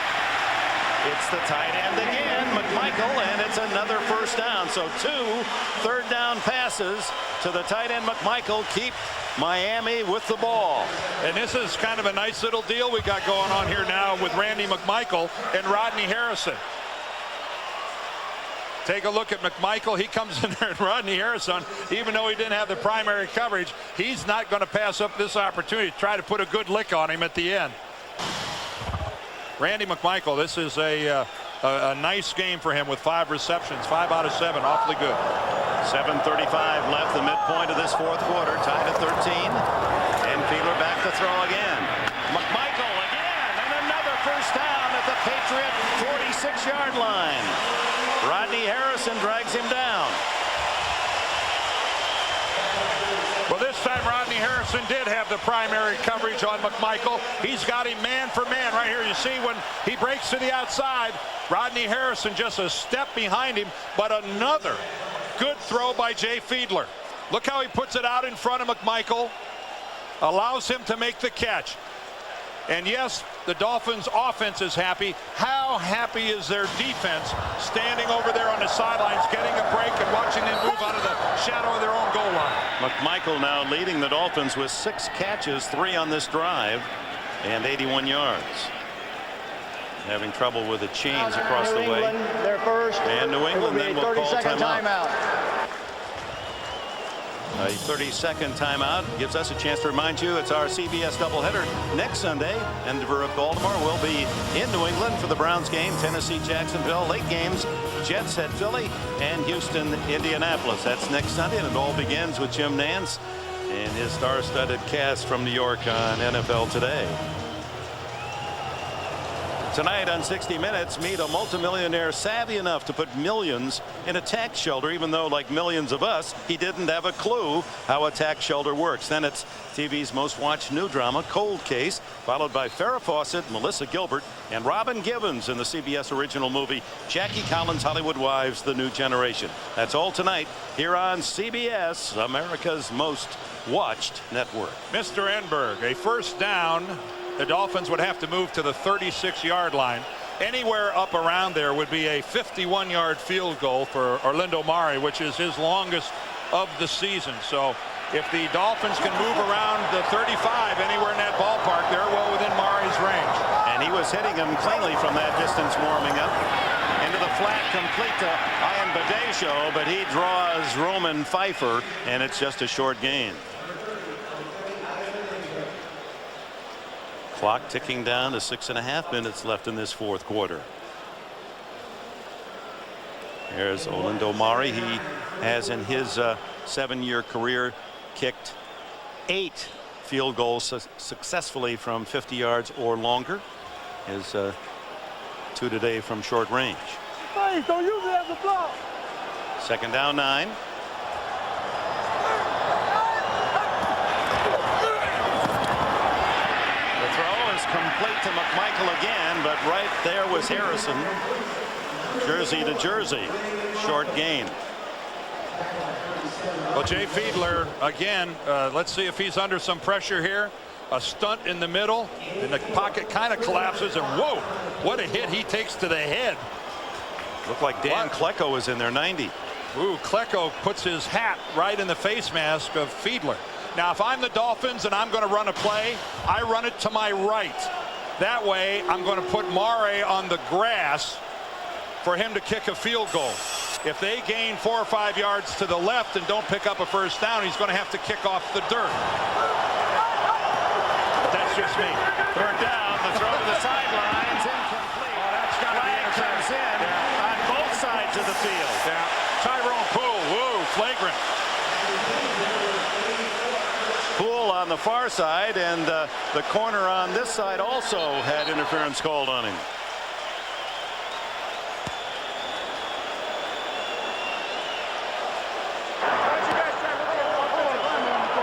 It's the tight end again, McMichael, and it's another first down. So 2 3rd down passes to the tight end McMichael keep Miami with the ball. And this is kind of a nice little deal we got going on here now with Randy McMichael and Rodney Harrison. Take a look at McMichael. He comes in there, and Rodney Harrison, even though he didn't have the primary coverage, he's not going to pass up this opportunity to try to put a good lick on him at the end. Randy McMichael, this is a nice game for him with 5 receptions, 5 out of 7, awfully good. 7:35 left, the midpoint of this 4th quarter, tied at 13. And Fiedler back to throw again. McMichael again, and another first down at the Patriot 46-yard line. Rodney Harrison drags him down. Well, this time Rodney Harrison did have the primary coverage on McMichael. He's got him man for man right here. You see when he breaks to the outside, Rodney Harrison just a step behind him, but another good throw by Jay Fiedler. Look how he puts it out in front of McMichael, allows him to make the catch. And yes, the Dolphins offense is happy. How happy is their defense standing over there on the sidelines, getting a break and watching them move out of the shadow of their own goal line? McMichael now leading the Dolphins with 6 catches, 3 on this drive, and 81 yards. Having trouble with the chains across the way. They're first. And New England then will call timeout. timeout. A 30-second timeout gives us a chance to remind you it's our CBS doubleheader next Sunday. Denver of Baltimore will be in New England for the Browns game. Tennessee, Jacksonville. Late games, Jets at Philly and Houston, Indianapolis. That's next Sunday, and it all begins with Jim Nantz and his star-studded cast from New York on NFL Today. Tonight on 60 Minutes, meet a multimillionaire savvy enough to put millions in a tax shelter, even though, like millions of us, he didn't have a clue how a tax shelter works. Then it's TV's most watched new drama, Cold Case, followed by Farrah Fawcett, Melissa Gilbert, and Robin Givens in the CBS original movie Jackie Collins' Hollywood Wives: The New Generation. That's all tonight here on CBS, America's most watched network. Mr. Enberg, a first down. The Dolphins would have to move to the 36-yard line. Anywhere up around there would be a 51-yard field goal for Orlando Mari, which is his longest of the season. So if the Dolphins can move around the 35 anywhere in that ballpark, they're well within Mari's range. And he was hitting him cleanly from that distance warming up. Into the flat, complete to Ian Badesho, but he draws Roman Pfeiffer, and it's just a short gain. Clock ticking down to 6.5 minutes left in this fourth quarter. Here's Orlando Mari. He has in his 7-year career kicked 8 field goals successfully from 50 yards or longer. His 2 today from short range. Hey, don't use it as a block. Second down 9. Complete to McMichael again, but right there was Harrison. Jersey to jersey. Short gain. Well, Jay Fiedler again. Let's see if he's under some pressure here. A stunt in the middle, and the pocket kind of collapses, and whoa, what a hit he takes to the head. Looked like Dan Klecko was in there, 90. Ooh, Klecko puts his hat right in the face mask of Fiedler. Now, if I'm the Dolphins and I'm going to run a play, I run it to my right. That way, I'm going to put Mari on the grass for him to kick a field goal. If they gain 4 or 5 yards to the left and don't pick up a first down, he's going to have to kick off the dirt. But that's just me. Third down, the throw to the sidelines, incomplete. Oh, that's got to be comes in on both sides of the field. Yeah. Tyrone Poole, whoa, flagrant. Poole on the far side, and the corner on this side also had interference called on him.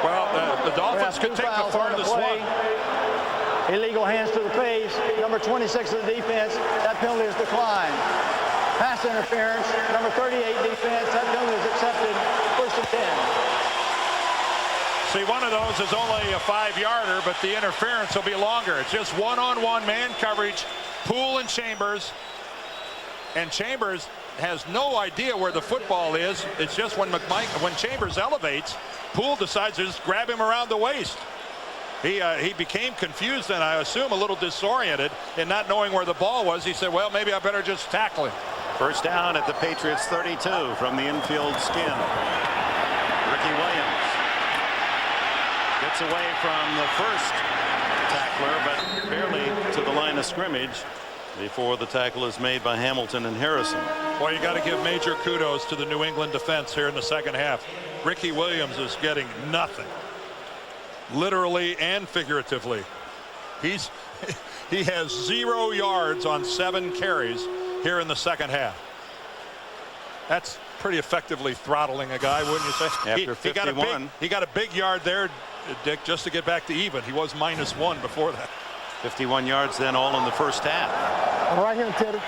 Well, the Dolphins could take the farthest one. Illegal hands to the face. Number 26 of the defense. That penalty is declined. Pass interference. Number 38 defense. That penalty is accepted. First and 10. See, one of those is only a 5-yarder, but the interference will be longer. It's just one-on-one man coverage. Poole and Chambers. And Chambers has no idea where the football is. It's just when Chambers elevates, Poole decides to just grab him around the waist. He became confused and I assume a little disoriented in not knowing where the ball was. He said, well, maybe I better just tackle him. First down at the Patriots 32 from the infield skin. Ricky Williams gets away from the first tackler, but barely to the line of scrimmage before the tackle is made by Hamilton and Harrison. Well, you got to give major kudos to the New England defense here in the second half. Ricky Williams is getting nothing, literally and figuratively. He has 0 yards on 7 carries here in the second half. That's pretty effectively throttling a guy, wouldn't you say? After 51. He got a big yard there, Dick, just to get back to even. He was -1 before that. 51 yards then all in the first half. All right here, Teddy.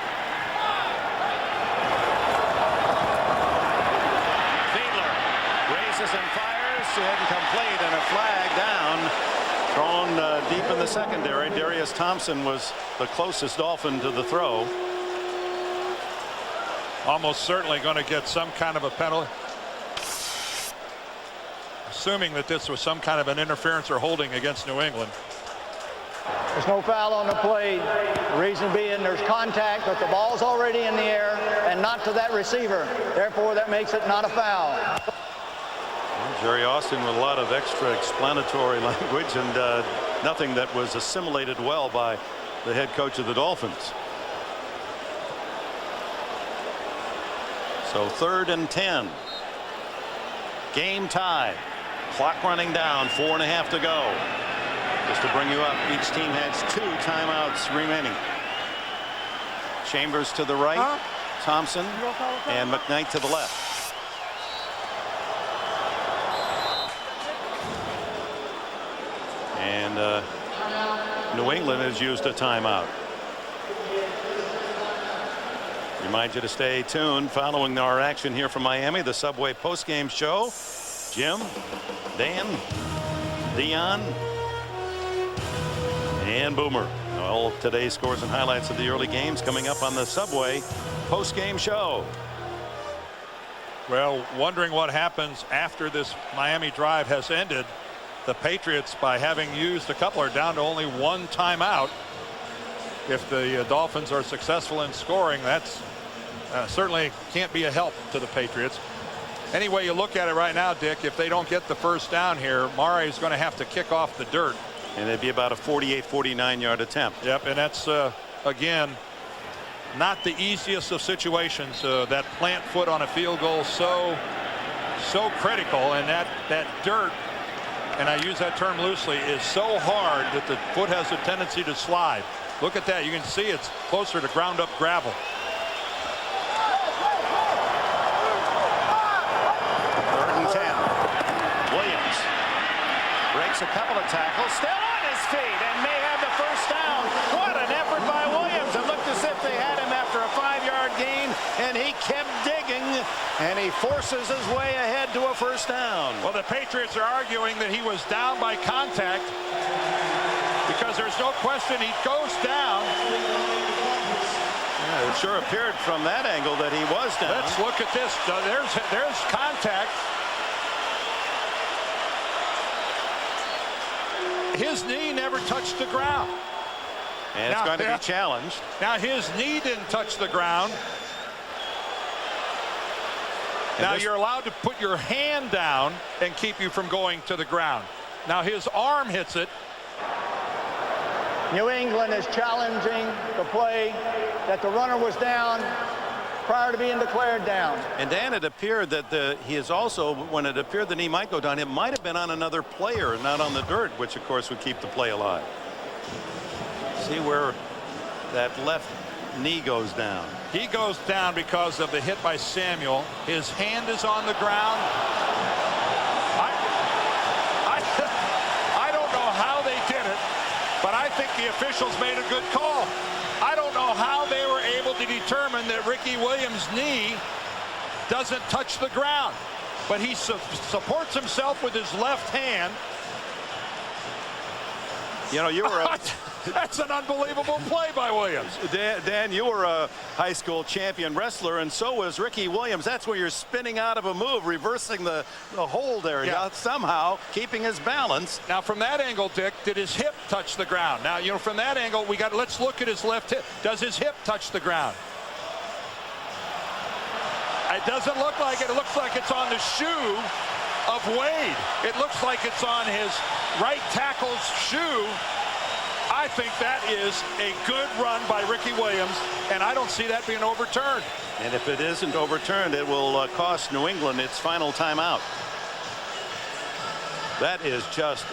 Fiedler raises and fires, incomplete, and a flag down. Thrown deep in the secondary. Darius Thompson was the closest Dolphin to the throw. Almost certainly going to get some kind of a penalty. Assuming that this was some kind of an interference or holding against New England. There's no foul on the play. The reason being there's contact, but the ball's already in the air and not to that receiver. Therefore, that makes it not a foul. Well, Jerry Austin with a lot of extra explanatory language and nothing that was assimilated well by the head coach of the Dolphins. So 3rd and 10. Game tie. Clock running down. 4.5 to go. Just to bring you up, each team has 2 timeouts remaining. Chambers to the right, Thompson and McKnight to the left. And New England has used a timeout. Remind you to stay tuned following our action here from Miami, the Subway postgame show. Jim, Dan, Dion, and Boomer. All today's scores and highlights of the early games coming up on the Subway postgame show. Well, wondering what happens after this Miami drive has ended. The Patriots, by having used a couple, are down to only one timeout. If the Dolphins are successful in scoring, that's certainly can't be a help to the Patriots. Any way you look at it right now, Dick, if they don't get the first down here, Murray is going to have to kick off the dirt. And it'd be about a 48-49 yard attempt. Yep, and that's again not the easiest of situations. That plant foot on a field goal so critical, and that dirt, and I use that term loosely, is so hard that the foot has a tendency to slide. Look at that. You can see it's closer to ground up gravel. Breaks a couple of tackles, still on his feet, and may have the first down. What an effort by Williams. It looked as if they had him after a 5-yard gain, and he kept digging, and he forces his way ahead to a first down. Well, the Patriots are arguing that he was down by contact because there's no question he goes down. Yeah, it sure appeared from that angle that he was down. Let's look at this. There's contact. His knee never touched the ground. And it's going to be challenged. Now his knee didn't touch the ground. Now you're allowed to put your hand down and keep you from going to the ground. Now his arm hits it. New England is challenging the play that the runner was down prior to being declared down. And Dan, it appeared that he is also, when it appeared that he might go down, it might have been on another player, not on the dirt, which of course would keep the play alive. See where that left knee goes down. He goes down because of the hit by Samuel. His hand is on the ground. I don't know how they did it, but I think the officials made a good call. I don't know how they were able to determine that Ricky Williams' knee doesn't touch the ground, but he supports himself with his left hand. You know, you were that's an unbelievable play by Williams. Dan, you were a high school champion wrestler, and so was Ricky Williams. That's where you're spinning out of a move, reversing the hold there. Yeah. Somehow keeping his balance. Now, from that angle, Dick, did his hip touch the ground? Now, you know, from that angle, let's look at his left hip. Does his hip touch the ground? It doesn't look like it. It looks like it's on the shoe of Wade. It looks like it's on his right tackle's shoe. I think that is a good run by Ricky Williams, and I don't see that being overturned. And if it isn't overturned, it will cost New England its final timeout. That is just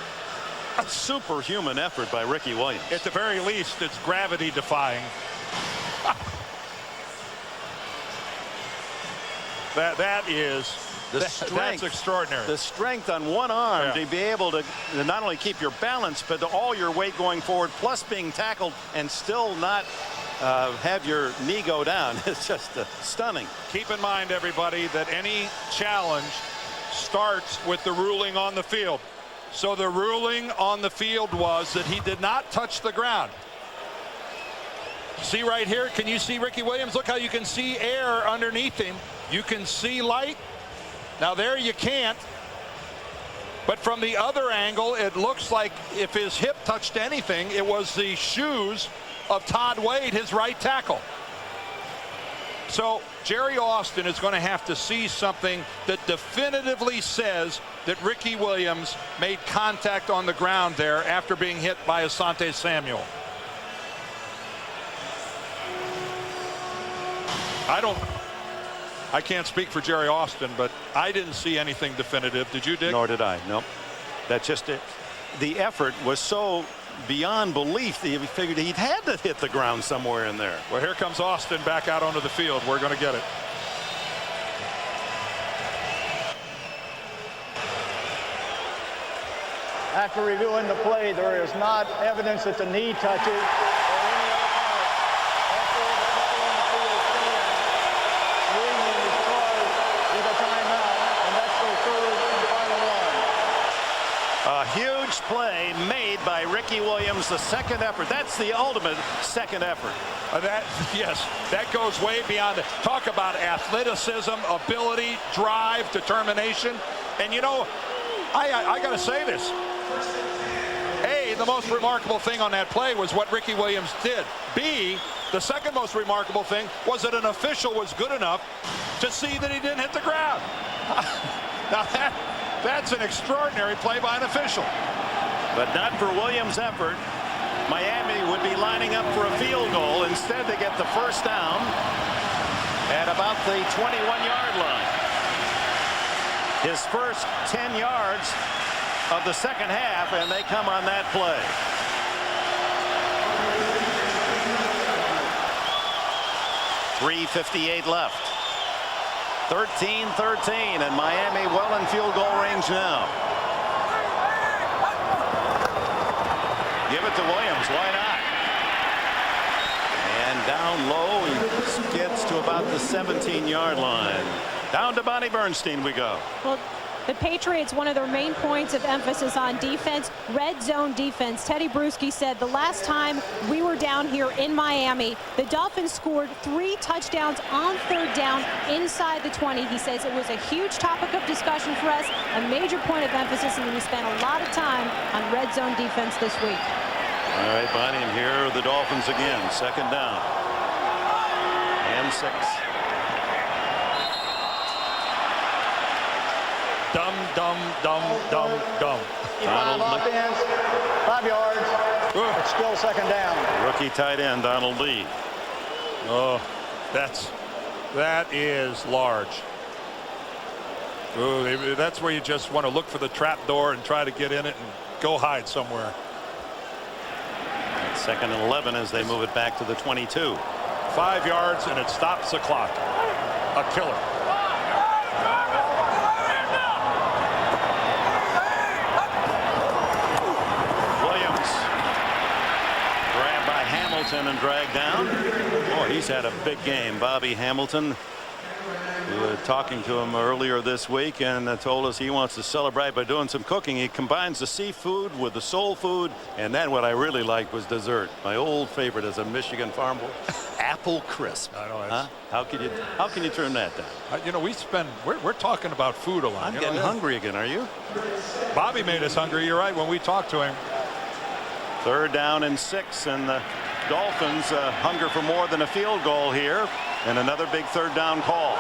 a superhuman effort by Ricky Williams. At the very least, it's gravity defying. That is that's extraordinary. The strength on one arm to be able to not only keep your balance, but all your weight going forward, plus being tackled and still not have your knee go down. It's just stunning. Keep in mind, everybody, that any challenge starts with the ruling on the field. So the ruling on the field was that he did not touch the ground. See right here, can you see Ricky Williams? Look how you can see air underneath him. You can see light. Now there you can't, but from the other angle, it looks like if his hip touched anything, it was the shoes of Todd Wade, his right tackle. So Jerry Austin is going to have to see something that definitively says that Ricky Williams made contact on the ground there after being hit by Asante Samuel. I can't speak for Jerry Austin, but I didn't see anything definitive. Did you, Dick? Nor did I. Nope. That's just it. The effort was so beyond belief that he figured he'd had to hit the ground somewhere in there. Well, here comes Austin back out onto the field. We're going to get it. After reviewing the play, there is not evidence that the knee touches or any other part. After the call on the field stands, New England is charged with a timeout, and that's their third and final one. A huge play made by Ricky Williams, the second effort. That's the ultimate second effort. Yes, that goes way beyond it. Talk about athleticism, ability, drive, determination. And you know, I got to say this. A, the most remarkable thing on that play was what Ricky Williams did. B, the second most remarkable thing was that an official was good enough to see that he didn't hit the ground. Now that's an extraordinary play by an official. But not for Williams' effort. Miami would be lining up for a field goal. Instead, they get the first down at about the 21-yard line. His first 10 yards of the second half, and they come on that play. .358 left. 13-13, and Miami well in field goal range now. Give it to Williams. Why not? And down low, he skids to about the 17-yard line. Down to Bonnie Bernstein we go. Well, the Patriots, one of their main points of emphasis on defense, red zone defense. Teddy Bruschi said the last time we were down here in Miami, the Dolphins scored 3 touchdowns on third down inside the 20. He says it was a huge topic of discussion for us, a major point of emphasis, and we spent a lot of time on red zone defense this week. All right, Bonnie, and here are the Dolphins again. Second down. And 6. Dumb. Five offense, 5 yards. It's still second down. Rookie tight end Donald Lee. Oh, that is large. Ooh, that's where you just want to look for the trap door and try to get in it and go hide somewhere. Second and 11 as they move it back to the 22. 5 yards and it stops the clock. A killer. And dragged down. Oh, he's had a big game. Bobby Hamilton. We were talking to him earlier this week and told us he wants to celebrate by doing some cooking. He combines the seafood with the soul food, and then what I really liked was dessert. My old favorite as a Michigan farm boy, apple crisp. I know. Huh? How can you turn that down? You know, we're talking about food a lot. I'm getting hungry again. Are you? Bobby made us hungry. You're right when we talked to him. Third down and 6, and the Dolphins hunger for more than a field goal here, and another big third down call.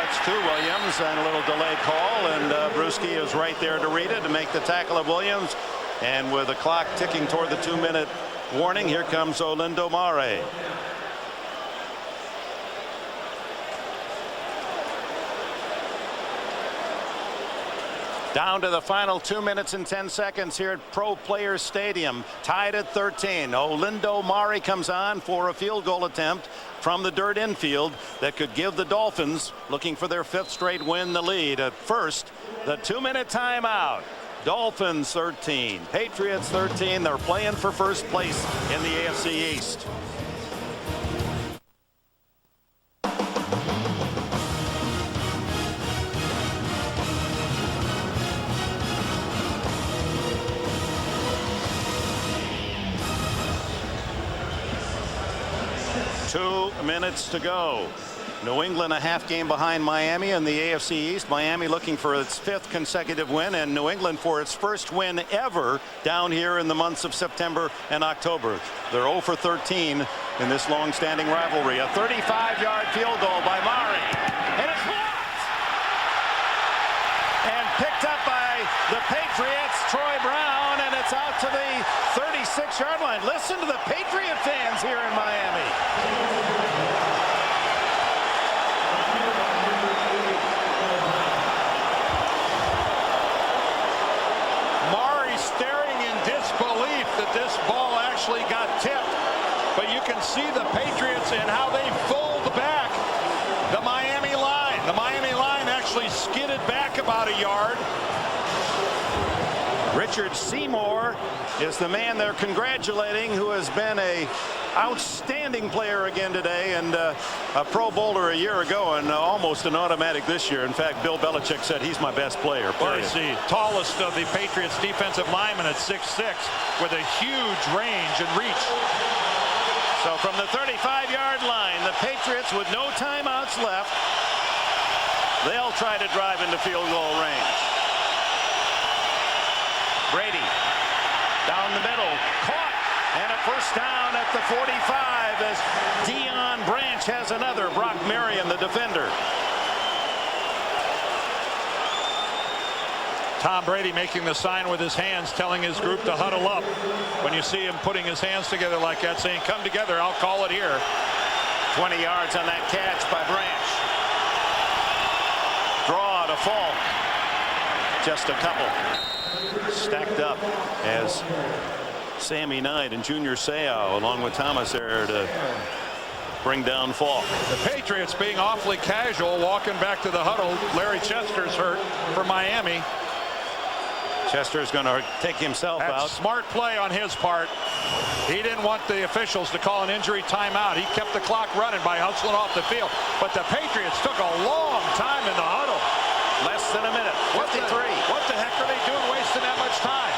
It's to Williams, and a little delayed call, and Bruschi is right there to read it to make the tackle of Williams. And with the clock ticking toward the 2-minute warning, here comes Olindo Mare. Down to the final 2 minutes and 10 seconds here at Pro Players Stadium, tied at 13. Olindo Mare comes on for a field goal attempt from the dirt infield that could give the Dolphins, looking for their 5th straight win, the lead. At first, the 2-minute timeout. Dolphins 13, Patriots 13. They're playing for first place in the AFC East. Two minutes to go. New England a half game behind Miami in the AFC East. Miami looking for its 5th consecutive win, and New England for its first win ever down here in the months of September and October. They're 0 for 13 in this long-standing rivalry. A 35-yard field goal by Mare, and it's blocked and picked up by the Patriots, Troy Brown, and it's out to the 36-yard line. Listen to the Patriot fans here in Miami. about a yard. Richard Seymour is the man they're congratulating, who has been a outstanding player again today, and a Pro Bowler a year ago, and almost an automatic this year. In fact, Bill Belichick said he's my best player. Well, he's the tallest of the Patriots defensive linemen at 6'6", with a huge range and reach. So from the 35-yard line, the Patriots, with no timeouts left, they'll try to drive into field goal range. Brady down the middle, caught, and a first down at the 45 as Deion Branch has another. Brock Marion, the defender. Tom Brady making the sign with his hands, telling his group to huddle up. When you see him putting his hands together like that, saying, come together, I'll call it here. 20 yards on that catch by Branch. Draw to Falk. Just a couple. Stacked up as Sammy Knight and Junior Seau, along with Thomas, there to bring down Falk. The Patriots being awfully casual, walking back to the huddle. Larry Chester's hurt for Miami. Chester's going to take himself out. Smart play on his part. He didn't want the officials to call an injury timeout. He kept the clock running by hustling off the field. But the Patriots took a long time in the huddle. Less than a minute. 53. What the heck are they doing wasting that much time?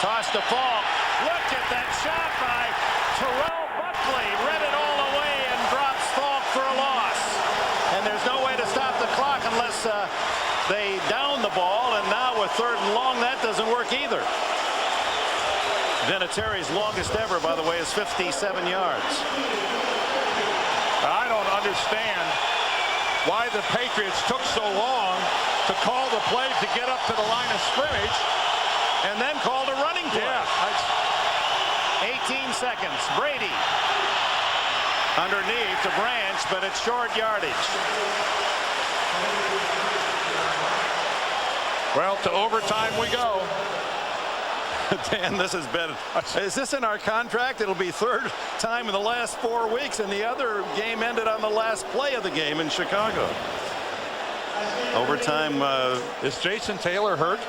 Toss to Falk. Look at that shot by Terrell Buckley. Read it all away and drops Falk for a loss. And there's no way to stop the clock unless they down the ball. And now with 3rd and long, that doesn't work either. Vinatieri's longest ever, by the way, is 57 yards. I don't understand why the Patriots took so long to call the play to get up to the line of scrimmage and then called a running play. Yeah, 18 seconds. Brady underneath to Branch, but it's short yardage. Well, to overtime we go. Dan, this has been, is this in our contract? It'll be 3rd time in the last 4 weeks, and the other game ended on the last play of the game in Chicago. Overtime. Is Jason Taylor hurt?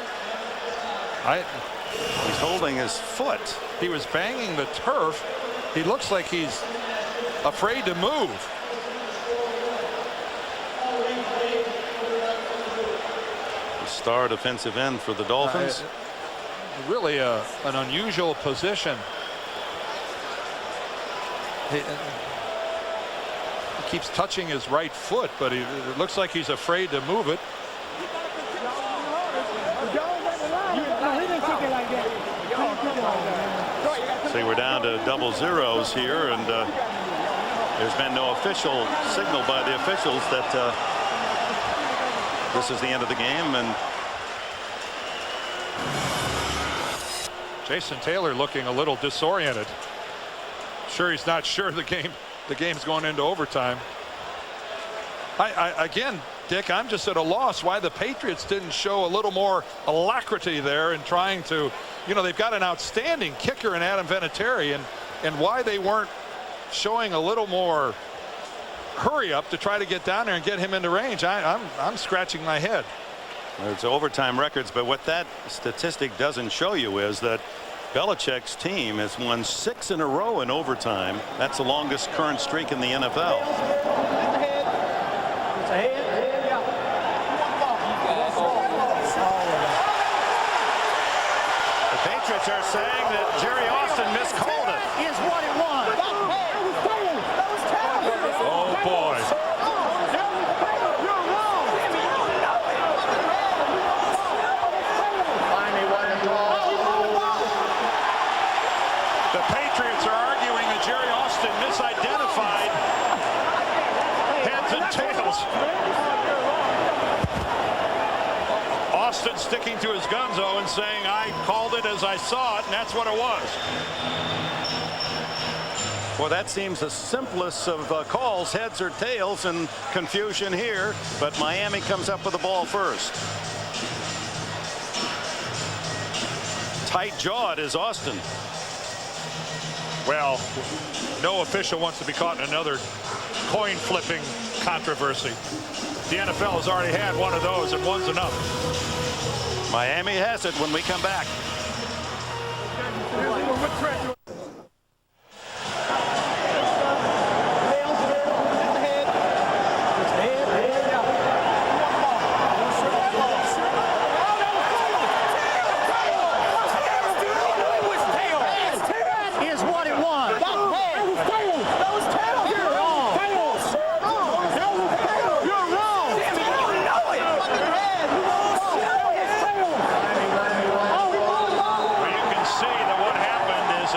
He's holding his foot. He was banging the turf. He looks like he's afraid to move. The star defensive end for the Dolphins. Really an unusual position. He keeps touching his right foot, but it looks like he's afraid to move it. See, we're down to double zeros here, and there's been no official signal by the officials that this is the end of the game. And Jason Taylor looking a little disoriented. Sure, he's not sure the game's going into overtime. Again, Dick, I'm just at a loss why the Patriots didn't show a little more alacrity there in trying to, they've got an outstanding kicker in Adam Vinatieri, and why they weren't showing a little more hurry up to try to get down there and get him into range. I'm scratching my head. It's overtime records, but what that statistic doesn't show you is that Belichick's team has won 6 in a row in overtime. That's the longest current streak in the NFL. The Patriots are saying that Jerry Austin miscalled it. Is what it was. Oh boy. The Patriots are arguing that Jerry Austin misidentified heads and tails. Austin sticking to his guns, though, and saying, I called it as I saw it, and that's what it was. Well, that seems the simplest of calls, heads or tails, and confusion here. But Miami comes up with the ball first. Tight-jawed is Austin. Well, no official wants to be caught in another coin-flipping controversy. The NFL has already had one of those, and one's enough. Miami has it when we come back.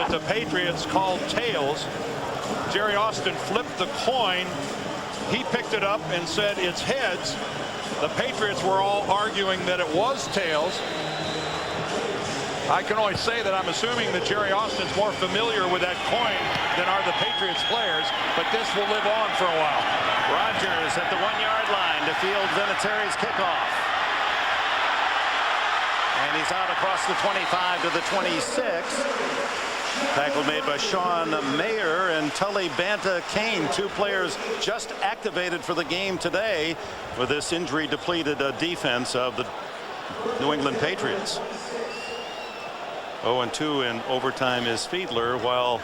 The Patriots called tails. Jerry Austin flipped the coin. He picked it up and said it's heads. The Patriots were all arguing that it was tails. I can only say that I'm assuming that Jerry Austin's more familiar with that coin than are the Patriots players, but this will live on for a while. Rodgers at the 1-yard line to field Vinatieri's kickoff. And he's out across the 25 to the 26. Tackle made by Sean Mayer and Tully Banta Kane, 2 players just activated for the game today for this injury depleted defense of the New England Patriots. 0-2 in overtime is Fiedler, while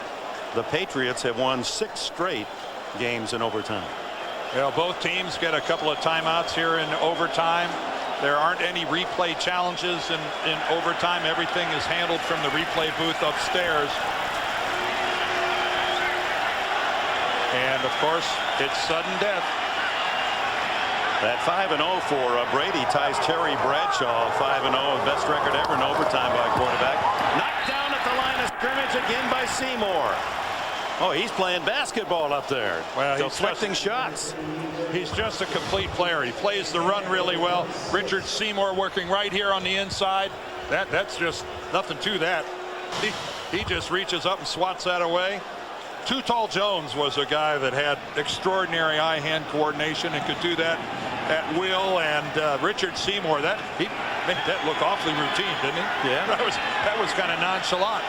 the Patriots have won 6 straight games in overtime. Well, both teams get a couple of timeouts here in overtime. There aren't any replay challenges in overtime. Everything is handled from the replay booth upstairs. And of course, it's sudden death. That 5-0 for Brady ties Terry Bradshaw, 5-0, best record ever in overtime by a quarterback. Knocked down at the line of scrimmage again by Seymour. Oh, he's playing basketball up there. Well, he's deflecting shots. He's just a complete player. He plays the run really well. Richard Seymour working right here on the inside. That's just nothing to that. He just reaches up and swats that away. Too Tall Jones was a guy that had extraordinary eye-hand coordination and could do that at will. And Richard Seymour, he made that look awfully routine, didn't he? Yeah. That was kind of nonchalant.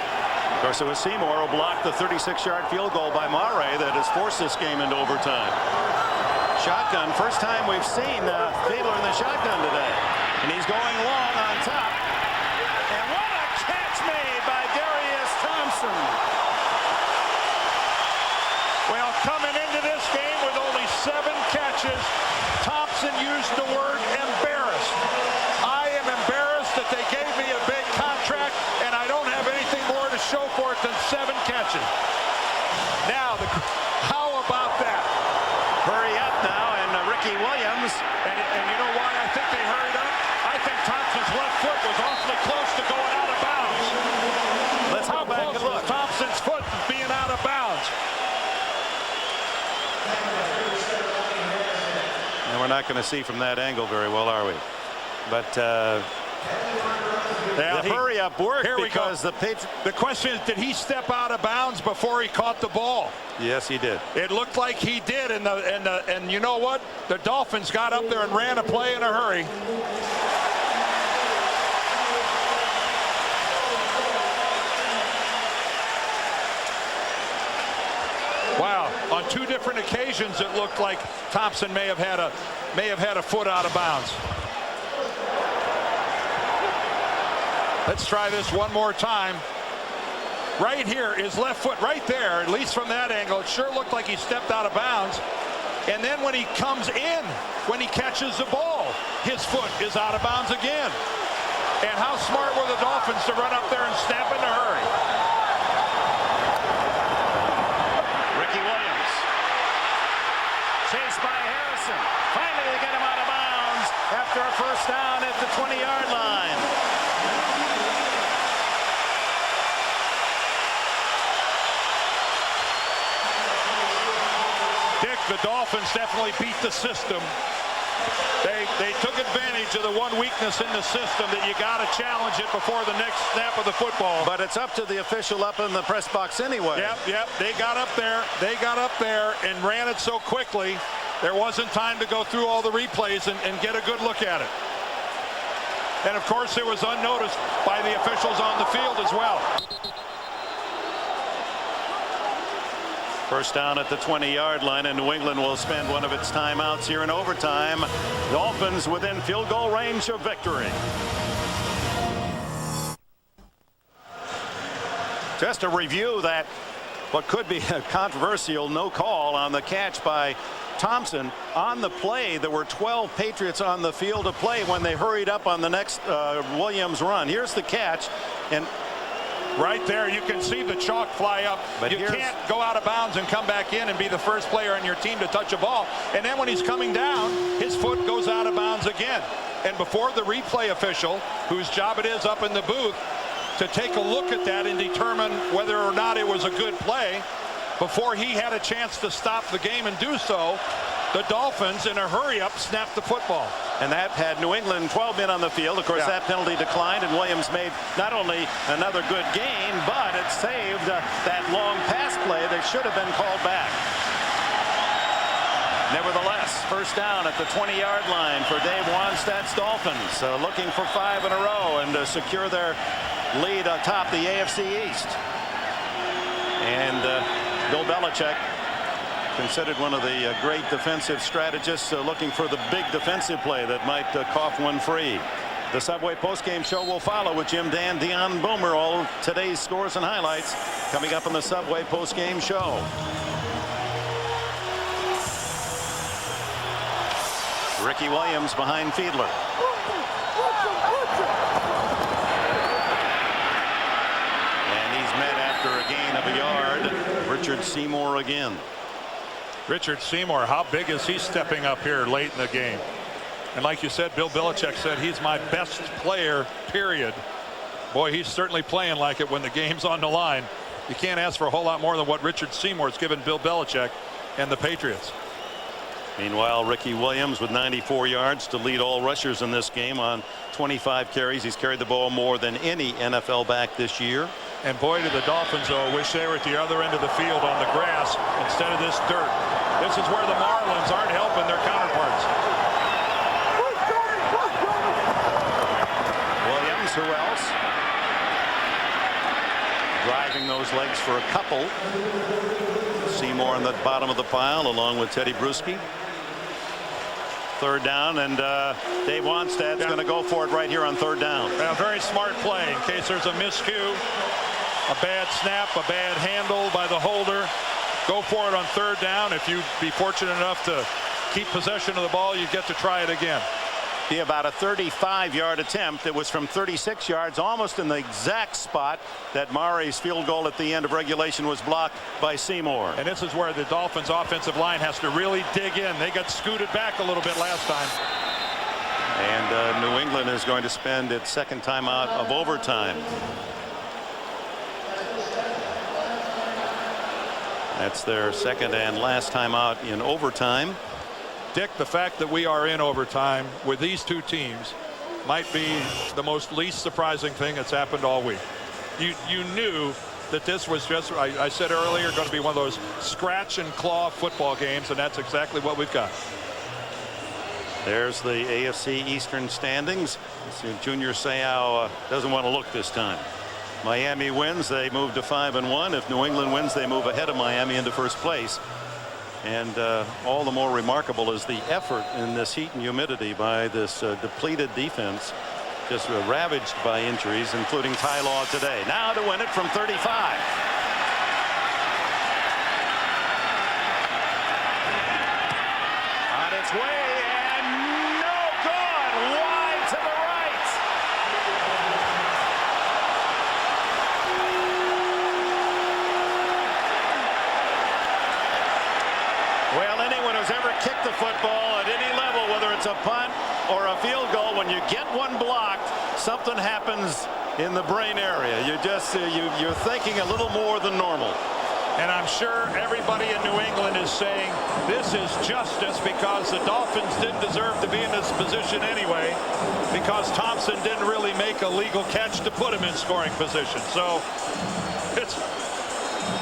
Of course, it was Seymour who blocked the 36-yard field goal by Mare that has forced this game into overtime. Shotgun, first time we've seen Fiedler in the shotgun today. And he's going long on top. And what a catch made by Darius Thompson. Well, coming into this game with only 7 catches, Thompson used the word embarrassed. I am embarrassed that they gave me a big contract and I don't have anything more to show for it than 7 catches. Now, how about that? Hurry up now, and Ricky Williams. And you know why I think they hurried up? I think Thompson's left foot was awfully close to going out of bounds. Let's go back and look. Thompson's foot being out of bounds. And we're not going to see from that angle very well, are we? But the hurry-up worked because the question is, did he step out of bounds before he caught the ball? Yes, he did. It looked like he did, and you know what? The Dolphins got up there and ran a play in a hurry. Wow, on 2 different occasions it looked like Thompson may have had a foot out of bounds. Let's try this one more time. Right here, his left foot right there, at least from that angle, it sure looked like he stepped out of bounds. And then when he comes in, when he catches the ball, his foot is out of bounds again. And how smart were the Dolphins to run up there and snap in a hurry? Ricky Williams. Chased by Harrison. Finally they get him out of bounds after a first down at the 20-yard line. Dick, the Dolphins definitely beat the system. They took advantage of the one weakness in the system that you got to challenge it before the next snap of the football. But it's up to the official up in the press box anyway. Yep. They got up there. And ran it so quickly, there wasn't time to go through all the replays and get a good look at it. And of course, it was unnoticed by the officials on the field as well. First down at the 20-yard line, and New England will spend one of its timeouts here in overtime. Dolphins within field goal range of victory. Just to review that, what could be a controversial no call on the catch by Thompson. On the play, there were 12 Patriots on the field to play when they hurried up on the next Williams run. Here's the catch, and right there, you can see the chalk fly up. But you can't go out of bounds and come back in and be the first player on your team to touch a ball. And then when he's coming down, his foot goes out of bounds again. And before the replay official, whose job it is up in the booth, to take a look at that and determine whether or not it was a good play, before he had a chance to stop the game and do so, the Dolphins, in a hurry-up, snapped the football. And that had New England 12 men on the field. Of course, that penalty declined, and Williams made not only another good gain, but it saved that long pass play that should have been called back. Nevertheless, first down at the 20-yard line for Dave Wanstadt's Dolphins, looking for 5 in a row and to secure their lead atop the AFC East. And Bill Belichick, considered one of the great defensive strategists, looking for the big defensive play that might cough one free. The Subway postgame show will follow with Jim Dan, Dion Boomer. All today's scores and highlights coming up on the Subway postgame show. Ricky Williams behind Fiedler. And he's met after a gain of a yard. Richard Seymour again. Richard Seymour, how big is he stepping up here late in the game? And like you said, Bill Belichick said he's my best player, period. Boy, he's certainly playing like it when the game's on the line. You can't ask for a whole lot more than what Richard Seymour's given Bill Belichick and the Patriots. Meanwhile, Ricky Williams with 94 yards to lead all rushers in this game on 25 carries. He's carried the ball more than any NFL back this year. And boy, do the Dolphins, though, wish they were at the other end of the field on the grass instead of this dirt. This is where the Marlins aren't helping their counterparts. Williams, who else? Driving those legs for a couple. Seymour on the bottom of the pile along with Teddy Bruschi. Third down, and Dave Wanstadt's going to go for it right here on third down. A very smart play in case there's a miscue, a bad snap, a bad handle by the holder. Go for it on third down. If you'd be fortunate enough to keep possession of the ball, you get to try it again. Be about a 35-yard attempt. It was from 36 yards, almost in the exact spot that Murray's field goal at the end of regulation was blocked by Seymour. And this is where the Dolphins offensive line has to really dig in. They got scooted back a little bit last time. And New England is going to spend its second timeout of overtime. That's their second and last timeout in overtime. Dick, the fact that we are in overtime with these two teams might be the most least surprising thing that's happened all week. You knew that this was just, I said earlier, going to be one of those scratch and claw football games, and that's exactly what we've got. There's the AFC Eastern standings. Junior Seau doesn't want to look this time. Miami wins, they move to 5-1. If New England wins, they move ahead of Miami into first place. And all the more remarkable is the effort in this heat and humidity by this depleted defense, just ravaged by injuries, including Ty Law today. Now to win it from 35. On its way, and no good. Wide to the right. Well, anyone who's ever kicked the football at any level, whether it's a punt or a field goal, when you get one blocked, something happens in the brain area. You just you're thinking a little more than normal. And I'm sure everybody in New England is saying this is justice because the Dolphins didn't deserve to be in this position anyway, because Thompson didn't really make a legal catch to put him in scoring position. So it's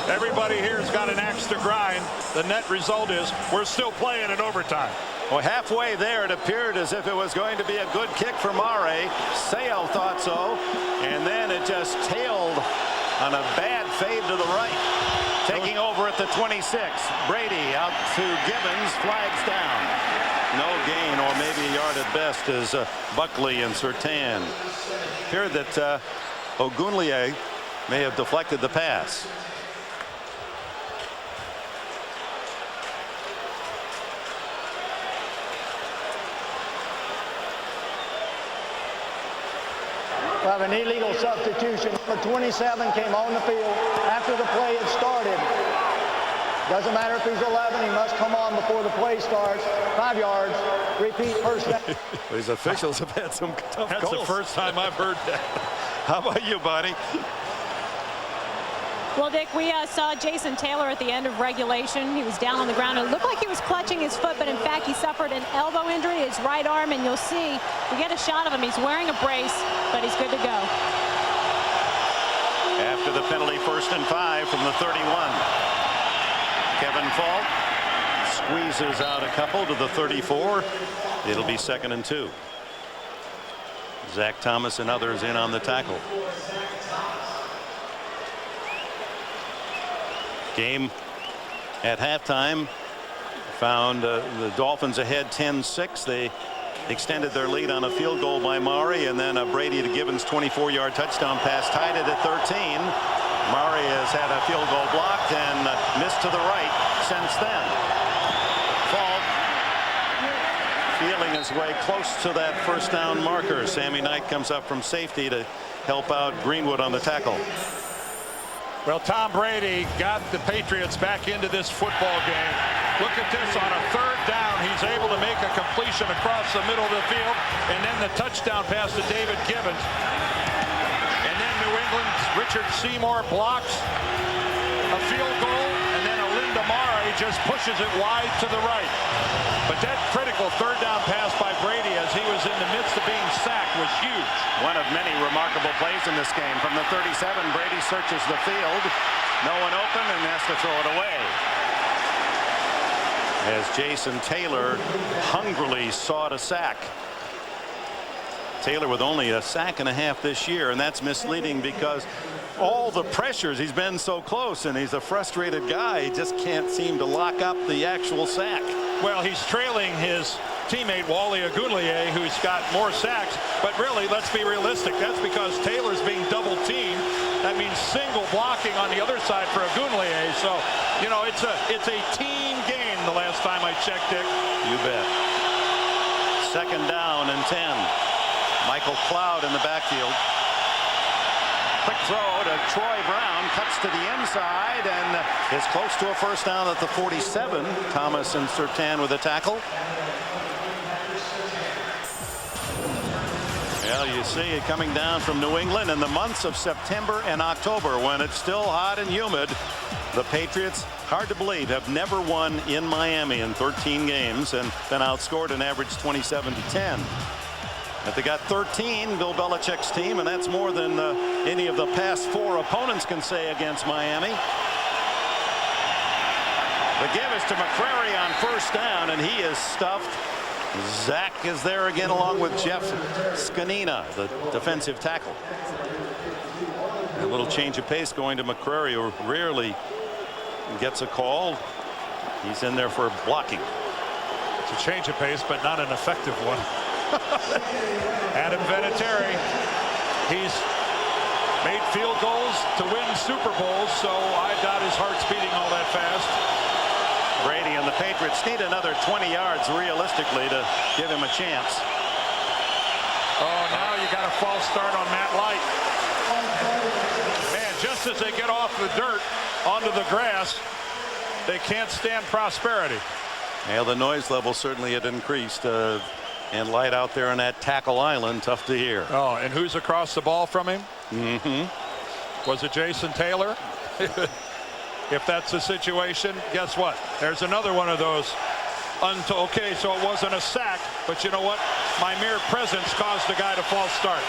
everybody here's got an axe to grind. The net result is we're still playing in overtime. Well, halfway there, it appeared as if it was going to be a good kick for Murray. Seau thought so, and then it just tailed on a bad fade to the right. Taking over at the 26. Brady out to Gibbons. Flags down. No gain, or maybe a yard at best, as Buckley and Surtain. Appeared that Ogunleye may have deflected the pass. We have an illegal substitution. Number 27 came on the field after the play had started. Doesn't matter if he's 11, he must come on before the play starts. 5 yards, repeat first down. These officials have had some tough That's calls. the first time I've heard that. How about you, buddy? Well, Dick, we saw Jason Taylor at the end of regulation. He was down on the ground. It looked like he was clutching his foot, but in fact, he suffered an elbow injury to his right arm, and you'll see, we get a shot of him. He's wearing a brace, but he's good to go. After the penalty, 1st and 5 from the 31. Kevin Fault squeezes out a couple to the 34. It'll be 2nd and 2. Zach Thomas and others in on the tackle. Game at halftime found the Dolphins ahead 10-6. They extended their lead on a field goal by Murray, and then a Brady to Gibbons 24-yard touchdown pass tied it at 13. Murray has had a field goal blocked and missed to the right since then. Fault feeling his way close to that 1st down marker. Sammy Knight comes up from safety to help out Greenwood on the tackle. Well, Tom Brady got the Patriots back into this football game. Look at this, on a 3rd down, he's able to make a completion across the middle of the field, and then the touchdown pass to David Gibbons. And then New England's Richard Seymour blocks a field goal, and then Alinda Murray just pushes it wide to the right. But that critical 3rd down pass by Brady as he was in the midst of being sacked was huge. One of many remarkable plays in this game. From the 37, Brady searches the field. No one open and has to throw it away. As Jason Taylor hungrily sought a sack. Taylor with only a sack and a half this year, and that's misleading because all the pressures, he's been so close, and he's a frustrated guy. He just can't seem to lock up the actual sack. Well, he's trailing his teammate Wally Ogunleye, who's got more sacks, but really, let's be realistic. That's because Taylor's being double teamed. That means single blocking on the other side for Ogunleye. So, you know, it's a team game the last time I checked, Dick. You bet. 2nd down and 10. Michael Cloud in the backfield. Quick throw to Troy Brown, cuts to the inside and is close to a 1st down at the 47. Thomas and Surtain with a tackle. Well, you see it coming down from New England in the months of September and October when it's still hot and humid. The Patriots, hard to believe, have never won in Miami in 13 games and been outscored an average 27-10. But they got 13, Bill Belichick's team, and that's more than any of the past 4 opponents can say against Miami. The give is to McCrary on 1st down, and he is stuffed. Zach is there again along with Jeff Scanina, the defensive tackle. A little change of pace going to McCrary, who rarely gets a call. He's in there for blocking. It's a change of pace, but not an effective one. Adam Vinatieri, he's made field goals to win Super Bowls, so I doubt his heart's beating all that fast. Brady and the Patriots need another 20 yards realistically to give him a chance. Oh, now you got a false start on Matt Light. Man, just as they get off the dirt onto the grass, they can't stand prosperity. Well, the noise level certainly had increased. And Light out there on that tackle island, tough to hear. Oh, and who's across the ball from him? Mm-hmm. Was it Jason Taylor? If that's the situation, guess what? There's another one of those. Okay, so it wasn't a sack, but you know what? My mere presence caused the guy to false start.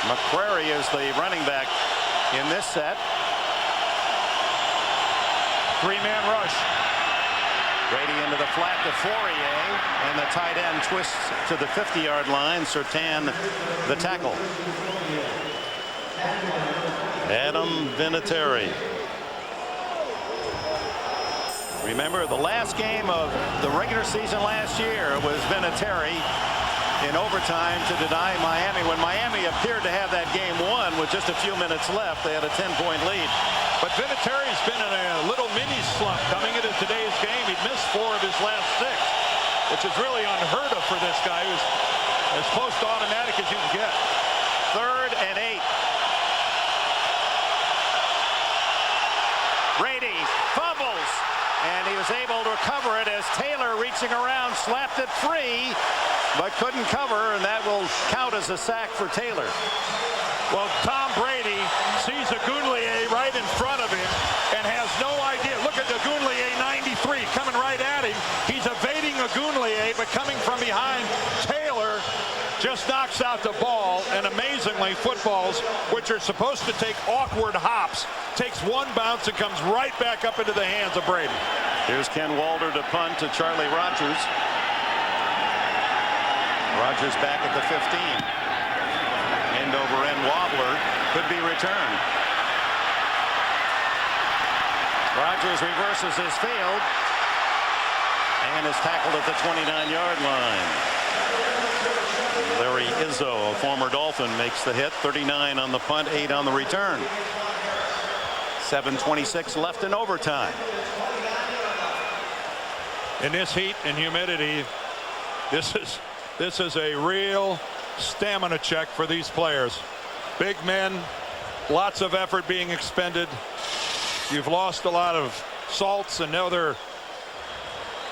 McCrary is the running back in this set. 3-man rush. Brady into the flat to Fourier, and the tight end twists to the 50-yard line. Surtain the tackle. Adam Vinatieri. Remember, the last game of the regular season last year was Vinatieri in overtime to deny Miami when Miami appeared to have that game won with just a few minutes left. They had a 10-point lead. But Vinatieri's been in a little mini slump coming into today's game. He missed 4 of his last 6, which is really unheard of for this guy who's as close to automatic as you can get. 3rd and 8. Brady fumbles, and he was able to recover it as Taylor, reaching around, slapped it free, but couldn't cover, and that will count as a sack for Taylor. Well, Tom Brady sees Agunlier right in front of him and has no idea. Look at Agunlier, 93, coming right at him. He's evading Agunlier, but coming from behind, Taylor just knocks out the ball, and amazingly, footballs, which are supposed to take awkward hops, takes one bounce and comes right back up into the hands of Brady. Here's Ken Walder to punt to Charlie Rogers. Rogers back at the 15. End over end wobbler could be returned. Rogers reverses his field and is tackled at the 29-yard line. Larry Izzo, a former Dolphin, makes the hit. 39 on the punt, 8 on the return. 7:26 left in overtime. In this heat and humidity, this is a real stamina check for these players. Big men, lots of effort being expended. You've lost a lot of salts and other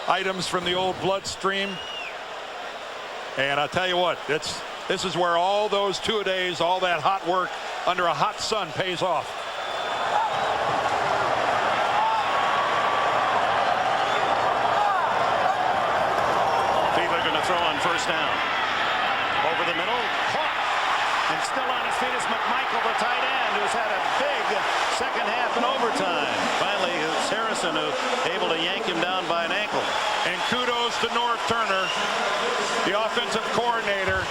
items from the old bloodstream. And I tell you what, this is where all those 2-a-days, all that hot work under a hot sun pays off. Fiedler going to throw on first down. Over the middle, caught, and still on his feet is McMichael, the tight end, who's had a big second half in overtime. Finally, it's Harrison who able to yank him down by an ankle. And kudos to Norv Turner, the offensive coordinator.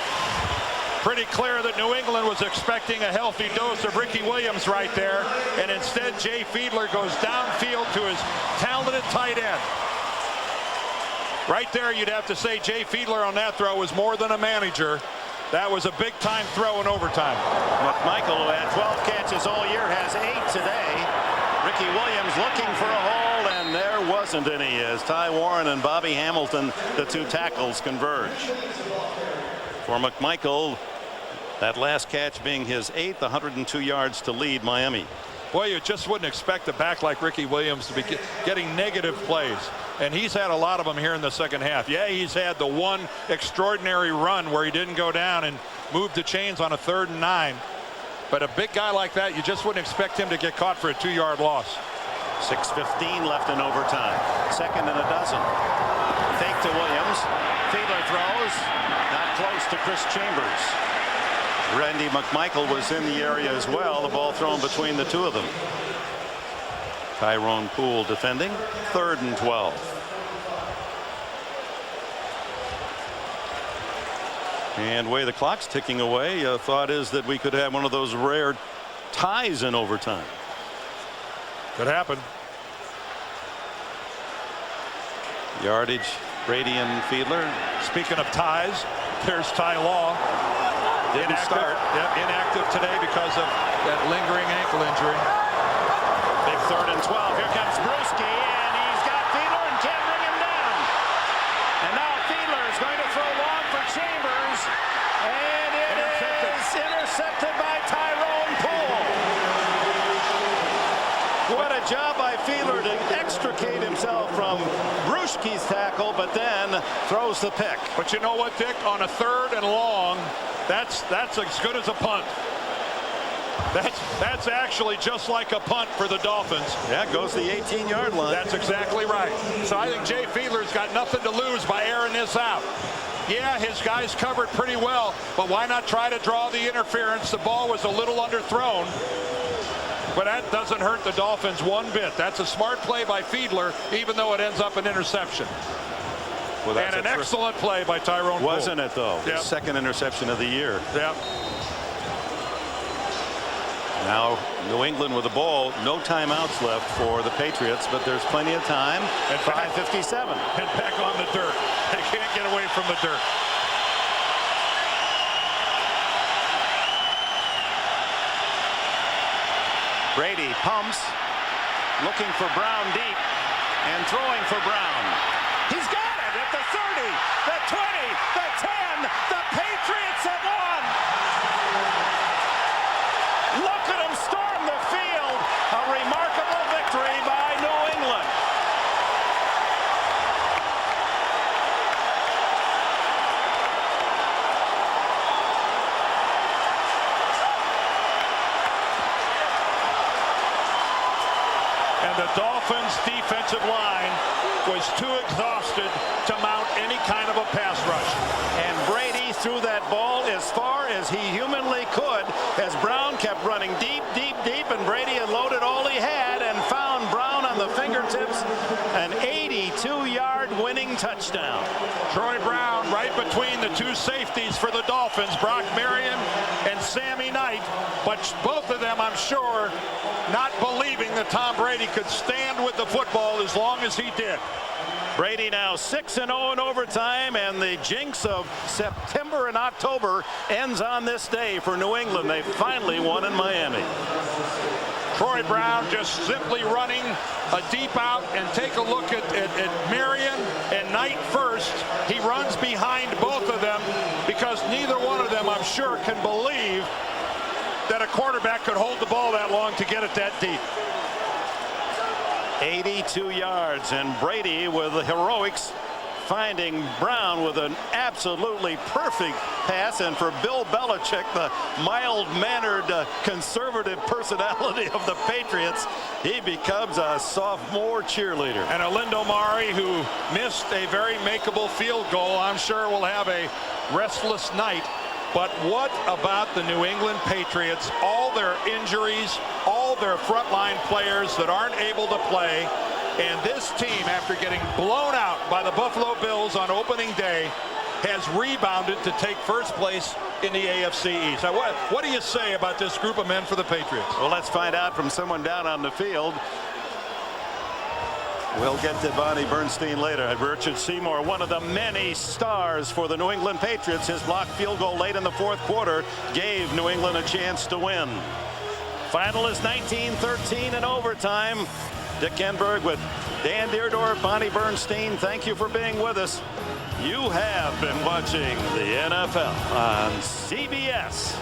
Pretty clear that New England was expecting a healthy dose of Ricky Williams right there, and instead Jay Fiedler goes downfield to his talented tight end. Right there, you'd have to say Jay Fiedler on that throw was more than a manager. That was a big-time throw in overtime. McMichael, who had 12 catches all year, has 8 today. Ricky Williams looking for a hole, and there wasn't any as Ty Warren and Bobby Hamilton, the 2 tackles, converge. For McMichael, that last catch being his 8th, 102 yards to lead Miami. Boy, you just wouldn't expect a back like Ricky Williams to be getting negative plays. And he's had a lot of them here in the second half. Yeah, he's had the one extraordinary run where he didn't go down and move the chains on a 3rd and 9. But a big guy like that, you just wouldn't expect him to get caught for a 2-yard loss. 6:15 left in overtime. 2nd and a dozen. Fake to Williams. Fiedler throws. Not close to Chris Chambers. Randy McMichael was in the area as well. The ball thrown between the 2 of them. Tyrone Poole defending. 3rd and 12. And the way the clock's ticking away, thought is that we could have one of those rare ties in overtime. Could happen. Yardage, Brady and Fiedler. Speaking of ties, there's Ty Law. Didn't start. Yep, inactive today because of that lingering ankle injury. Big 3rd and 12. Here comes Brewski, and he's got Fiedler and can't bring him down. And now Fiedler is going to throw long for Chambers, and it is intercepted by Tyrone Poole. What a job by Fiedler to extricate himself from Brewski's tackle, but then throws the pick. But you know what, Dick? On a 3rd and long, that's as good as a punt. That's actually just like a punt for the Dolphins. Yeah, goes the 18-yard line. That's exactly right. So I think Jay Fiedler's got nothing to lose by airing this out. Yeah, his guys covered pretty well, but why not try to draw the interference? The ball was a little underthrown, but that doesn't hurt the Dolphins one bit. That's a smart play by Fiedler, even though it ends up an interception. Well, and an excellent play by Tyrone Poole. Wasn't it, though? Yep. His 2nd interception of the year. Yep. Now New England with the ball. No timeouts left for the Patriots, but there's plenty of time. At 5:57. And back on the dirt. They can't get away from the dirt. Brady pumps, looking for Brown deep, and throwing for Brown. He's got it at the 30, the 20, the 10. The Patriots have won. Look at them storm the field. A remarkable victory by New England. And the Dolphins' defensive line was too exhausted to mount any kind of a pass rush. And Brady threw that ball as far as he humanly could as Brown kept running deep, deep, deep, and Brady unloaded all he had and found Brown on the fingertips. An 82-yard winning touchdown. Troy Brown right between the two safeties for the Dolphins, Brock Marion and Sammy Knight. But both of them, I'm sure, not believing that Tom Brady could stand with the football as long as he did. Brady now 6-0 in overtime, and the jinx of September and October ends on this day for New England. They finally won in Miami. Troy Brown just simply running a deep out, and take a look at Marion and Knight first. He runs behind both of them because neither one of them, I'm sure, can believe that a quarterback could hold the ball that long to get it that deep. 82 yards, and Brady with the heroics, finding Brown with an absolutely perfect pass. And for Bill Belichick, the mild-mannered, conservative personality of the Patriots, he becomes a sophomore cheerleader. And Alindo Mari, who missed a very makeable field goal, I'm sure will have a restless night. But what about the New England Patriots? All their injuries, all their frontline players that aren't able to play. And this team, after getting blown out by the Buffalo Bills on opening day, has rebounded to take first place in the AFC East. Now, what do you say about this group of men for the Patriots? Well, let's find out from someone down on the field. We'll get to Bonnie Bernstein later. Richard Seymour, one of the many stars for the New England Patriots. His blocked field goal late in the fourth quarter gave New England a chance to win. Final is 19-13 in overtime. Dick Enberg with Dan Deerdorf, Bonnie Bernstein. Thank you for being with us. You have been watching the NFL on CBS.